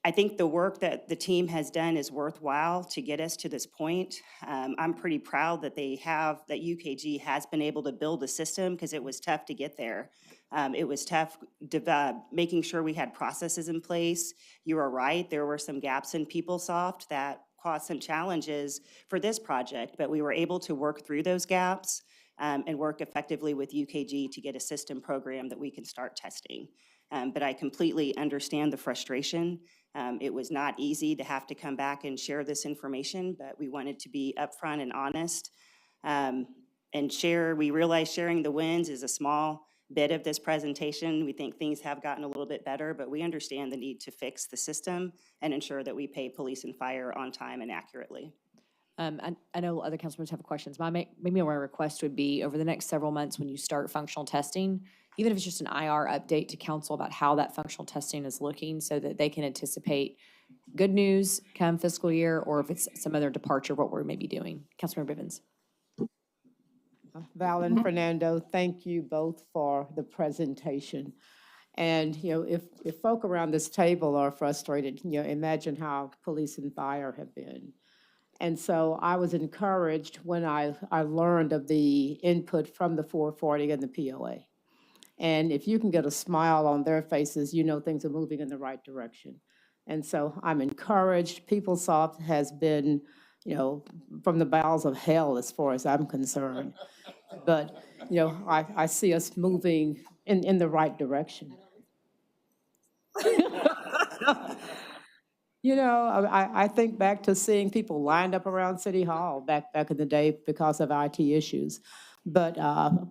I think the work that the team has done is worthwhile to get us to this point. I'm pretty proud that that UKG has been able to build a system because it was tough to get there. It was tough making sure we had processes in place. You are right, there were some gaps in PeopleSoft that caused some challenges for this project, but we were able to work through those gaps and work effectively with UKG to get a system program that we can start testing. But I completely understand the frustration. It was not easy to have to come back and share this information, but we wanted to be upfront and honest and share. We realize sharing the wins is a small bit of this presentation. We think things have gotten a little bit better, but we understand the need to fix the system and ensure that we pay police and fire on time and accurately. I know other council members have questions. Maybe my request would be over the next several months when you start functional testing, even if it's just an IR update to council about how that functional testing is looking so that they can anticipate good news come fiscal year or if it's some other departure, what we're maybe doing. Councilmember Bivens. Val and Fernando, thank you both for the presentation. And, if folk around this table are frustrated, imagine how police and fire have been. And so I was encouraged when I learned of the input from the 440 and the POA. And if you can get a smile on their faces, things are moving in the right direction. And so I'm encouraged. PeopleSoft has been, from the bowels of hell as far as I'm concerned. But, I see us moving in the right direction. I think back to seeing people lined up around City Hall back in the day because of IT issues. But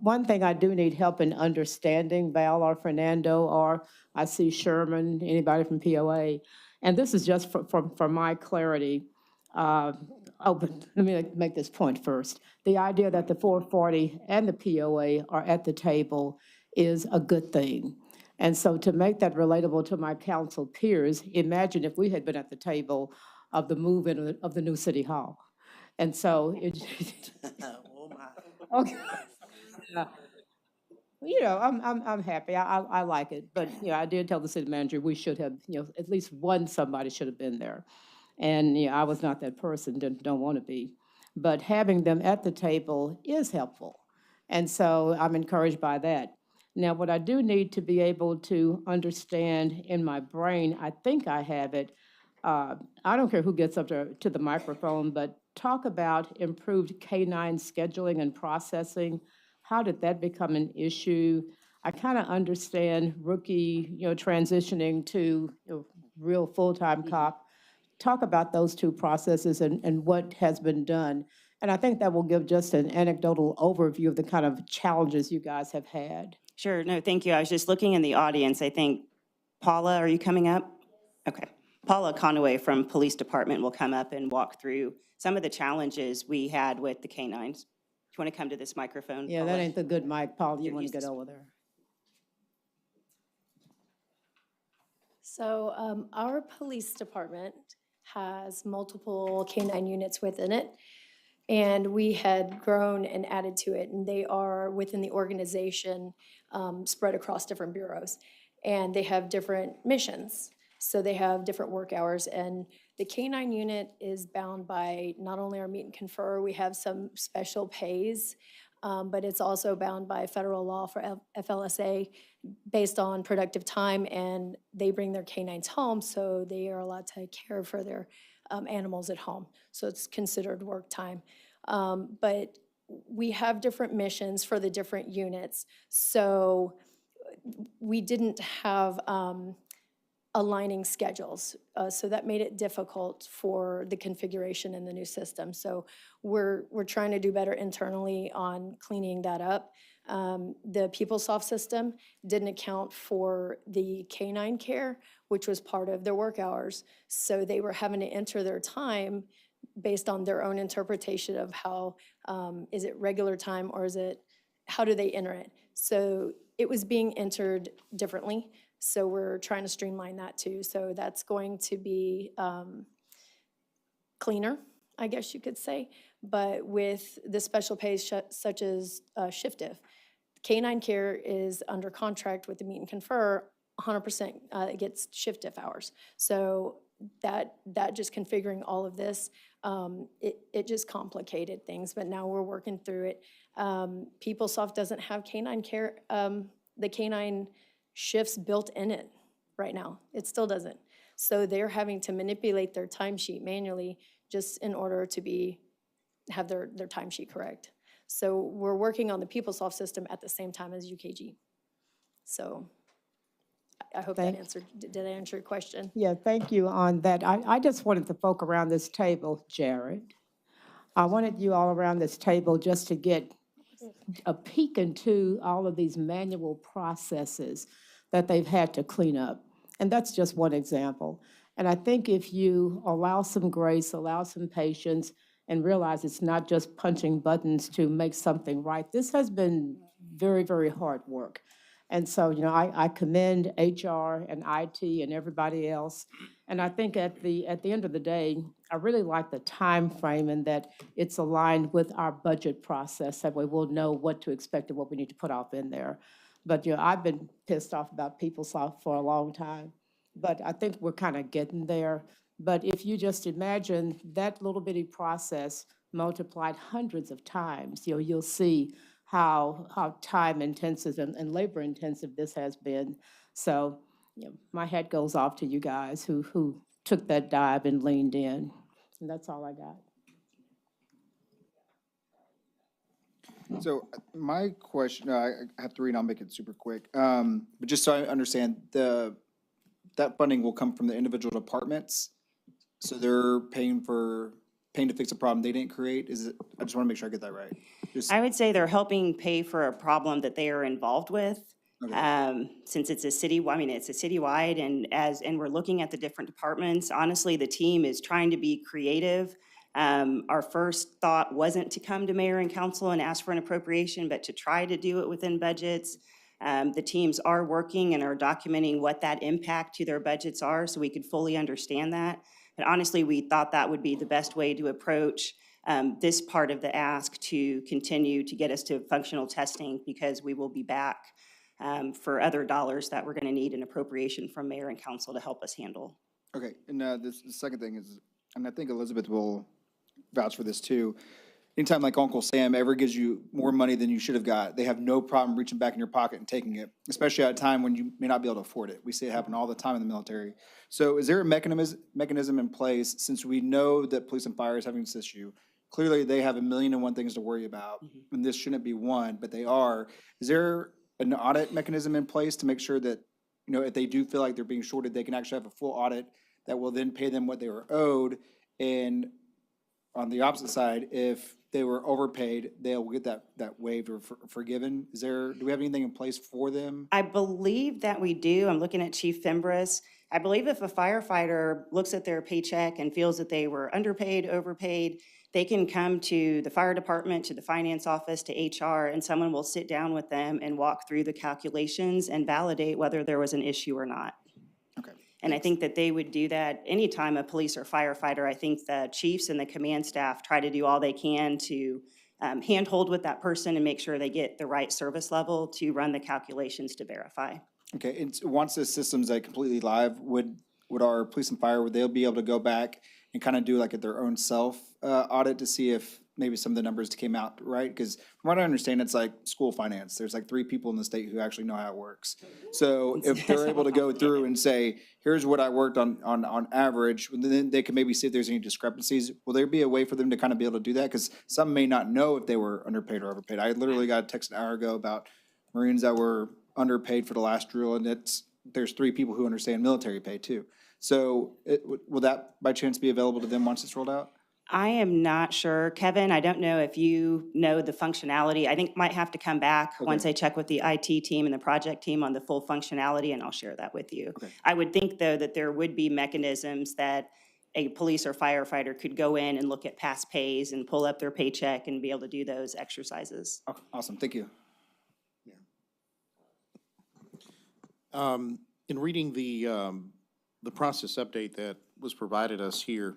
one thing I do need help in understanding, Val or Fernando, or I see Sherman, anybody from POA, and this is just for my clarity. But let me make this point first. The idea that the 440 and the POA are at the table is a good thing. And so to make that relatable to my council peers, imagine if we had been at the table of the move-in of the new City Hall. And so Oh, my. okay. I'm happy. I like it. But, I did tell the city manager we should have, at least somebody should have been there. And, I was not that person, don't want to be. But having them at the table is helpful. And so I'm encouraged by that. Now, what I do need to be able to understand in my brain, I think I have it. I don't care who gets up to the microphone, but talk about improved K-9 scheduling and processing. How did that become an issue? I kind of understand rookie, transitioning to real full-time cop. Talk about those two processes and what has been done. And I think that will give just an anecdotal overview of the kind of challenges you guys have had. Sure, no, thank you. I was just looking in the audience. I think, Paula, are you coming up? Okay. Paula Conaway from Police Department will come up and walk through some of the challenges we had with the K-9s. Do you want to come to this microphone? Yeah, Paula? that ain't the good mic, Paula. You want to get over there. So our police department has multiple K-9 units within it. And we had grown and added to it, and they are within the organization spread across different bureaus. and they have different missions. So they have different work hours, and the K-9 unit is bound by not only our meet and confer, we have some special pays, but it's also bound by federal law for FLSA based on productive time, and they bring their K-9s home, so they are allowed to care for their animals at home. So it's considered work time. But we have different missions for the different units, so we didn't have aligning schedules. So that made it difficult for the configuration in the new system. So we're trying to do better internally on cleaning that up. The PeopleSoft system didn't account for the K-9 care, which was part of their work hours. So they were having to enter their time based on their own interpretation of how, is it regular time or is it, how do they enter it? So it was being entered differently. So we're trying to streamline that too. So that's going to be cleaner, I guess you could say. But with the special pays such as shift diff, K-9 care is under contract with the meet and confer, 100% it gets shift diff hours. So that just configuring all of this, it just complicated things, but now we're working through it. PeopleSoft doesn't have K-9 care, the K-9 shifts built in it right now. It still doesn't. So they're having to manipulate their timesheet manually just in order to have their timesheet correct. So we're working on the PeopleSoft system at the same time as UKG. So I hope that answered, did I answer your question? Yeah, thank you on that. I just wanted the folk around this table, Jared. I wanted you all around this table just to get a peek into all of these manual processes that they've had to clean up. And that's just one example. And I think if you allow some grace, allow some patience, and realize it's not just punching buttons to make something right, this has been very, very hard work. And so, you know, I commend HR and IT and everybody else. And I think at the end of the day, I really like the time frame and that it's aligned with our budget process. That way we'll know what to expect and what we need to put off in there. But, you know, I've been pissed off about PeopleSoft for a long time. But I think we're kind of getting there. But if you just imagine that little bitty process multiplied hundreds of times, you know, you'll see how time intensive and labor intensive this has been. So, you know, my hat goes off to you guys who took that dive and leaned in. And that's all I got. So my question, I have to read, I'll make it super quick. But just so I understand, that funding will come from the individual departments. So they're paying to fix a problem they didn't create? I just want to make sure I get that right. I would say they're helping pay for a problem that they are involved with. Okay. Since it's a it's a citywide, and we're looking at the different departments, honestly, the team is trying to be creative. Our first thought wasn't to come to mayor and council and ask for an appropriation, but to try to do it within budgets. The teams are working and are documenting what that impact to their budgets are so we could fully understand that. But honestly, we thought that would be the best way to approach this part of the ask to continue to get us to functional testing, because we will be back for other dollars that we're going to need an appropriation from mayor and council to help us handle. Okay, and the second thing is, and I think Elizabeth will vouch for this too, anytime like Uncle Sam ever gives you more money than you should have got, they have no problem reaching back in your pocket and taking it, especially at a time when you may not be able to afford it. We see it happen all the time in the military. So is there a mechanism in place, since we know that police and fire is having this issue? Clearly, they have 1,000,001 things to worry about, and this shouldn't be one, but they are. Is there an audit mechanism in place to make sure that, you know, if they do feel like they're being shorted, they can actually have a full audit that will then pay them what they were owed? And on the opposite side, if they were overpaid, they'll get that waived or forgiven. Do we have anything in place for them? I believe that we do. I'm looking at Chief Fimbres. I believe if a firefighter looks at their paycheck and feels that they were underpaid, overpaid, they can come to the fire department, to the finance office, to HR, and someone will sit down with them and walk through the calculations and validate whether there was an issue or not. Okay. And I think that they would do that anytime a police or firefighter. I think the chiefs and the command staff try to do all they can to handhold with that person and make sure they get the right service level to run the calculations to verify. Okay, and once the system's like completely live, would our police and fire, would they be able to go back and kind of do like their own self audit to see if maybe some of the numbers came out right? Because from what I understand, it's like school finance. There's like 3 people in the state who actually know how it works. So if they're able to go through and say, here's what I worked on average, then they can maybe see if there's any discrepancies. Will there be a way for them to kind of be able to do that? Because some may not know if they were underpaid or overpaid. I literally got a text an hour ago about Marines that were underpaid for the last drill, and there's 3 people who understand military pay too. So will that by chance be available to them once it's rolled out? I am not sure. Kevin, I don't know if you know the functionality. I think might have to come back once I check with the IT team and the project team on the full functionality, and I'll share that with you. I would think, though, that there would be mechanisms that a police or firefighter could go in and look at past pays and pull up their paycheck and be able to do those exercises. Okay, awesome, thank you. In reading the process update that was provided us here,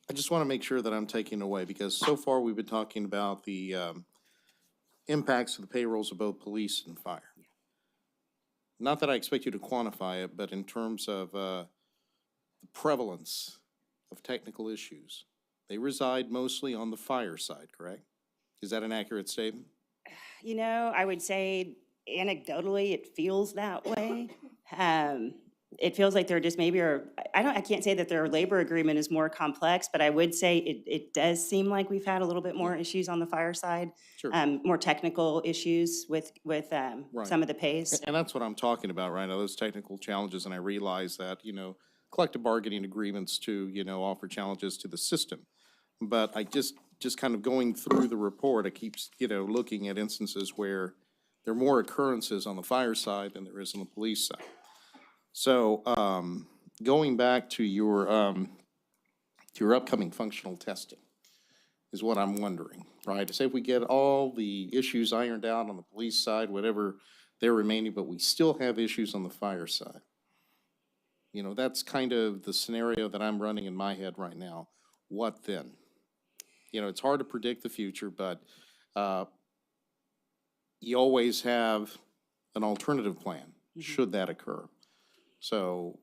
I just want to make sure that I'm taking away, because so far we've been talking about the impacts of the payrolls of both police and fire. Not that I expect you to quantify it, but in terms of the prevalence of technical issues, they reside mostly on the fire side, correct? Is that an accurate statement? You know, I would say anecdotally, it feels that way. It feels like there just maybe are, I can't say that their labor agreement is more complex, but I would say it does seem like we've had a little bit more issues on the fire side. Sure. More technical issues with some of the pays. And that's what I'm talking about right now, those technical challenges, and I realize that, collective bargaining agreements to, offer challenges to the system. But I just kind of going through the report, it keeps, looking at instances where there are more occurrences on the fire side than there is on the police side. So going back to your upcoming functional testing is what I'm wondering, right? To say if we get all the issues ironed out on the police side, whatever they're remaining, but we still have issues on the fire side. That's kind of the scenario that I'm running in my head right now. What then? It's hard to predict the future, but you always have an alternative plan should that occur. So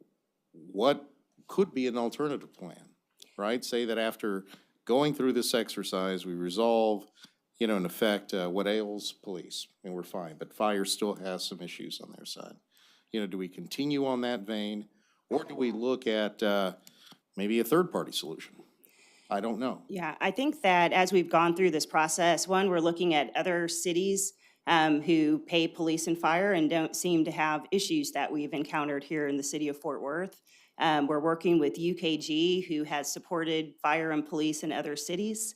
what could be an alternative plan, right? Say that after going through this exercise, we resolve, in effect, what ails police, and we're fine, but fire still has some issues on their side. Do we continue on that vein, or do we look at maybe a third-party solution? I don't know. Yeah, I think that as we've gone through this process, one, we're looking at other cities who pay police and fire and don't seem to have issues that we've encountered here in the city of Fort Worth. We're working with UKG, who has supported fire and police in other cities.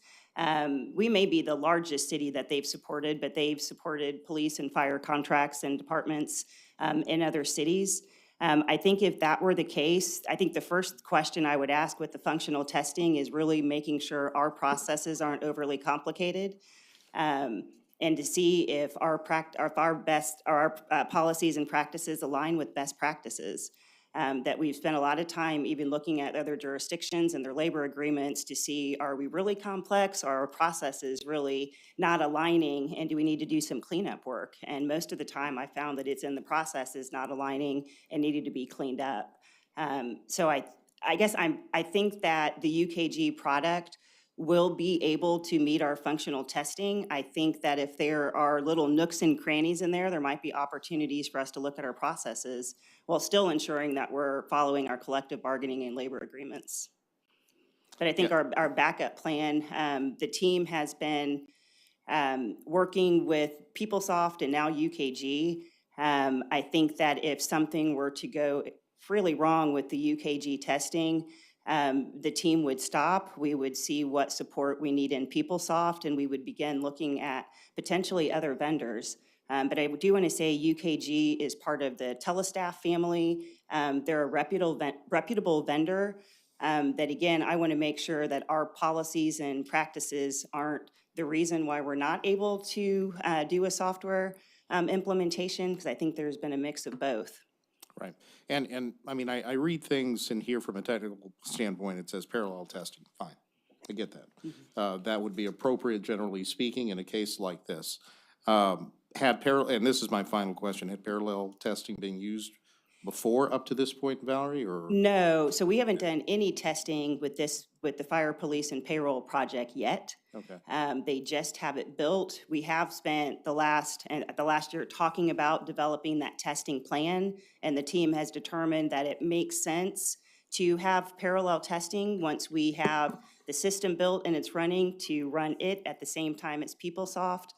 We may be the largest city that they've supported, but they've supported police and fire contracts and departments in other cities. I think if that were the case, I think the first question I would ask with the functional testing is really making sure our processes aren't overly complicated. And to see if our policies and practices align with best practices. That we've spent a lot of time even looking at other jurisdictions and their labor agreements to see, are we really complex? Are our processes really not aligning? And do we need to do some cleanup work? And most of the time I found that it's in the processes not aligning and needed to be cleaned up. So I guess I think that the UKG product will be able to meet our functional testing. I think that if there are little nooks and crannies in there, there might be opportunities for us to look at our processes while still ensuring that we're following our collective bargaining and labor agreements. But I think our backup plan, the team has been working with PeopleSoft and now UKG. I think that if something were to go really wrong with the UKG testing, the team would stop. We would see what support we need in PeopleSoft, and we would begin looking at potentially other vendors. But I do want to say UKG is part of the Telestaff family. They're a reputable vendor that, again, I want to make sure that our policies and practices aren't the reason why we're not able to do a software implementation, because I think there's been a mix of both. Right. And I mean, I read things in here from a technical standpoint. It says parallel testing. Fine. I get that. That would be appropriate, generally speaking, in a case like this. had parallel, and this is my final question, had parallel testing been used before up to this point, Valerie, or? No, so we haven't done any testing with the fire, police, and payroll project yet. Okay. They just have it built. We have spent the last year talking about developing that testing plan, and the team has determined that it makes sense to have parallel testing once we have the system built and it's running, to run it at the same time as PeopleSoft,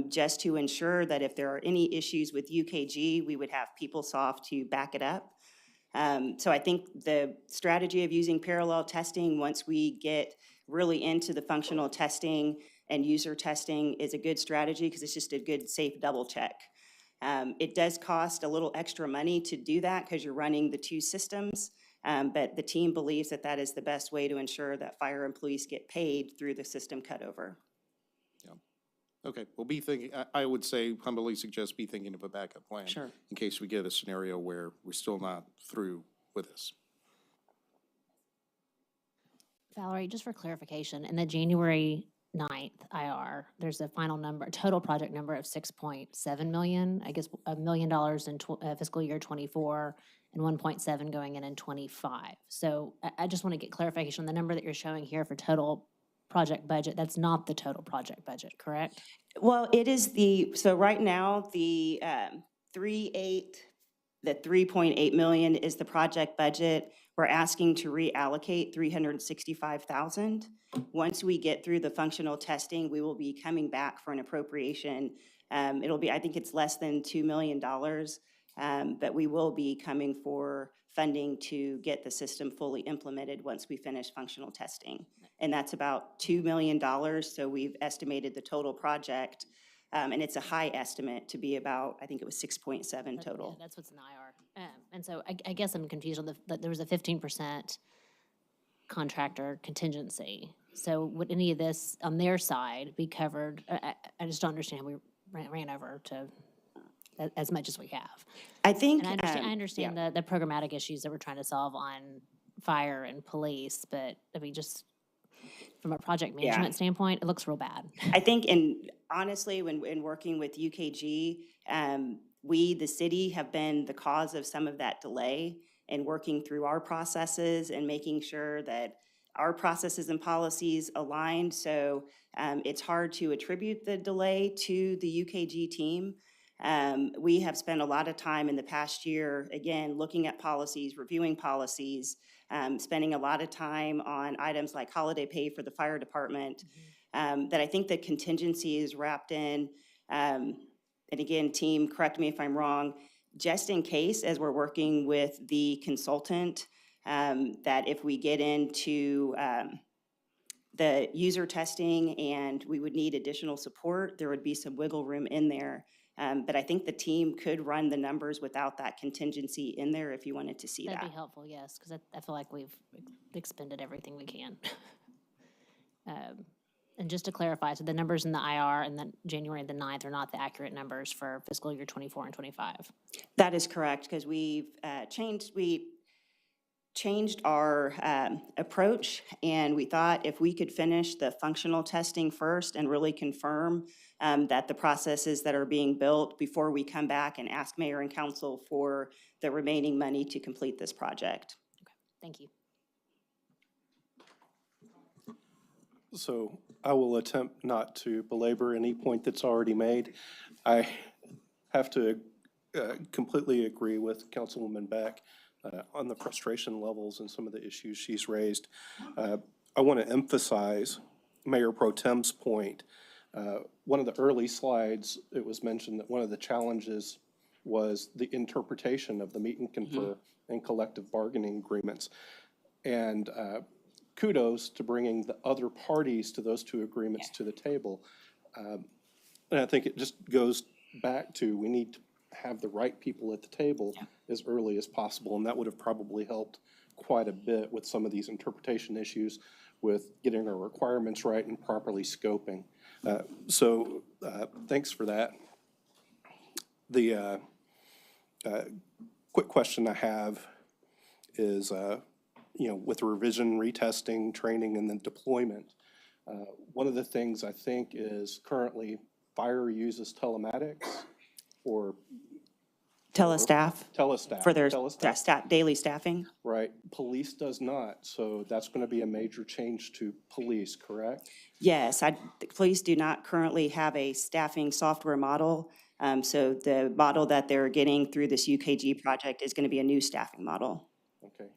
just to ensure that if there are any issues with UKG, we would have PeopleSoft to back it up. So I think the strategy of using parallel testing, once we get really into the functional testing and user testing, is a good strategy because it's just a good, safe double check. It does cost a little extra money to do that because you're running the two systems, but the team believes that that is the best way to ensure that fire and police get paid through the system cutover. Okay, well, be thinking, I would say, humbly suggest be thinking of a backup plan. Sure. In case we get a scenario where we're still not through with this. Valerie, just for clarification, in the January 9th IR, there's a final number, total project number of 6.7 million, I guess $1 million in fiscal year 24 and 1.7 going in 25. So I just want to get clarification on the number that you're showing here for total project budget. That's not the total project budget, correct? Well, it is so right now, the 3.8 million is the project budget. We're asking to reallocate 365,000. Once we get through the functional testing, we will be coming back for an appropriation. It'll be, I think it's less than $2 million, but we will be coming for funding to get the system fully implemented once we finish functional testing. And that's about $2 million, so we've estimated the total project, and it's a high estimate to be about, I think it was 6.7 total. Yeah, that's what's in IR. And so I guess I'm confused on that there was a 15% contractor contingency. So would any of this on their side be covered? I just don't understand how we ran over to as much as we have. I think, and I understand the programmatic issues that we're trying to solve on fire and police, but I mean, just from a project management standpoint, it looks real bad. I think, and honestly, when working with UKG, we, the city, have been the cause of some of that delay in working through our processes and making sure that our processes and policies aligned. So it's hard to attribute the delay to the UKG team. We have spent a lot of time in the past year, again, looking at policies, reviewing policies, spending a lot of time on items like holiday pay for the fire department, that I think the contingency is wrapped in. And again, team, correct me if I'm wrong, just in case, as we're working with the consultant, that if we get into the user testing and we would need additional support, there would be some wiggle room in there. But I think the team could run the numbers without that contingency in there if you wanted to see that. That'd be helpful, yes, because I feel like we've expended everything we can. And just to clarify, so the numbers in the IR and then January the 9th are not the accurate numbers for fiscal year 24 and 25. That is correct, because we've changed our approach, and we thought if we could finish the functional testing first and really confirm that the processes that are being built before we come back and ask mayor and council for the remaining money to complete this project. Okay, thank you. So I will attempt not to belabor any point that's already made. I have to completely agree with Councilwoman Beck on the frustration levels and some of the issues she's raised. I want to emphasize Mayor Pro Tem's point. One of the early slides, it was mentioned that one of the challenges was the interpretation of the meet and confer and collective bargaining agreements. And kudos to bringing the other parties to those two agreements to the table. And I think it just goes back to we need to have the right people at the table as early as possible, and that would have probably helped quite a bit with some of these interpretation issues with getting our requirements right and properly scoping. So thanks for that. The quick question I have is, with revision, retesting, training, and then deployment, one of the things I think is currently fire uses telematics or Telestaff telestaff? for their telestaff, daily staffing. right? Police does not, so that's going to be a major change to police, correct? Yes, the police do not currently have a staffing software model. So the model that they're getting through this UKG project is going to be a new staffing model. Okay.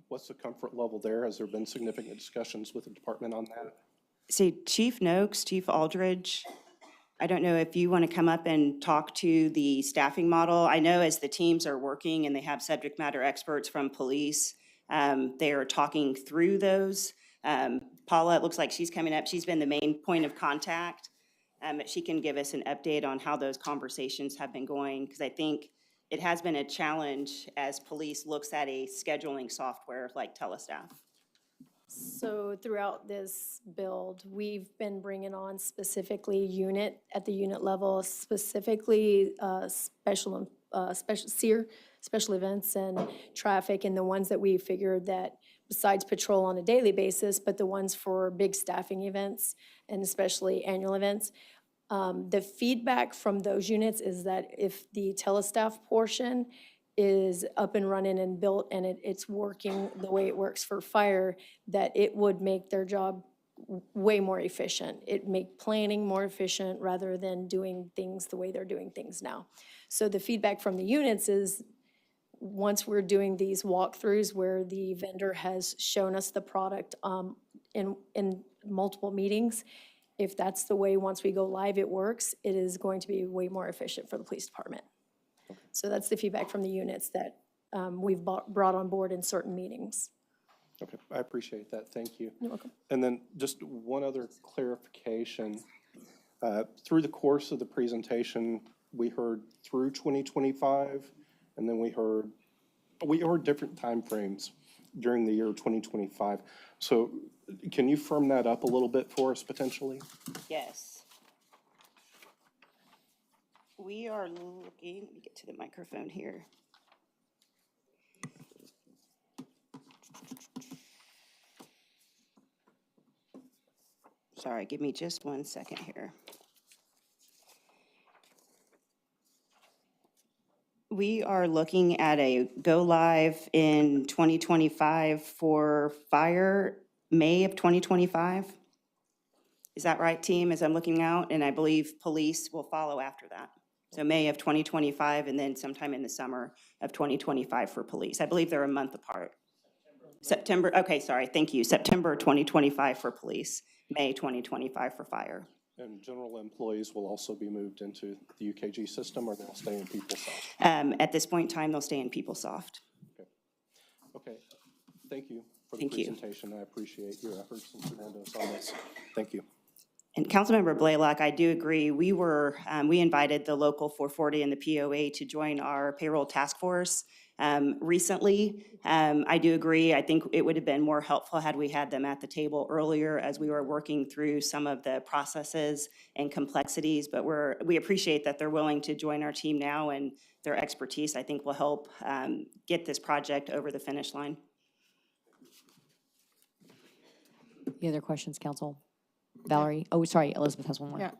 What's the comfort level there? Has there been significant discussions with the department on that? See, Chief Noakes, Chief Aldridge, I don't know if you want to come up and talk to the staffing model. I know as the teams are working and they have subject matter experts from police, they are talking through those. Paula, it looks like she's coming up. She's been the main point of contact. But she can give us an update on how those conversations have been going, because I think it has been a challenge as police looks at a scheduling software like Telestaff. So throughout this build, we've been bringing on specifically at the unit level, specifically special events and traffic, and the ones that we figured that besides patrol on a daily basis, but the ones for big staffing events and especially annual events. The feedback from those units is that if the telestaff portion is up and running and built and it's working the way it works for fire, that it would make their job way more efficient. It make planning more efficient rather than doing things the way they're doing things now. So the feedback from the units is once we're doing these walkthroughs where the vendor has shown us the product in multiple meetings, if that's the way once we go live it works, it is going to be way more efficient for the police department. So that's the feedback from the units that we've brought on board in certain meetings. Okay, I appreciate that. Thank you. You're welcome. And then just one other clarification. Through the course of the presentation, we heard through 2025, and then we heard different timeframes during the year 2025. So can you firm that up a little bit for us potentially? Yes. We are looking, let me get to the microphone here. Sorry, give me just 1 second here. We are looking at a go live in 2025 for fire, May of 2025. Is that right, team, as I'm looking out? And I believe police will follow after that. So May of 2025 and then sometime in the summer of 2025 for police. I believe they're a month apart. September, okay, sorry, thank you. September 2025 for police, May 2025 for fire. And general employees will also be moved into the UKG system, or they'll stay in PeopleSoft? At this point in time, they'll stay in PeopleSoft. Okay. Thank you for the presentation. I appreciate your efforts and Fernando's on this. Thank you. And Councilmember Blaylock, I do agree. We invited the local 440 and the POA to join our payroll task force recently. I do agree. I think it would have been more helpful had we had them at the table earlier as we were working through some of the processes and complexities. But we appreciate that they're willing to join our team now, and their expertise, I think, will help get this project over the finish line. Any other questions, council? Valerie? Oh, sorry, Elizabeth has one more. Yeah.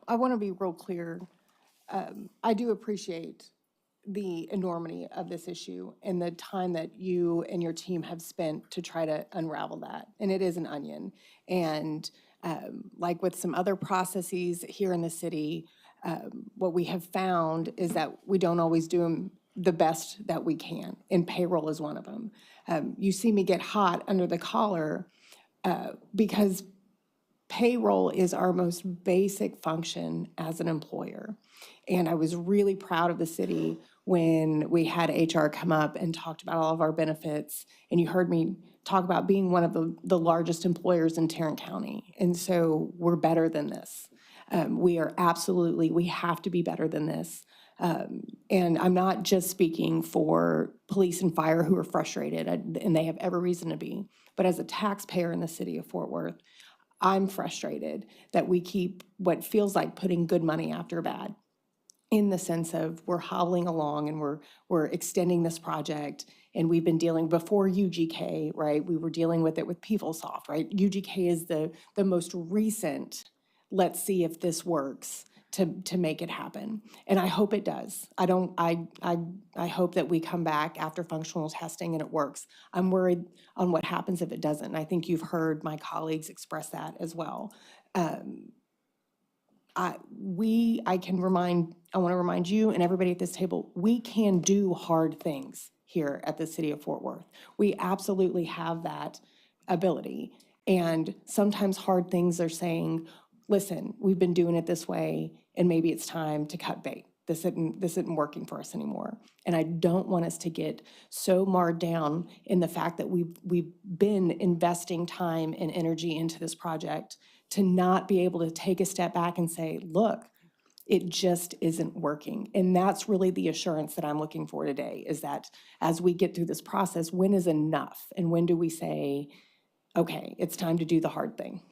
I want to be real clear. I do appreciate the enormity of this issue and the time that you and your team have spent to try to unravel that. And it is an onion. And like with some other processes here in the city, what we have found is that we don't always do them the best that we can, and payroll is one of them. You see me get hot under the collar because payroll is our most basic function as an employer. And I was really proud of the city when we had HR come up and talked about all of our benefits. And you heard me talk about being one of the largest employers in Tarrant County. And so we're better than this. We have to be better than this. And I'm not just speaking for police and fire who are frustrated, and they have every reason to be. But as a taxpayer in the city of Fort Worth, I'm frustrated that we keep what feels like putting good money after bad. in the sense of we're hobbling along and we're extending this project. And we've been dealing, before UGK, right, we were dealing with it with PeopleSoft, right? UGK is the most recent, let's see if this works to make it happen. And I hope it does. I hope that we come back after functional testing and it works. I'm worried on what happens if it doesn't. And I think you've heard my colleagues express that as well. I want to remind you and everybody at this table, we can do hard things here at the city of Fort Worth. We absolutely have that ability. And sometimes hard things are saying, listen, we've been doing it this way, and maybe it's time to cut bait. This isn't working for us anymore. And I don't want us to get so marred down in the fact that we've been investing time and energy into this project to not be able to take a step back and say, look, it just isn't working. And that's really the assurance that I'm looking for today, is that as we get through this process, when is enough? And when do we say, okay, it's time to do the hard thing?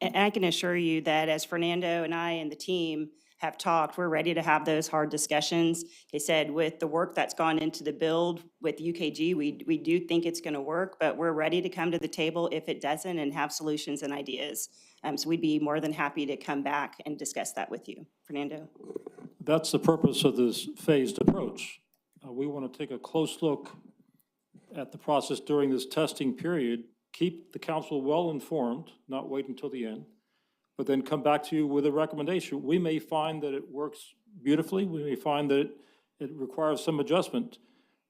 And I can assure you that as Fernando and I and the team have talked, we're ready to have those hard discussions. They said with the work that's gone into the build with UKG, we do think it's going to work, but we're ready to come to the table if it doesn't and have solutions and ideas. So we'd be more than happy to come back and discuss that with you. Fernando? That's the purpose of this phased approach. We want to take a close look at the process during this testing period, keep the council well informed, not wait until the end, but then come back to you with a recommendation. We may find that it works beautifully. We may find that it requires some adjustment.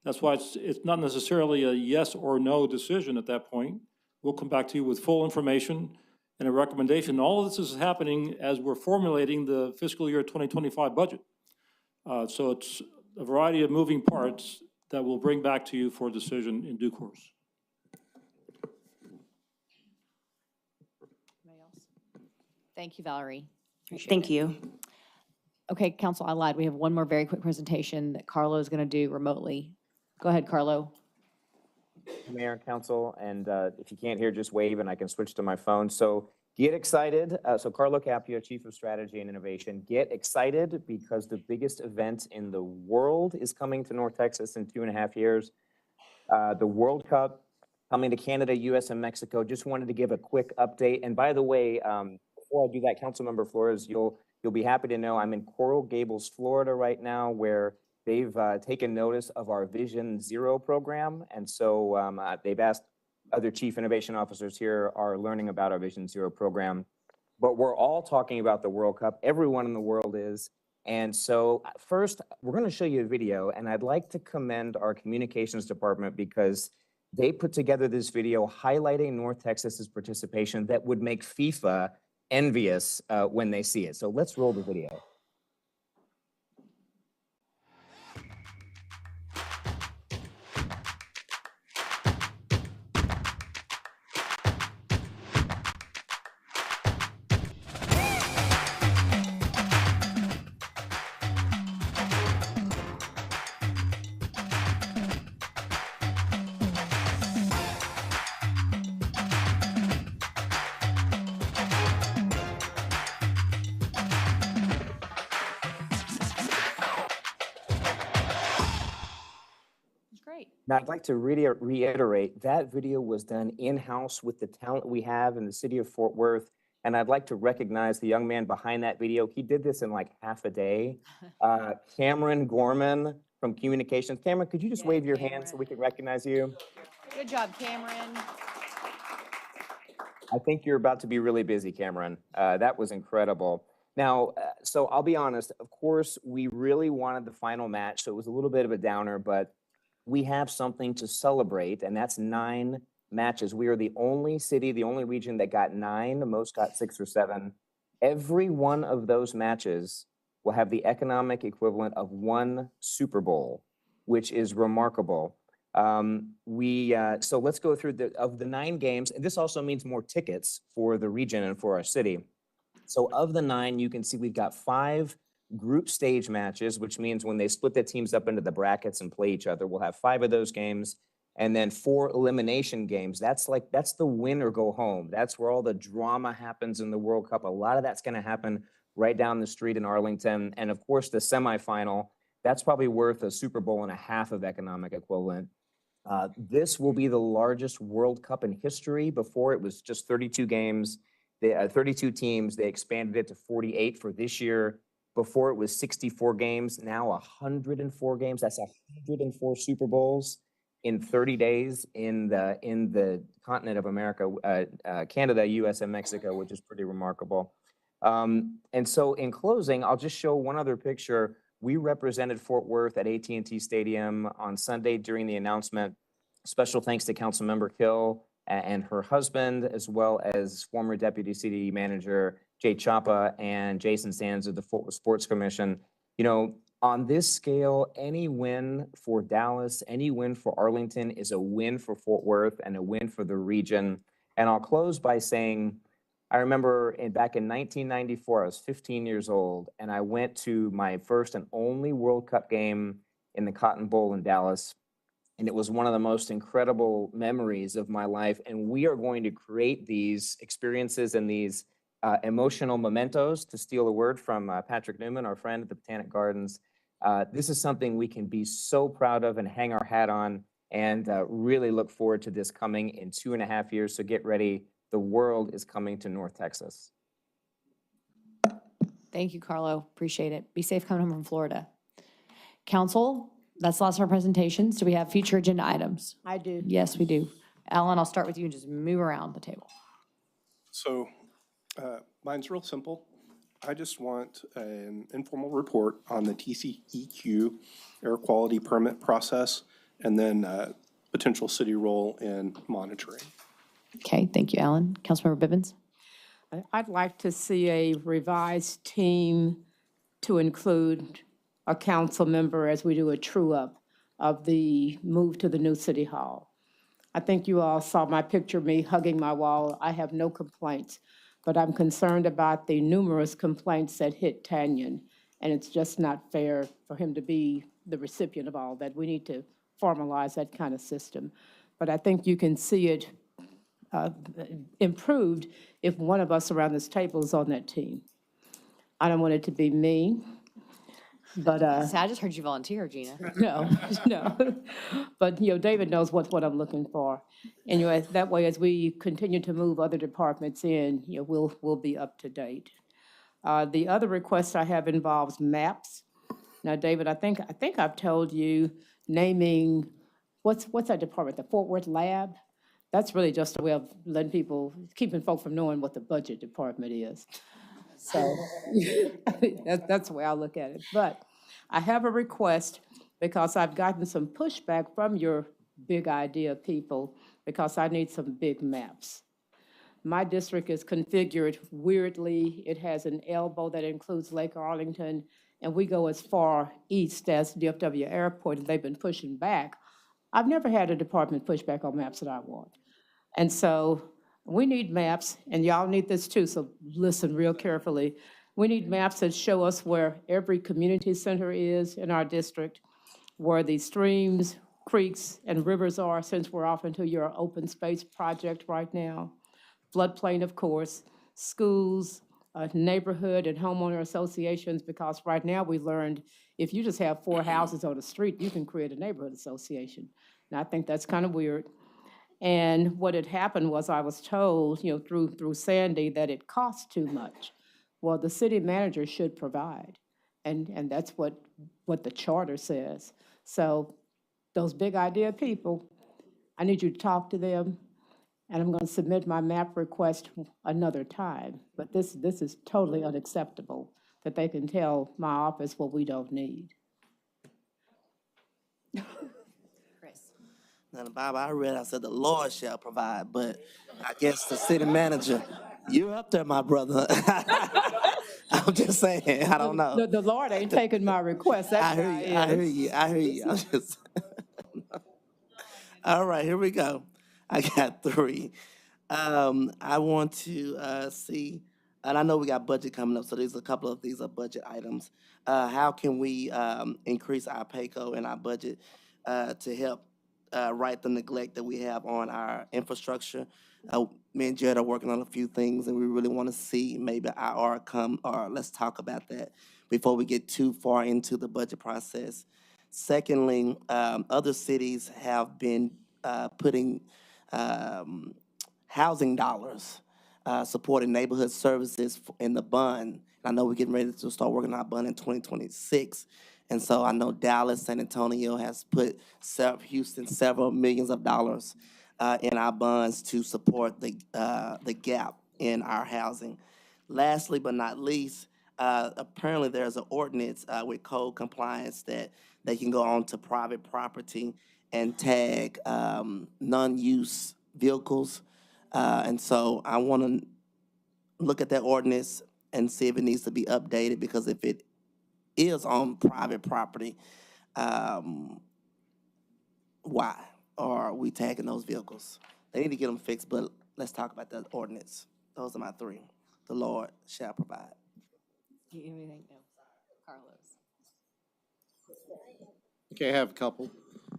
That's why it's not necessarily a yes or no decision at that point. We'll come back to you with full information and a recommendation. All of this is happening as we're formulating the fiscal year 2025 budget. So it's a variety of moving parts that we'll bring back to you for a decision in due course. Thank you, Valerie. Appreciate Thank it. you. Okay, council, I lied. We have one more very quick presentation that Carlo is going to do remotely. Go ahead, Carlo. Mayor and council, and if you can't hear, just wave and I can switch to my phone. So get excited. So Carlo Capio, Chief of Strategy and Innovation, get excited because the biggest event in the world is coming to North Texas in 2.5 years. The World Cup coming to Canada, US, and Mexico. Just wanted to give a quick update. And by the way, before I do that, Councilmember Flores, you'll be happy to know I'm in Coral Gables, Florida right now, where they've taken notice of our Vision Zero program. And so they've asked other chief innovation officers here are learning about our Vision Zero program. But we're all talking about the World Cup. Everyone in the world is. And so first, we're going to show you a video, and I'd like to commend our communications department because they put together this video highlighting North Texas's participation that would make FIFA envious when they see it. So let's roll the video. Now, I'd like to reiterate, that video was done in-house with the talent we have in the city of Fort Worth. And I'd like to recognize the young man behind that video. He did this in like half a day. Cameron Gorman from Communications. Cameron, could you just wave your hand so we can recognize you? Good job, Cameron. I think you're about to be really busy, Cameron. That was incredible. Now, so I'll be honest, of course, we really wanted the final match, so it was a little bit of a downer, but we have something to celebrate, and that's 9 matches. We are the only city, the only region that got 9, the most got 6 or 7. Every one of those matches will have the economic equivalent of 1 Super Bowl, which is remarkable. So let's go through of the 9 games, and this also means more tickets for the region and for our city. So of the 9, you can see we've got 5 group stage matches, which means when they split the teams up into the brackets and play each other, we'll have 5 of those games, and then 4 elimination games. That's the win or go home. That's where all the drama happens in the World Cup. A lot of that's going to happen right down the street in Arlington. And of course, the semifinal, that's probably worth a Super Bowl and a half of economic equivalent. This will be the largest World Cup in history. Before, it was just 32 games, 32 teams. They expanded it to 48 for this year. Before, it was 64 games, now 104 games. That's 104 Super Bowls in 30 days in the continent of America, Canada, US, and Mexico, which is pretty remarkable. And so in closing, I'll just show one other picture. We represented Fort Worth at AT&T Stadium on Sunday during the announcement. Special thanks to Councilmember Hill and her husband, as well as former Deputy City Manager Jay Chapa and Jason Sands of the Fort Worth Sports Commission. You know, on this scale, any win for Dallas, any win for Arlington is a win for Fort Worth and a win for the region. And I'll close by saying, I remember back in 1994, I was 15 years old, and I went to my first and only World Cup game in the Cotton Bowl in Dallas. And it was one of the most incredible memories of my life. And we are going to create these experiences and these emotional mementos, to steal a word from Patrick Newman, our friend at the Botanic Gardens. This is something we can be so proud of and hang our hat on, and really look forward to this coming in 2.5 years. So get ready. The world is coming to North Texas. Thank you, Carlo. Appreciate it. Be safe coming home from Florida. Council, that's the last of our presentations. Do we have future agenda items? I do. Yes, we do. Alan, I'll start with you and just move around the table. So mine's real simple. I just want an informal report on the TCEQ air quality permit process, and then potential city role in monitoring. Okay, thank you, Alan. Councilmember Bivens? I'd like to see a revised team to include a council member as we do a true-up of the move to the new city hall. I think you all saw my picture of me hugging my wall. I have no complaints, but I'm concerned about the numerous complaints that hit Tanyan, and it's just not fair for him to be the recipient of all that. We need to formalize that kind of system. But I think you can see it improved if one of us around this table is on that team. I don't want it to be me, but See, I just heard you volunteer, Gina. no. But David knows what I'm looking for. Anyway, that way, as we continue to move other departments in, we'll be up to date. The other request I have involves maps. Now, David, I think I've told you naming what's that department, the Fort Worth Lab. That's really just a way of keeping folk from knowing what the budget department is. So that's the way I look at it. But I have a request, because I've gotten some pushback from your big idea people, because I need some big maps. My district is configured weirdly. It has an elbow that includes Lake Arlington, and we go as far east as DFW Airport, and they've been pushing back. I've never had a department push back on maps that I want. And so we need maps, and y'all need this too, so listen real carefully. We need maps that show us where every community center is in our district, where the streams, creeks, and rivers are, since we're off into your open space project right now. Floodplain, of course, schools, neighborhood and homeowner associations, because right now we learned if you just have 4 houses on the street, you can create a neighborhood association. And I think that's kind of weird. And what had happened was I was told, through Sandy, that it costs too much. Well, the city manager should provide, and that's what the charter says. So those big idea people, I need you to talk to them, and I'm going to submit my map request another time. But this is totally unacceptable that they can tell my office what we don't need. Now, the Bible I read, I said the Lord shall provide, but I guess the city manager, you're up there, my brother. I'm just saying, I don't know. The Lord ain't taking my request. I hear you. I'm just, all right, here we go. I got 3. I want to see, and I know we got budget coming up, so there's a couple of these are budget items. How can we increase our PAYCO and our budget to help right the neglect that we have on our infrastructure? Me and Jared are working on a few things, and we really want to see maybe IR come, or let's talk about that before we get too far into the budget process. Secondly, other cities have been putting um, housing dollars, supporting neighborhood services in the bund. I know we're getting ready to start working on our bund in 2026. And so I know Dallas, San Antonio has put Houston several millions of dollars in our bonds to support the gap in our housing. Lastly but not least, apparently there's an ordinance with code compliance that they can go on to private property and tag non-use vehicles. And so I want to look at that ordinance and see if it needs to be updated, because if it is on private property, why are we tagging those vehicles? They need to get them fixed, but let's talk about the ordinance. Those are my three. The Lord shall provide. Do you have anything? No. Carlos. Okay, I have a couple.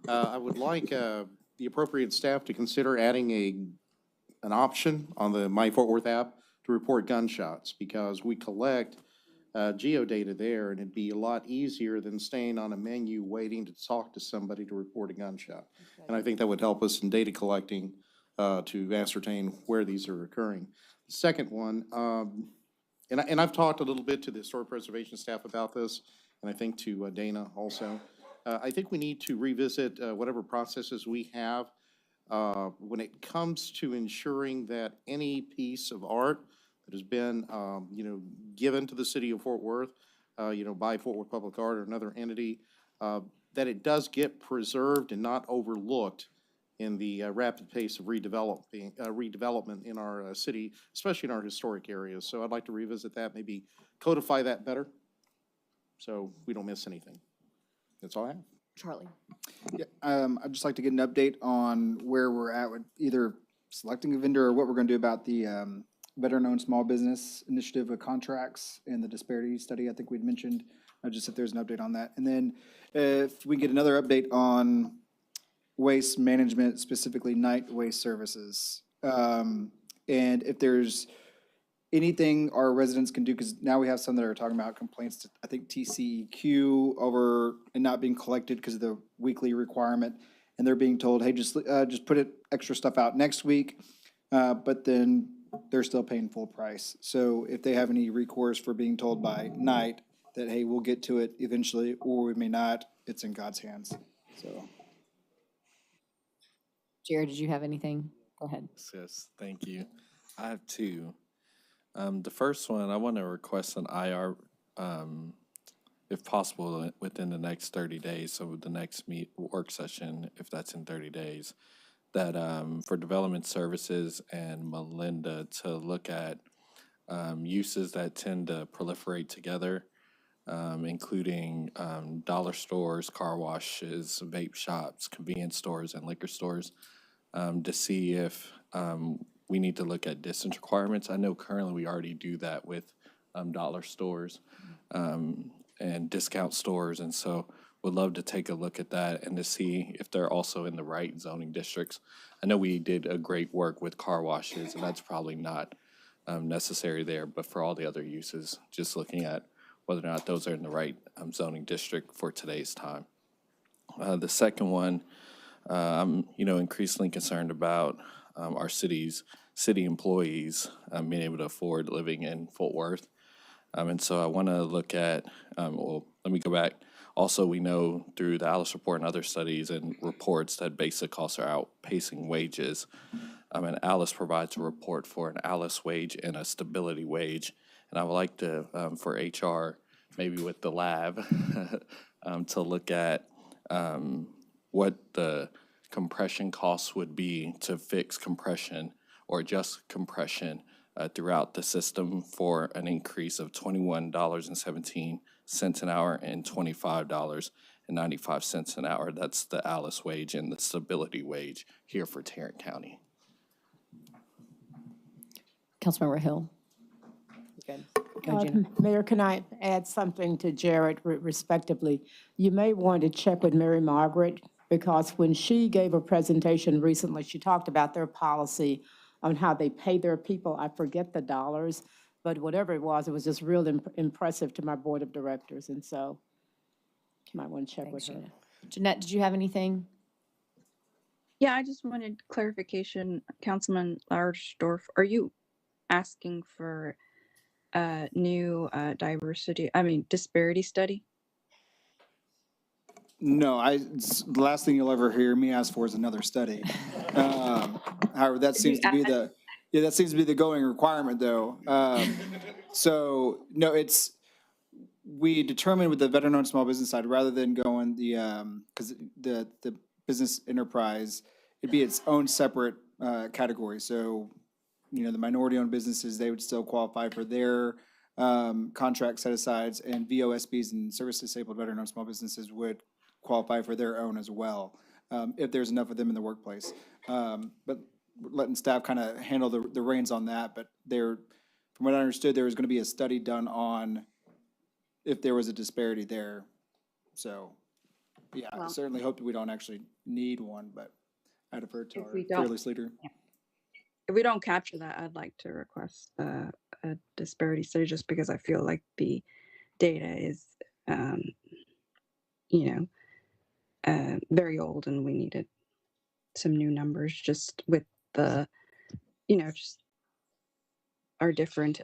I would like the appropriate staff to consider adding an option on the My Fort Worth app to report gunshots, because we collect geodata there, and it'd be a lot easier than staying on a menu waiting to talk to somebody to report a gunshot. And I think that would help us in data collecting to ascertain where these are occurring. The second one, and I've talked a little bit to the historic preservation staff about this, and I think to Dana also. I think we need to revisit whatever processes we have when it comes to ensuring that any piece of art that has been, given to the city of Fort Worth, by Fort Worth Public Art or another entity, that it does get preserved and not overlooked in the rapid pace of redevelopment in our city, especially in our historic areas. So I'd like to revisit that, maybe codify that better, so we don't miss anything. That's all I have. Charlie. Yeah, I'd just like to get an update on where we're at with either selecting a vendor or what we're going to do about the veteran-owned small business initiative of contracts and the disparity study I think we'd mentioned, just if there's an update on that. And then if we get another update on waste management, specifically night waste services. And if there's anything our residents can do, because now we have some that are talking about complaints to, I think, TCEQ over and not being collected because of the weekly requirement. And they're being told, hey, just put it extra stuff out next week. But then they're still paying full price. So if they have any recourse for being told by night that, hey, we'll get to it eventually, or we may not, it's in God's hands. So. Jared, did you have anything? Go ahead. Yes, thank you. I have two. The first one, I want to request an IR, if possible, within the next 30 days. So the next work session, if that's in 30 days, that for development services and Melinda to look at uses that tend to proliferate together, including dollar stores, car washes, vape shops, convenience stores, and liquor stores, to see if we need to look at distance requirements. I know currently we already do that with dollar stores and discount stores, and so would love to take a look at that and to see if they're also in the right zoning districts. I know we did a great work with car washes, and that's probably not necessary there, but for all the other uses, just looking at whether or not those are in the right zoning district for today's time. The second one, I'm increasingly concerned about our city employees being able to afford living in Fort Worth. And so I want to look at, well, let me go back. Also, we know through the Alice report and other studies and reports that basic costs are outpacing wages. And Alice provides a report for an Alice wage and a stability wage. And I would like to, for HR, maybe with the lab, to look at what the compression costs would be to fix compression or adjust compression throughout the system for an increase of $21.17 an hour and $25.95 an hour. That's the Alice wage and the stability wage here for Tarrant County. Councilmember Hill. Good. Go, Gina. Mayor, can I add something to Jared respectively? You may want to check with Mary Margaret, because when she gave a presentation recently, she talked about their policy on how they pay their people. I forget the dollars, but whatever it was just real impressive to my board of directors. And so you might want to check with her. Jeanette, did you have anything? Yeah, I just wanted clarification, Councilman Lauersdorf. Are you asking for a new disparity study? No, the last thing you'll ever hear me ask for is another study. However, that seems to be the going requirement, though. So no, we determined with the veteran-owned small business side, rather than going because the business enterprise, it'd be its own separate category. So, the minority-owned businesses, they would still qualify for their contract set-asides, and VOSBs and service-disabled veteran-owned small businesses would qualify for their own as well, if there's enough of them in the workplace. But letting staff kind of handle the reins on that. But from what I understood, there was going to be a study done on if there was a disparity there. So, yeah, I certainly hope that we don't actually need one, but I defer to our fearless leader. If we don't capture that, I'd like to request a disparity study, just because I feel like the data is, very old, and we needed some new numbers just with the, just our different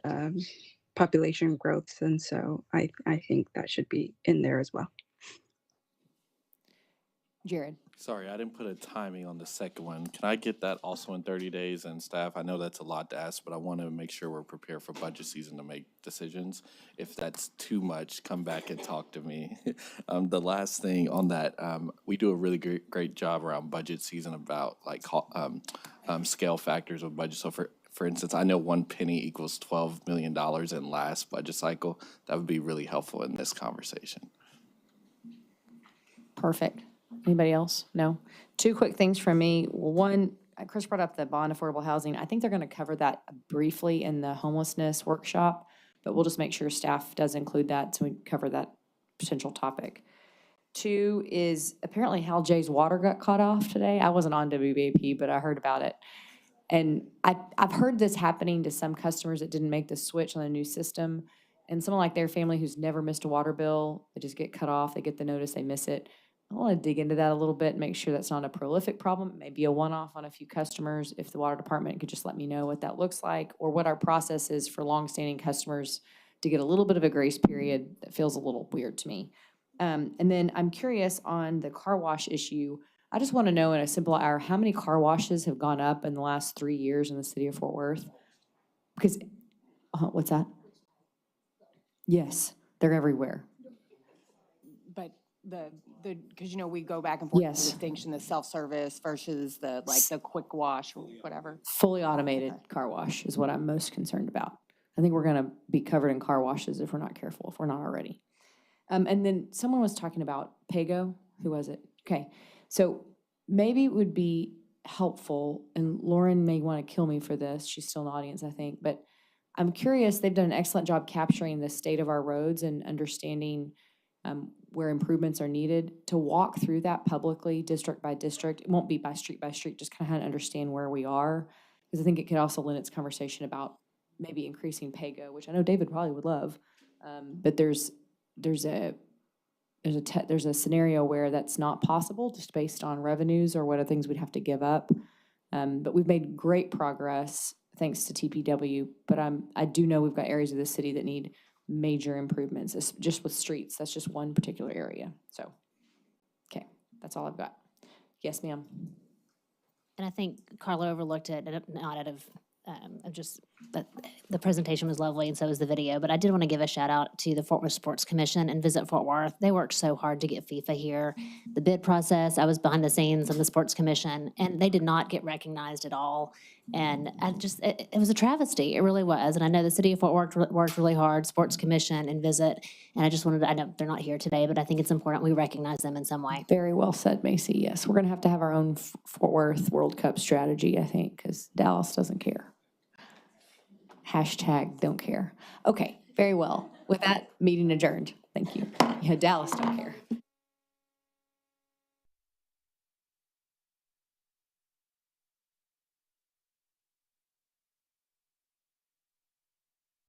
population growths. And so I think that should be in there as well. Jared. Sorry, I didn't put a timing on the second one. Can I get that also in 30 days? And staff, I know that's a lot to ask, but I want to make sure we're prepared for budget season to make decisions. If that's too much, come back and talk to me. The last thing on that, we do a really great job around budget season about like scale factors of budget. So for instance, I know 1 penny equals $12 million in last budget cycle. That would be really helpful in this conversation. Perfect. Anybody else? No? Two quick things from me. One, Chris brought up the bond affordable housing. I think they're going to cover that briefly in the homelessness workshop, but we'll just make sure staff does include that so we cover that potential topic. Two is apparently Hal J's water got cut off today. I wasn't on WBAP, but I heard about it. And I've heard this happening to some customers that didn't make the switch on the new system. And someone like their family who's never missed a water bill, they just get cut off, they get the notice, they miss it. I want to dig into that a little bit and make sure that's not a prolific problem. Maybe a one-off on a few customers. If the water department could just let me know what that looks like, or what our process is for longstanding customers to get a little bit of a grace period. That feels a little weird to me. And then I'm curious on the car wash issue. I just want to know in a simple hour, how many car washes have gone up in the last 3 years in the city of Fort Worth? Because, what's that? Yes, they're everywhere. But because, we go back and forth with Yes. the distinction, the self-service versus the quick wash or whatever. Fully automated car wash is what I'm most concerned about. I think we're going to be covered in car washes if we're not careful, if we're not already. And then someone was talking about Pago. Who was it? Okay. So maybe it would be helpful, and Lauren may want to kill me for this. She's still in the audience, I think. But I'm curious, they've done an excellent job capturing the state of our roads and understanding where improvements are needed, to walk through that publicly, district by district. It won't be by street, just kind of understand where we are. Because I think it could also lend its conversation about maybe increasing Pago, which I know David probably would love. But there's a scenario where that's not possible just based on revenues or what are things we'd have to give up. But we've made great progress thanks to TPW. But I do know we've got areas of the city that need major improvements. It's just with streets. That's just one particular area. So, okay, that's all I've got. Yes, ma'am. And I think Carla overlooked it, not out of just that the presentation was lovely, and so was the video. But I did want to give a shout out to the Fort Worth Sports Commission and Visit Fort Worth. They worked so hard to get FIFA here. The bid process, I was behind the scenes of the Sports Commission, and they did not get recognized at all. And it was a travesty. It really was. And I know the city of Fort Worth worked really hard, Sports Commission and Visit. And I just wanted to, I know they're not here today, but I think it's important we recognize them in some way. Very well said, Macy. Yes, we're going to have our own Fort Worth World Cup strategy, I think, because Dallas doesn't care. Hashtag don't care. Okay, very well. With that, meeting adjourned. Thank you. Yeah, Dallas don't care.